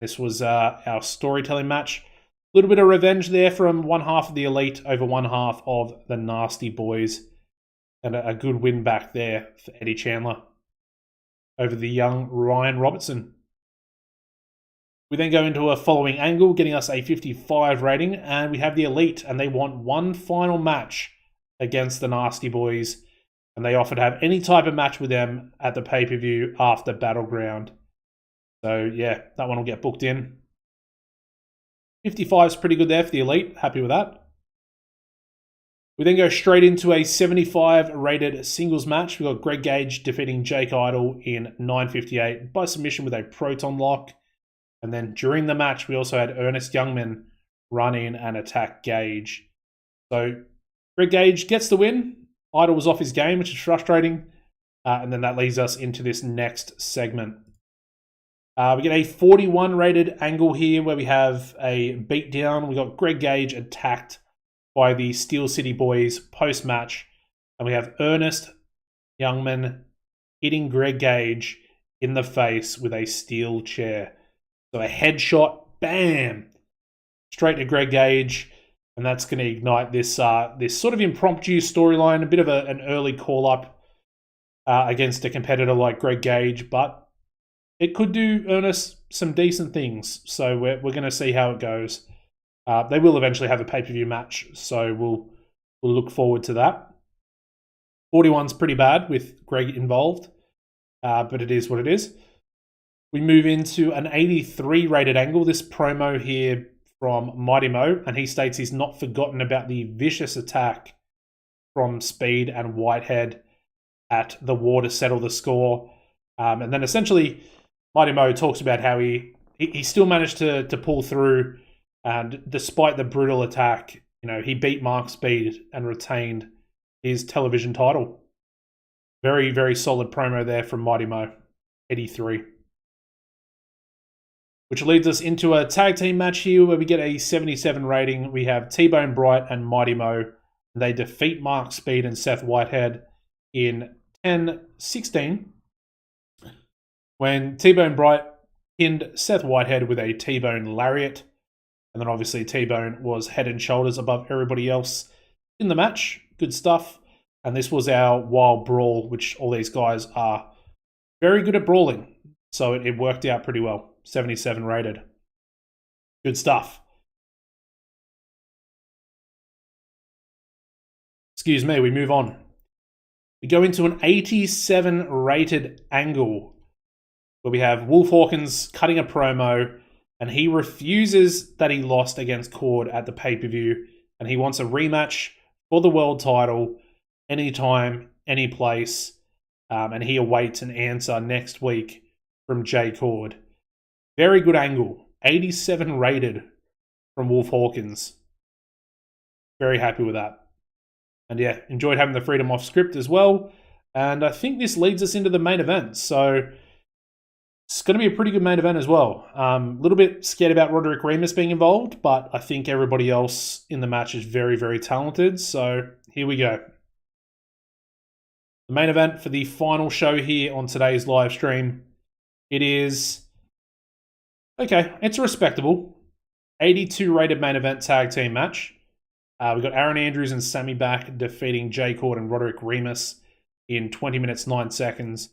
This was our storytelling match. A little bit of revenge there from one half of the Elite over one half of the Nasty Boys. And a good win back there for Eddie Chandler over the young Ryan Robertson. We then go into a following angle, getting us a 55 rating, and we have the Elite, and they want one final match against the Nasty Boys, and they offer to have any type of match with them at the pay-per-view after Battleground. So yeah, that one will get booked in. 55 is pretty good there for the Elite. Happy with that. We then go straight into a 75 rated singles match. We've got Greg Gage defeating Jake Idol in 9:58 by submission with a Proton Lock. And then during the match, we also had Ernest Youngman run in and attack Gage. So Greg Gage gets the win. Idol was off his game, which is frustrating. And then that leads us into this next segment. We get a 41 rated angle here where we have a beatdown. We got Greg Gage attacked by the Steel City Boys post-match. And we have Ernest Youngman hitting Greg Gage in the face with a steel chair. So a headshot, bam, straight to Greg Gage. And that's going to ignite this sort of impromptu storyline, a bit of an early call-up against a competitor like Greg Gage. But it could do Ernest some decent things. So we're going to see how it goes. They will eventually have a pay-per-view match. So we'll look forward to that. 41's pretty bad with Greg involved, but it is what it is. We move into an 83 rated angle. This promo here from Mighty Mo, and he states he's not forgotten about the vicious attack from Speed and Whitehead at the War to settle the score. And then essentially, Mighty Mo talks about how he still managed to pull through, and despite the brutal attack, he beat Mark Speed and retained his television title. Very, very solid promo there from Mighty Mo, 83. Which leads us into a tag team match here where we get a 77 rating. We have T-Bone Bright and Mighty Mo. They defeat Mark Speed and Seth Whitehead in 10-16 when T-Bone Bright pinned Seth Whitehead with a T-Bone lariat. And then obviously T-Bone was head and shoulders above everybody else in the match. Good stuff. And this was our wild brawl, which all these guys are very good at brawling. So it worked out pretty well. 77 rated. Good stuff. Excuse me, we move on. We go into an 87 rated angle where we have Wolf Hawkins cutting a promo, and he refuses that he lost against Cord at the pay-per-view, and he wants a rematch for the world title anytime, any place, and he awaits an answer next week from Jay Cord. Very good angle. 87 rated from Wolf Hawkins. Very happy with that. And yeah, enjoyed having the freedom off script as well. And I think this leads us into the main event. So it's going to be a pretty good main event as well. A little bit scared about Roderick Remus being involved, but I think everybody else in the match is very, very talented. So here we go. The main event for the final show here on today's live stream. It is, okay, it's a respectable 82 rated main event tag team match. We've got Aaron Andrews and Sammy Back defeating Jay Cord and Roderick Remus in 20 minutes, 9 seconds.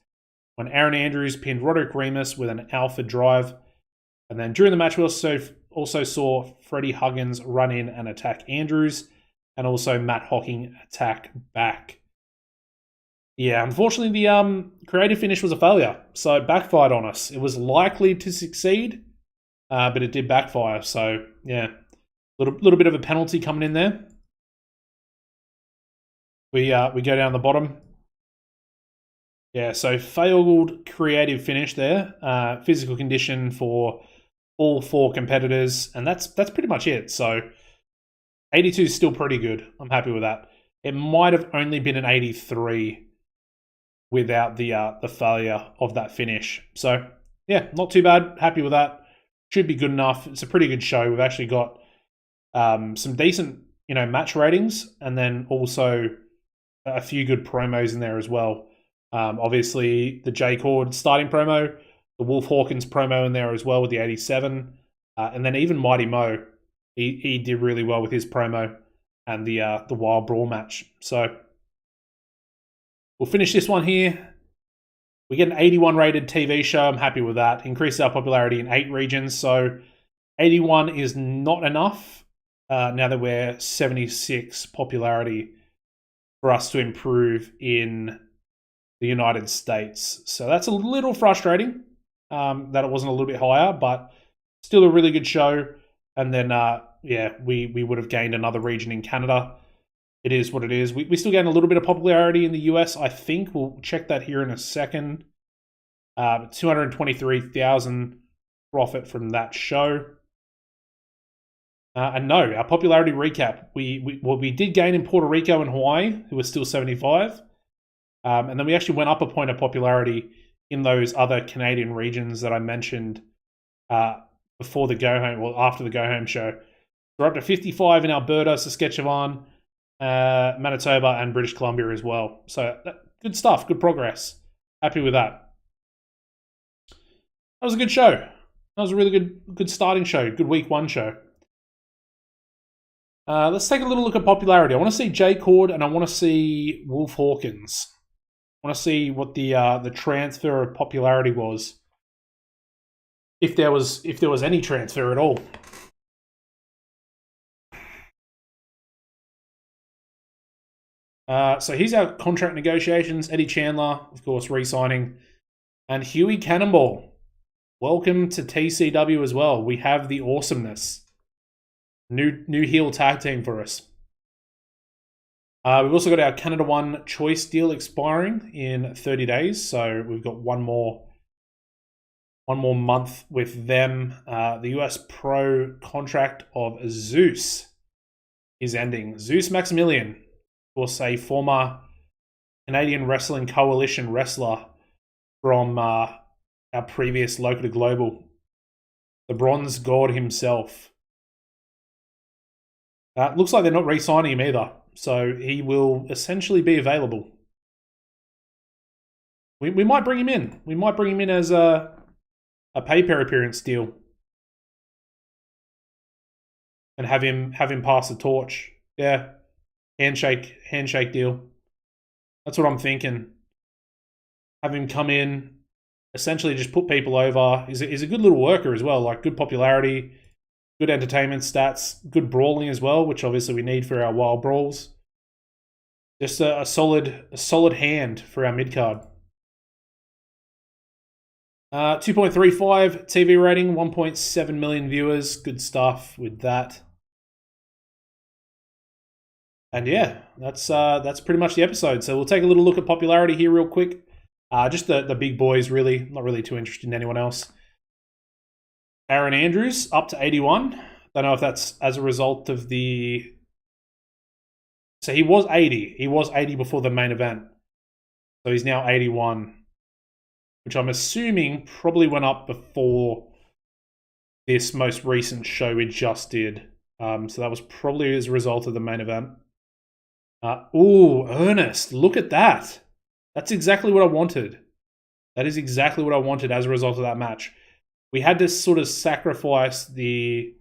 When Aaron Andrews pinned Roderick Remus with an alpha drive. And then during the match, we also saw Freddie Huggins run in and attack Andrews, and also Matt Hocking attack Back. Yeah, unfortunately, the creative finish was a failure, so it backfired on us. It was likely to succeed, but it did backfire. So, yeah, little bit of a penalty coming in there. We go down the bottom. Yeah, so failed creative finish there. Physical condition for all 4 competitors, and that's pretty much it. So 82 is still pretty good. I'm happy with that. It might have only been an 83 without the failure of that finish. So yeah, not too bad. Happy with that. Should be good enough. It's a pretty good show. We've actually got some decent, match ratings, and then also a few good promos in there as well. Obviously, the Jay Cord starting promo, the Wolf Hawkins promo in there as well with the 87, and then even Mighty Mo, he did really well with his promo and the Wild Brawl match. So we'll finish this one here. We get an 81 rated TV show. I'm happy with that. Increased our popularity in 8 regions. So 81 is not enough now that we're 76 popularity for us to improve in the United States. So that's a little frustrating that it wasn't a little bit higher, but still a really good show. And then, we would have gained another region in Canada. It is what it is. We still gain a little bit of popularity in the US, I think. We'll check that here in a second. 223,000 profit from that show. And no, our popularity recap. We did gain in Puerto Rico and Hawaii, who were still 75. And then we actually went up a point of popularity in those other Canadian regions that I mentioned before the go home, well, after the go home show. We're up to 55 in Alberta, Saskatchewan, Manitoba, and British Columbia as well. So good stuff, good progress. Happy with that. That was a good show. That was a really good starting show. Good week one show. Let's take a little look at popularity. I want to see J Cord and I want to see Wolf Hawkins. I want to see what the transfer of popularity was, if there was any transfer at all. So here's our contract negotiations. Eddie Chandler, of course, re-signing, and Huey Cannonball. Welcome to TCW as well. We have the awesomeness. New heel tag team for us. We've also got our Canada One choice deal expiring in 30 days. So we've got one more month with them. The US Pro contract of Zeus is ending. Zeus Maximilian, of course, a former Canadian Wrestling Coalition wrestler from our previous Local to Global. The Bronze God himself. Looks like they're not re-signing him either, so he will essentially be available. We might bring him in. We might bring him in as a pay-per-appearance deal, and have him pass the torch. Yeah, handshake deal. That's what I'm thinking. Have him come in, essentially just put people over. He's a good little worker as well, like good popularity. Good entertainment stats, good brawling as well, which obviously we need for our wild brawls. Just a solid hand for our mid-card. 2.35 TV rating, 1.7 million viewers. Good stuff with that. And yeah, that's pretty much the episode. So we'll take a little look at popularity here real quick. Just the big boys, really. Not really too interested in anyone else. Aaron Andrews up to 81. Don't know if that's as a result of the... So he was 80. He was 80 before the main event. So he's now 81. Which I'm assuming probably went up before this most recent show we just did. So that was probably as a result of the main event. Ooh, Ernest. Look at that. That's exactly what I wanted. That is exactly what I wanted as a result of that match. We had to sort of sacrifice the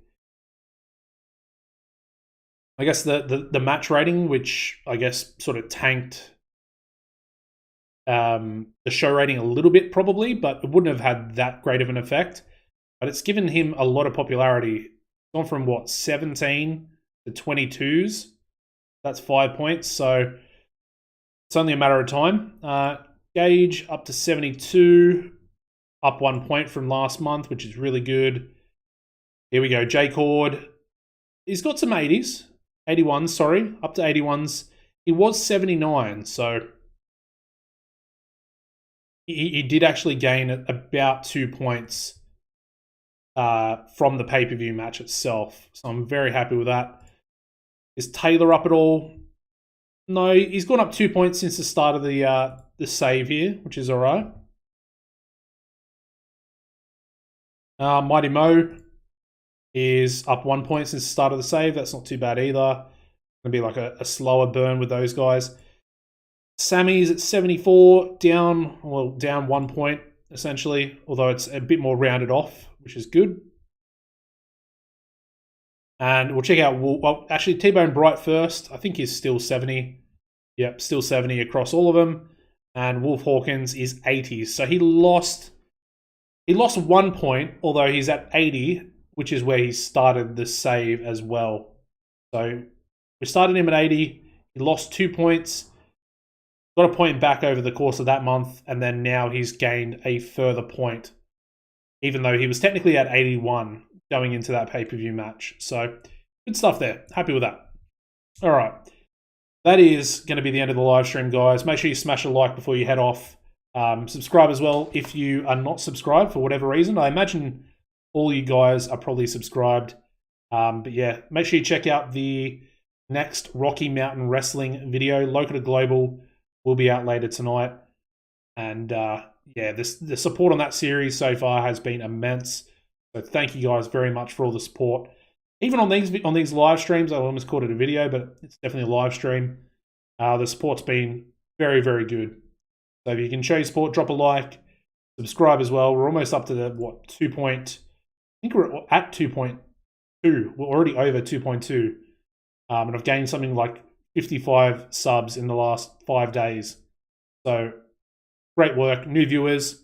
match rating, which I guess sort of tanked the show rating a little bit probably, but it wouldn't have had that great of an effect. But it's given him a lot of popularity. It's gone from, 17 to 22s. That's 5 points, so it's only a matter of time. Gage up to 72. Up 1 point from last month, which is really good. Here we go. J Cord. He's got some 80s. 81s, sorry. Up to 81s. He was 79, so he did actually gain about 2 points from the pay-per-view match itself. So I'm very happy with that. Is Taylor up at all? No, he's gone up 2 points since the start of the save here, which is all right. Mighty Mo is up 1 point since the start of the save. That's not too bad either. Gonna be like a slower burn with those guys. Sammy's at 74, down 1 point essentially, although it's a bit more rounded off, which is good. And we'll check out, actually T-Bone Bright first. I think he's still 70. Yep, still 70 across all of them. And Wolf Hawkins is 80. So he lost 1 point, although he's at 80, which is where he started the save as well. So we started him at 80. He lost 2 points. Got a point back over the course of that month, and then now he's gained a further point, even though he was technically at 81 going into that pay-per-view match. So good stuff there. Happy with that. All right. That is going to be the end of the live stream, guys. Make sure you smash a like before you head off. Subscribe as well if you are not subscribed for whatever reason. I imagine all you guys are probably subscribed. But yeah, make sure you check out the next Rocky Mountain Wrestling video. Local to Global will be out later tonight. And yeah, the support on that series so far has been immense. So thank you guys very much for all the support. Even on these live streams, I almost called it a video, but it's definitely a live stream. The support's been very, very good. So if you can show your support, drop a like, subscribe as well. We're almost up to the, what, 2 point... I think we're at 2.2. We're already over 2.2. And I've gained something like 55 subs in the last 5 days. So great work. New viewers,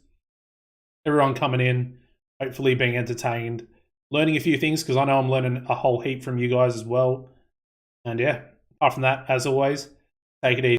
everyone coming in, hopefully being entertained, learning a few things, because I know I'm learning a whole heap from you guys as well. And yeah, apart from that, as always, take it easy.